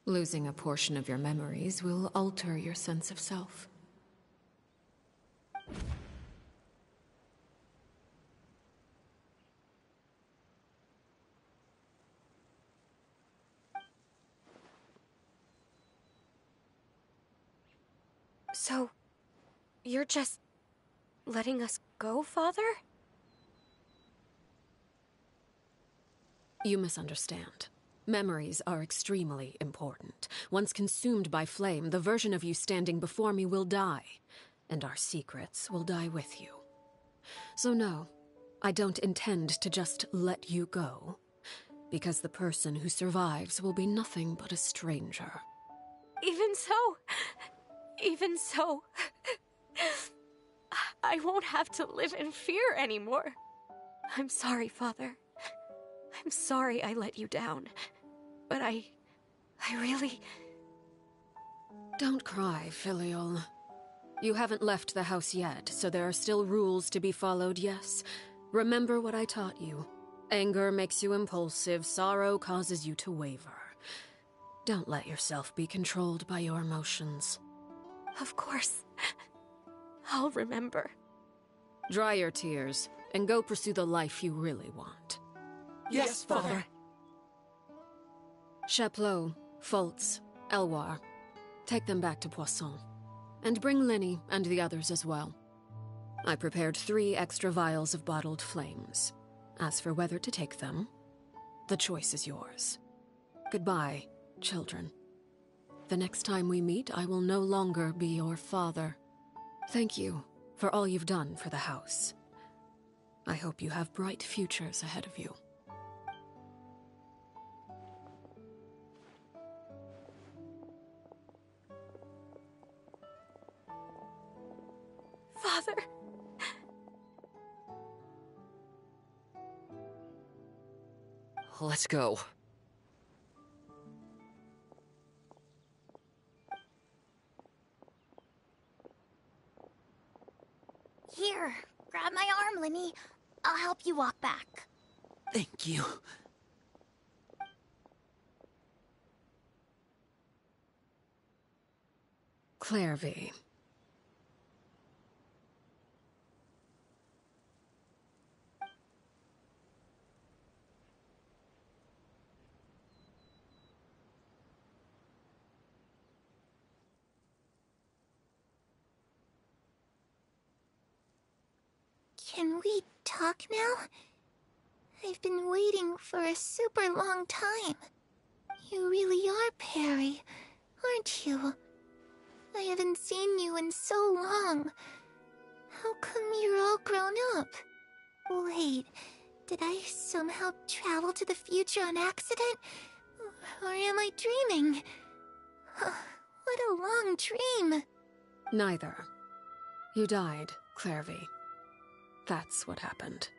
Losing a portion of your memories will alter your sense of self. So, you're just letting us go, Father? You misunderstand. Memories are extremely important. Once consumed by flame, the version of you standing before me will die, and our secrets will die with you. So no, I don't intend to just let you go, because the person who survives will be nothing but a stranger. Even so, I won't have to live in fear anymore. I'm sorry, Father. I'm sorry I let you down, but I really... Don't cry, Filial. You haven't left the house yet, so there are still rules to be followed, yes. Remember what I taught you. Anger makes you impulsive, sorrow causes you to waver. Don't let yourself be controlled by your emotions. Of course. I'll remember. Dry your tears, and go pursue the life you really want. Yes, Father. Chaplot, Foltz, Elwar. Take them back to Poisson. And bring Lyney and the others as well. I prepared 3 extra vials of bottled flames. As for whether to take them, the choice is yours. Goodbye, children. The next time we meet, I will no longer be your father. Thank you for all you've done for the house. I hope you have bright futures ahead of you. Father. Let's go. Here, grab my arm, Lyney. I'll help you walk back. Thank you. Clairvy. Can we talk now? I've been waiting for a super long time. You really are Perry, aren't you? I haven't seen you in so long. How come you're all grown up? Wait, did I somehow travel to the future on accident? Or am I dreaming? What a long dream. Neither. You died, Clairvy. That's what happened.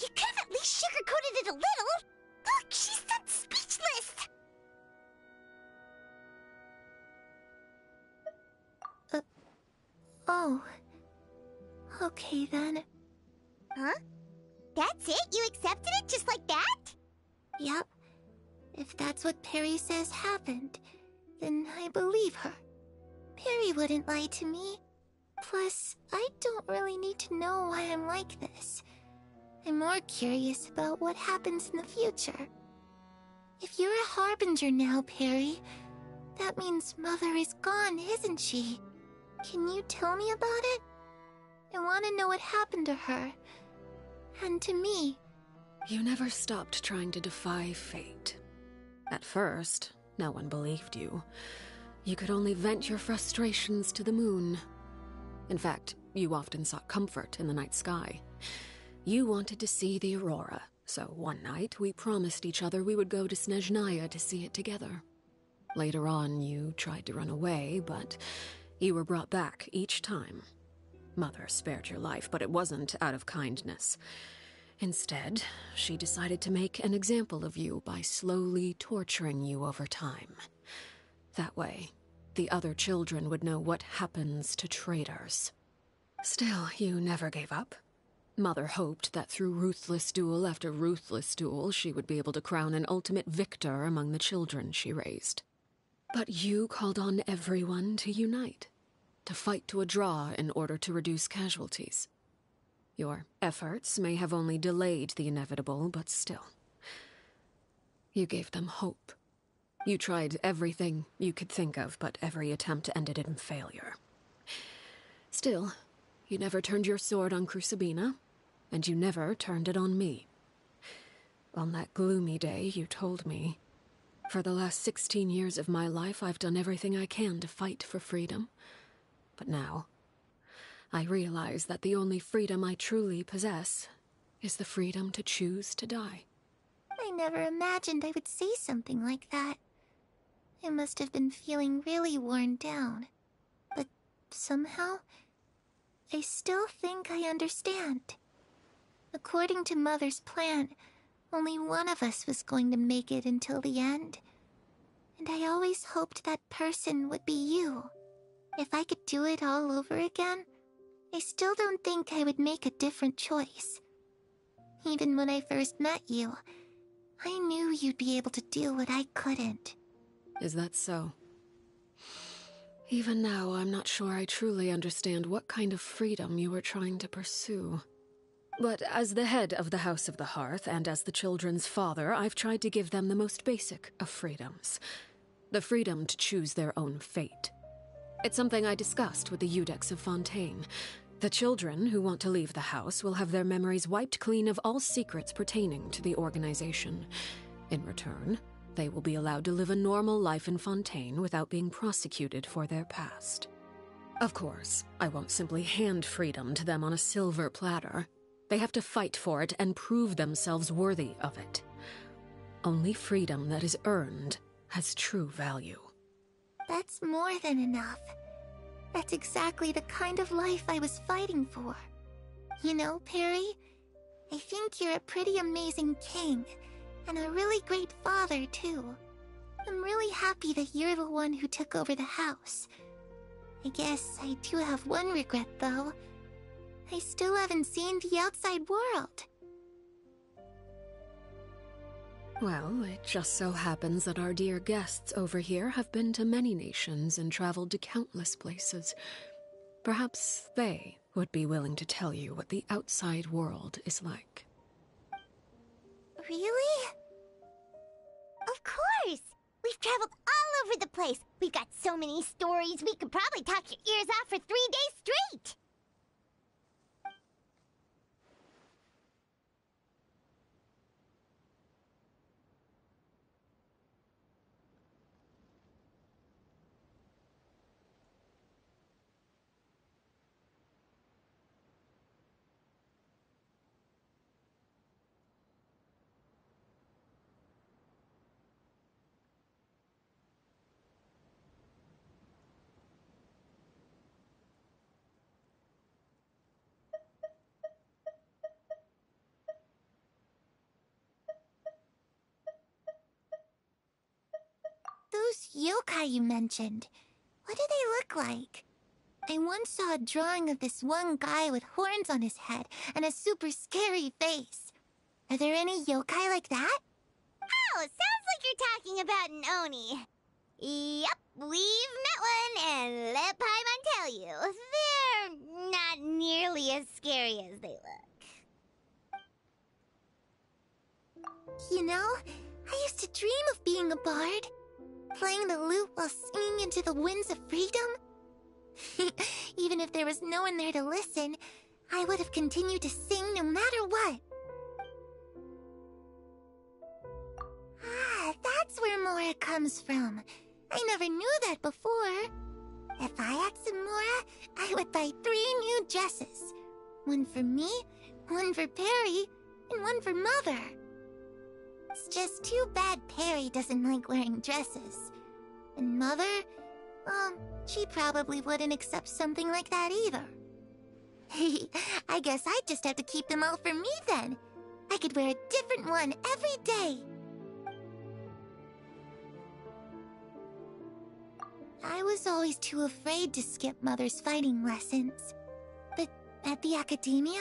You could have at least sugarcoated it a little. Look, she's done speechless. Oh. Okay then. Huh? That's it? You accepted it just like that? Yep. If that's what Perry says happened, then I believe her. Perry wouldn't lie to me. Plus, I don't really need to know why I'm like this. I'm more curious about what happens in the future. If you're a Harbinger now, Perry, that means Mother is gone, isn't she? Can you tell me about it? I want to know what happened to her. And to me. You never stopped trying to defy fate. At first, no one believed you. You could only vent your frustrations to the moon. In fact, you often sought comfort in the night sky. You wanted to see the aurora, so one night we promised each other we would go to Snezhnaya to see it together. Later on, you tried to run away, but you were brought back each time. Mother spared your life, but it wasn't out of kindness. Instead, she decided to make an example of you by slowly torturing you over time. That way, the other children would know what happens to traitors. Still, you never gave up. Mother hoped that through ruthless duel after ruthless duel, she would be able to crown an ultimate victor among the children she raised. But you called on everyone to unite, to fight to a draw in order to reduce casualties. Your efforts may have only delayed the inevitable, but still. You gave them hope. You tried everything you could think of, but every attempt ended in failure. Still, you never turned your sword on Crucibina, and you never turned it on me. On that gloomy day, you told me, "For the last 16 years of my life, I've done everything I can to fight for freedom. But now, I realize that the only freedom I truly possess is the freedom to choose to die." I never imagined I would say something like that. I must have been feeling really worn down. But somehow, I still think I understand. According to Mother's plan, only one of us was going to make it until the end. And I always hoped that person would be you. If I could do it all over again, I still don't think I would make a different choice. Even when I first met you, I knew you'd be able to do what I couldn't. Is that so? Even now, I'm not sure I truly understand what kind of freedom you were trying to pursue. But as the head of the House of the Hearth, and as the children's father, I've tried to give them the most basic of freedoms. The freedom to choose their own fate. It's something I discussed with the Iudex of Fontaine. The children who want to leave the house will have their memories wiped clean of all secrets pertaining to the organization. In return, they will be allowed to live a normal life in Fontaine without being prosecuted for their past. Of course, I won't simply hand freedom to them on a silver platter. They have to fight for it and prove themselves worthy of it. Only freedom that is earned has true value. That's more than enough. That's exactly the kind of life I was fighting for. You know, Perry, I think you're a pretty amazing king, and a really great father, too. I'm really happy that you're the one who took over the house. I guess I do have one regret, though. I still haven't seen the outside world. Well, it just so happens that our dear guests over here have been to many nations and traveled to countless places. Perhaps they would be willing to tell you what the outside world is like. Really? Of course! We've traveled all over the place. We've got so many stories, we could probably talk your ears off for 3 days straight! those yokai you mentioned? What do they look like? I once saw a drawing of this one guy with horns on his head and a super scary face. Are there any yokai like that? Oh, sounds like you're talking about an Oni. Yep, we've met one, and let Paimon tell you, they're not nearly as scary as they look. You know, I used to dream of being a bard, playing the lute while singing into the winds of freedom. Even if there was no one there to listen, I would have continued to sing no matter what. Ah, that's where Mora comes from. I never knew that before. If I had some Mora, I would buy 3 new dresses. One for me, one for Perry, and one for Mother. It's just too bad Perry doesn't like wearing dresses. And Mother, she probably wouldn't accept something like that either. I guess I'd just have to keep them all for me then. I could wear a different one every day. I was always too afraid to skip Mother's fighting lessons. But at the academia,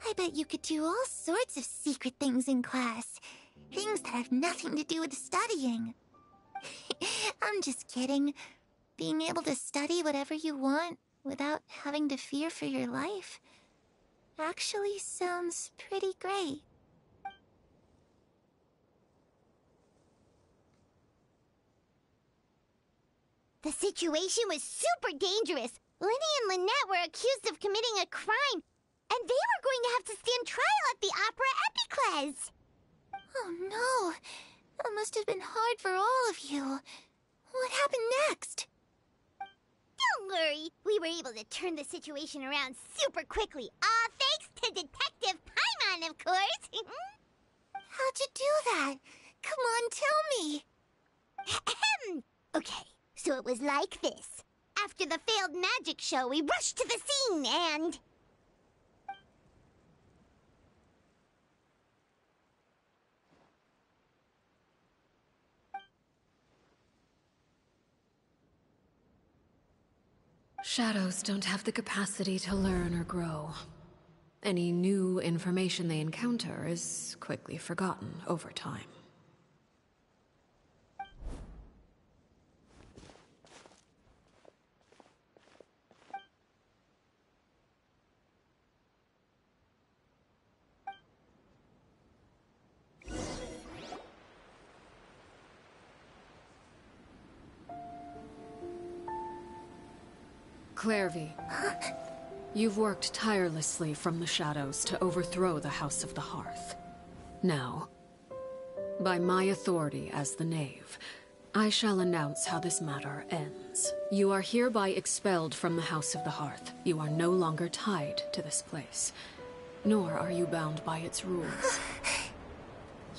I bet you could do all sorts of secret things in class. Things that have nothing to do with studying. I'm just kidding. Being able to study whatever you want without having to fear for your life actually sounds pretty great. The situation was super dangerous. Lenny and Lynette were accused of committing a crime, and they were going to have to stand trial at the Opera Epicles. Oh no, that must have been hard for all of you. What happened next? Don't worry, we were able to turn the situation around super quickly, all thanks to Detective Paimon, of course. How'd you do that? Come on, tell me. Okay, so it was like this. After the failed magic show, we rushed to the scene and... Shadows don't have the capacity to learn or grow. Any new information they encounter is quickly forgotten over time. Clairvy, you've worked tirelessly from the shadows to overthrow the House of the Hearth. Now, by my authority as the Knave, I shall announce how this matter ends. You are hereby expelled from the House of the Hearth. You are no longer tied to this place, nor are you bound by its rules.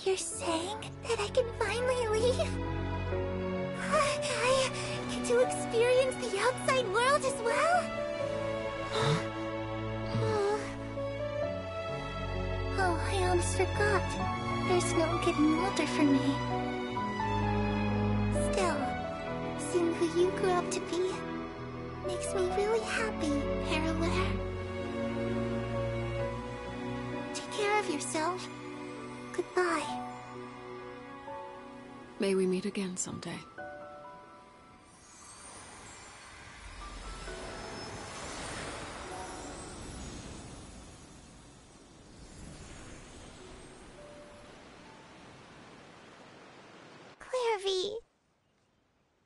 You're saying that I can finally leave? I get to experience the outside world as well? Oh, I almost forgot. There's no getting older for me. Still, seeing who you grew up to be makes me really happy, Paraware. Take care of yourself. Goodbye. May we meet again someday. Clairvy.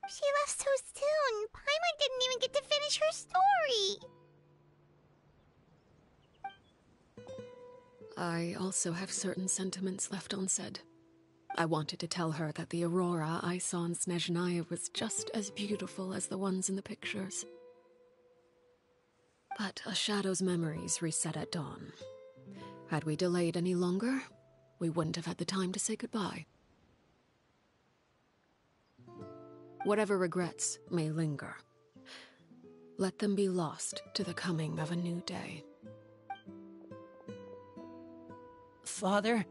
She left so soon. Paimon didn't even get to finish her story. I also have certain sentiments left unsaid. I wanted to tell her that the aurora I saw in Snezhnaya was just as beautiful as the ones in the pictures. But a shadow's memories reset at dawn. Had we delayed any longer, we wouldn't have had the time to say goodbye. Whatever regrets may linger, let them be lost to the coming of a new day. Father?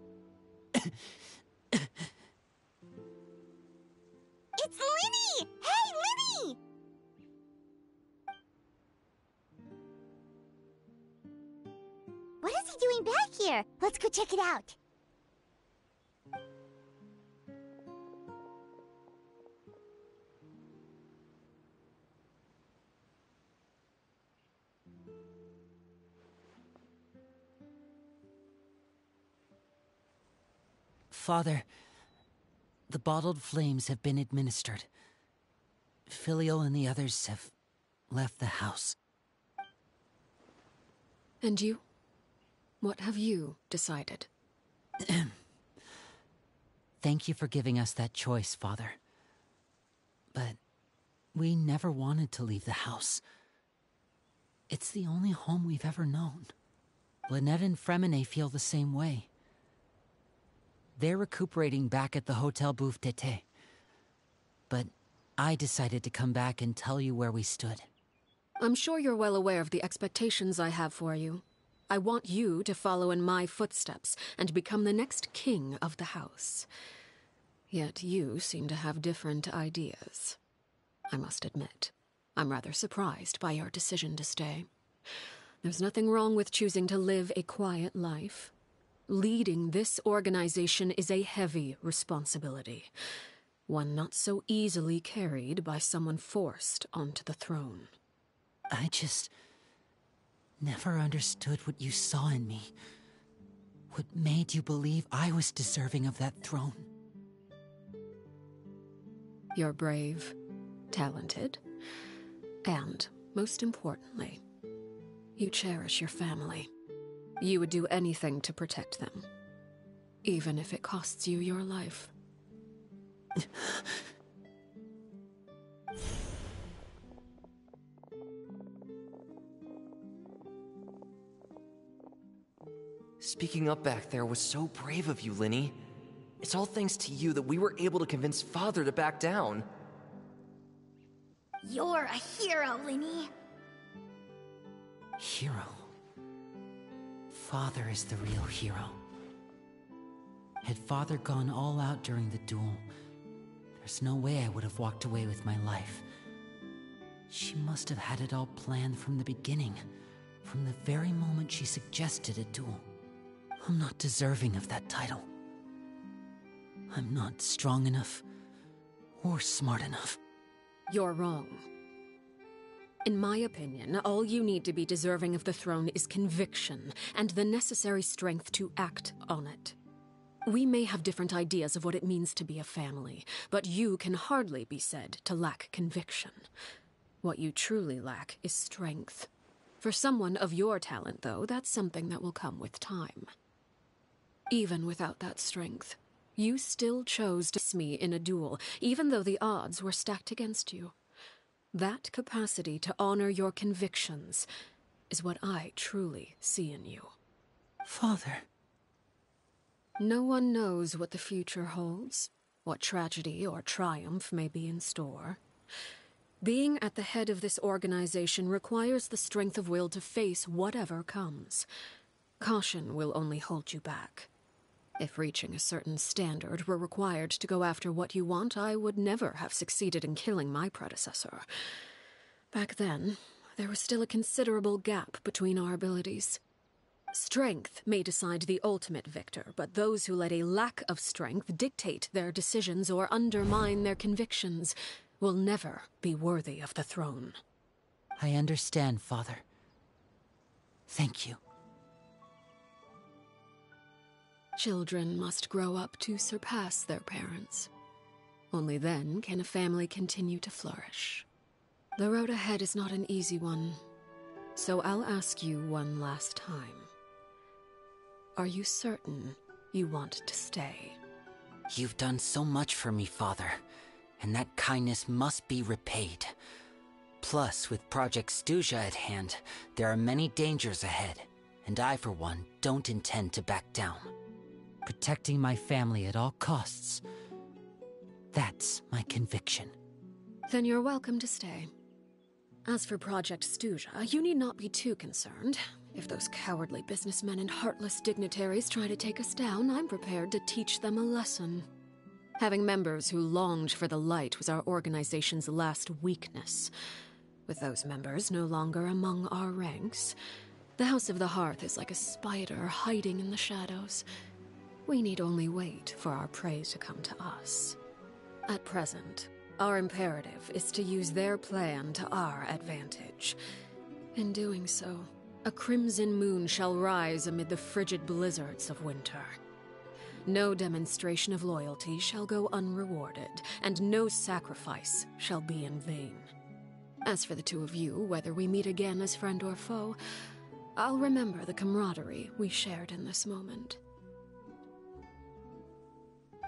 It's Linny! here. Let's go check it out. Father, the bottled flames have been administered. Filial and the others have left the house. And you? What have you decided? Thank you for giving us that choice, Father. But we never wanted to leave the house. It's the only home we've ever known. Lynette and Freminet feel the same way. They're recuperating back at the Hotel Bouffe d'Été. But I decided to come back and tell you where we stood. I'm sure you're well aware of the expectations I have for you. I want you to follow in my footsteps and become the next king of the house. Yet you seem to have different ideas. I must admit, I'm rather surprised by your decision to stay. There's nothing wrong with choosing to live a quiet life. Leading this organization is a heavy responsibility, one not so easily carried by someone forced onto the throne. I just never understood what you saw in me. What made you believe I was deserving of that throne? You're brave, talented, and, most importantly, you cherish your family. You would do anything to protect them, even if it costs you your life. Speaking up back there was so brave of you, Lyney. It's all thanks to you that we were able to convince Father to back down. You're a hero, Lyney. Hero? Father is the real hero. Had Father gone all out during the duel, there's no way I would have walked away with my life. She must have had it all planned from the beginning, from the very moment she suggested a duel. I'm not deserving of that title. I'm not strong enough or smart enough. You're wrong. In my opinion, all you need to be deserving of the throne is conviction and the necessary strength to act on it. We may have different ideas of what it means to be a family, but you can hardly be said to lack conviction. What you truly lack is strength. For someone of your talent, though, that's something that will come with time. Even without that strength, you still chose to face me in a duel, even though the odds were stacked against you. That capacity to honor your convictions is what I truly see in you. Father. No one knows what the future holds, what tragedy or triumph may be in store. Being at the head of this organization requires the strength of will to face whatever comes. Caution will only hold you back. If reaching a certain standard were required to go after what you want, I would never have succeeded in killing my predecessor. Back then, there was still a considerable gap between our abilities. Strength may decide the ultimate victor, but those who let a lack of strength dictate their decisions or undermine their convictions will never be worthy of the throne. I understand, Father. Thank you. Children must grow up to surpass their parents. Only then can a family continue to flourish. The road ahead is not an easy one, so I'll ask you one last time. Are you certain you want to stay? You've done so much for me, Father, and that kindness must be repaid. Plus, with Project Stuja at hand, there are many dangers ahead, and I, for one, don't intend to back down. Protecting my family at all costs. That's my conviction. Then you're welcome to stay. As for Project Stuja, you need not be too concerned. If those cowardly businessmen and heartless dignitaries try to take us down, I'm prepared to teach them a lesson. Having members who longed for the light was our organization's last weakness. With those members no longer among our ranks, The House of the Hearth is like a spider hiding in the shadows. We need only wait for our prey to come to us. At present, our imperative is to use their plan to our advantage. In doing so, a crimson moon shall rise amid the frigid blizzards of winter. No demonstration of loyalty shall go unrewarded, and no sacrifice shall be in vain. As for the two of you, whether we meet again as friend or foe, I'll remember the camaraderie we shared in this moment.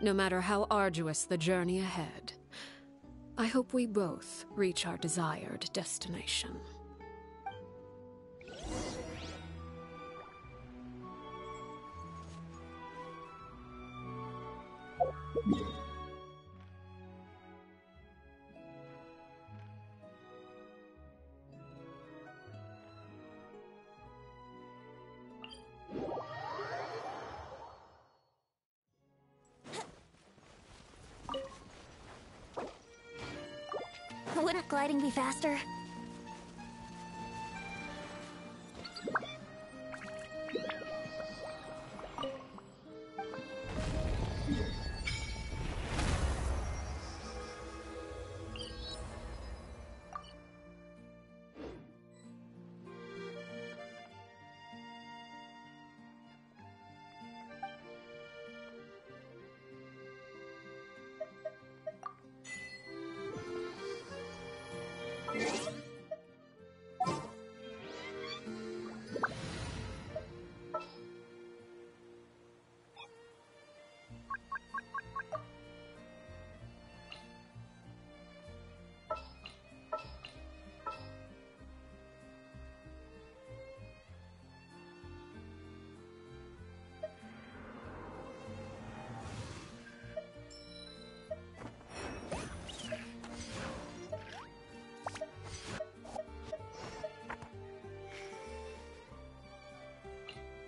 No matter how arduous the journey ahead, I hope we both reach our desired destination. Wouldn't gliding be faster?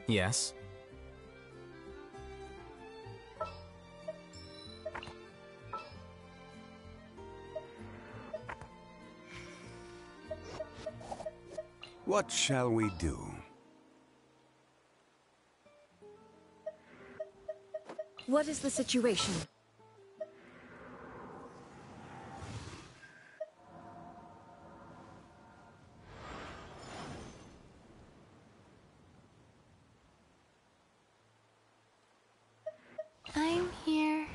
Yes? What shall we do? What is the situation? I'm here.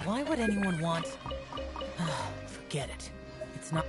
Why would anyone want... Forget it. It's not...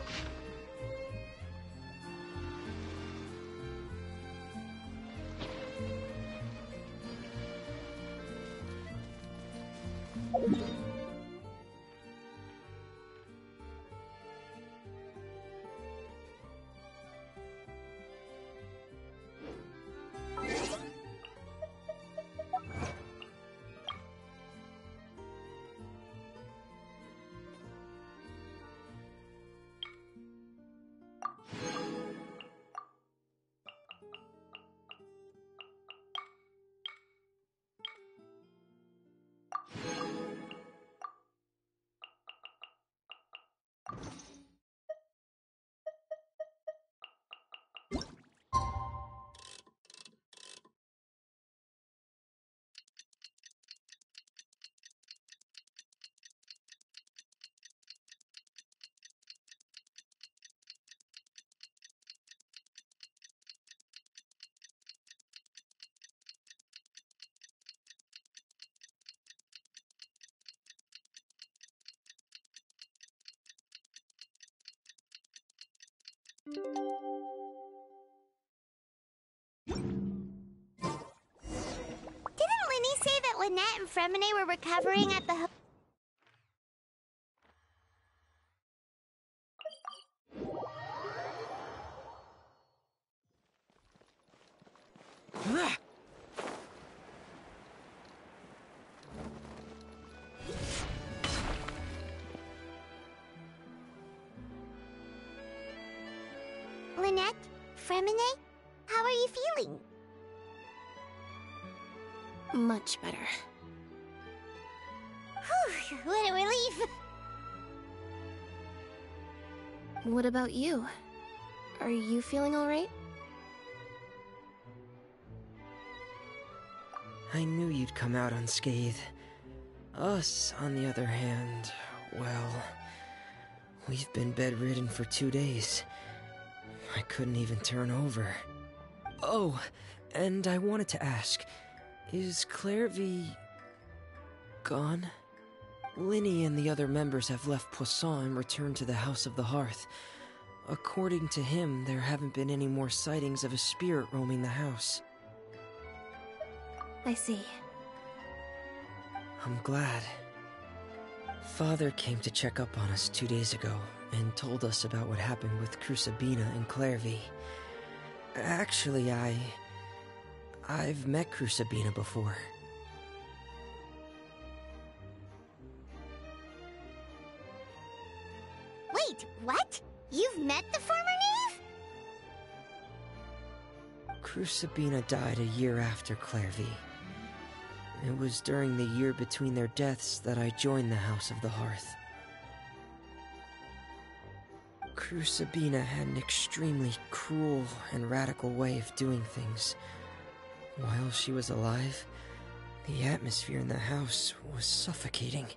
Didn't Linny say that Lynette and Fremine were recovering at the Lynette? Fremine? How are you feeling? Much better. Whew, what a relief! What about you? Are you feeling alright? I knew you'd come out unscathed. Us, on the other hand, well... We've been bedridden for 2 days. I couldn't even turn over. Oh, and I wanted to ask, is Clairvy... gone? Linny and the other members have left Poisson and returned to the House of the Hearth. According to him, there haven't been any more sightings of a spirit roaming the house. I see. I'm glad. Father came to check up on us 2 days ago and told us about what happened with Crucibina and Clairvy. Actually, I've met Crucibina before. Wait, what? You've met the former knave? Crucibina died a year after Clairvy. It was during the year between their deaths that I joined the House of the Hearth. Crucibina had an extremely cruel and radical way of doing things. While she was alive, the atmosphere in the house was suffocating.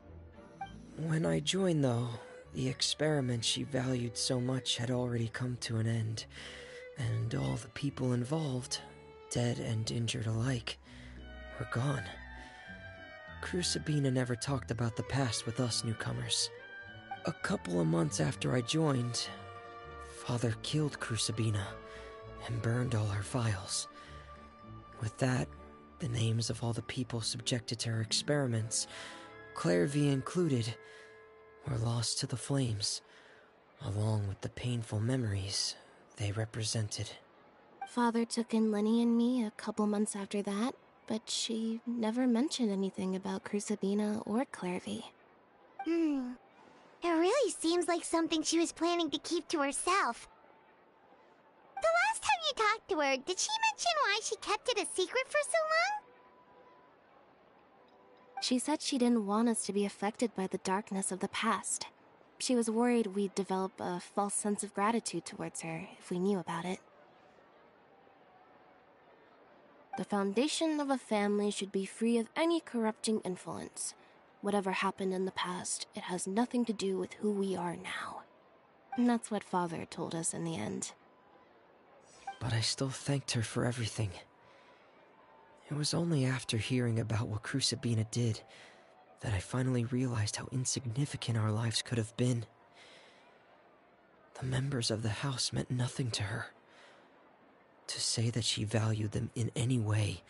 When I joined, though, the experiment she valued so much had already come to an end, and all the people involved, dead and injured alike, were gone. Crucibina never talked about the past with us newcomers. A couple of months after I joined, Father killed Crucibina and burned all her files. With that, the names of all the people subjected to her experiments, Clairvy included, were lost to the flames, along with the painful memories they represented. Father took in Lenny and me a couple months after that, but she never mentioned anything about Crucibina or Clairvy. It really seems like something she was planning to keep to herself. The last time you talked to her, did she mention why she kept it a secret for so long? She said she didn't want us to be affected by the darkness of the past. She was worried we'd develop a false sense of gratitude towards her if we knew about it. The foundation of a family should be free of any corrupting influence. Whatever happened in the past, it has nothing to do with who we are now. And that's what Father told us in the end. But I still thanked her for everything. It was only after hearing about what Crucibina did that I finally realized how insignificant our lives could have been. The members of the house meant nothing to her. To say that she valued them in any way,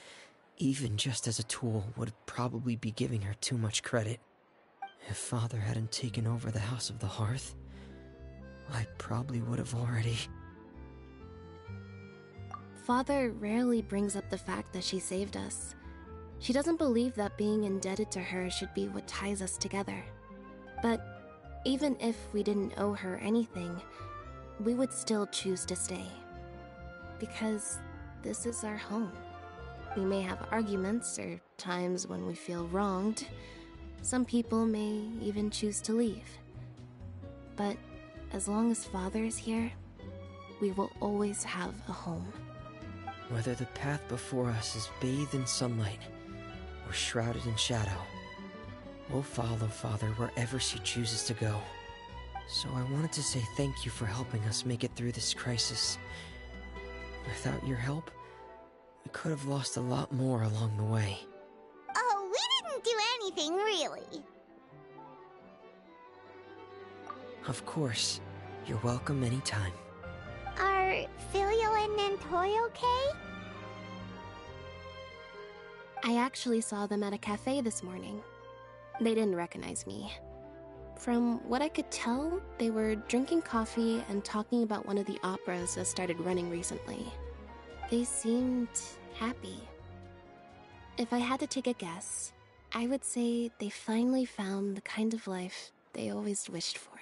even just as a tool, would probably be giving her too much credit. If Father hadn't taken over the House of the Hearth, I probably would have already... Father rarely brings up the fact that she saved us. She doesn't believe that being indebted to her should be what ties us together. But even if we didn't owe her anything, we would still choose to stay. Because this is our home. We may have arguments or times when we feel wronged. Some people may even choose to leave. But as long as Father is here, we will always have a home. Whether the path before us is bathed in sunlight or shrouded in shadow, we'll follow Father wherever she chooses to go. So I wanted to say thank you for helping us make it through this crisis. Without your help, we could have lost a lot more along the way. Oh, we didn't do anything, really. Of course. You're welcome anytime. Are Filio and Nantoy okay? I actually saw them at a cafe this morning. They didn't recognize me. From what I could tell, they were drinking coffee and talking about one of the operas that started running recently. They seemed happy. If I had to take a guess, I would say they finally found the kind of life they always wished for.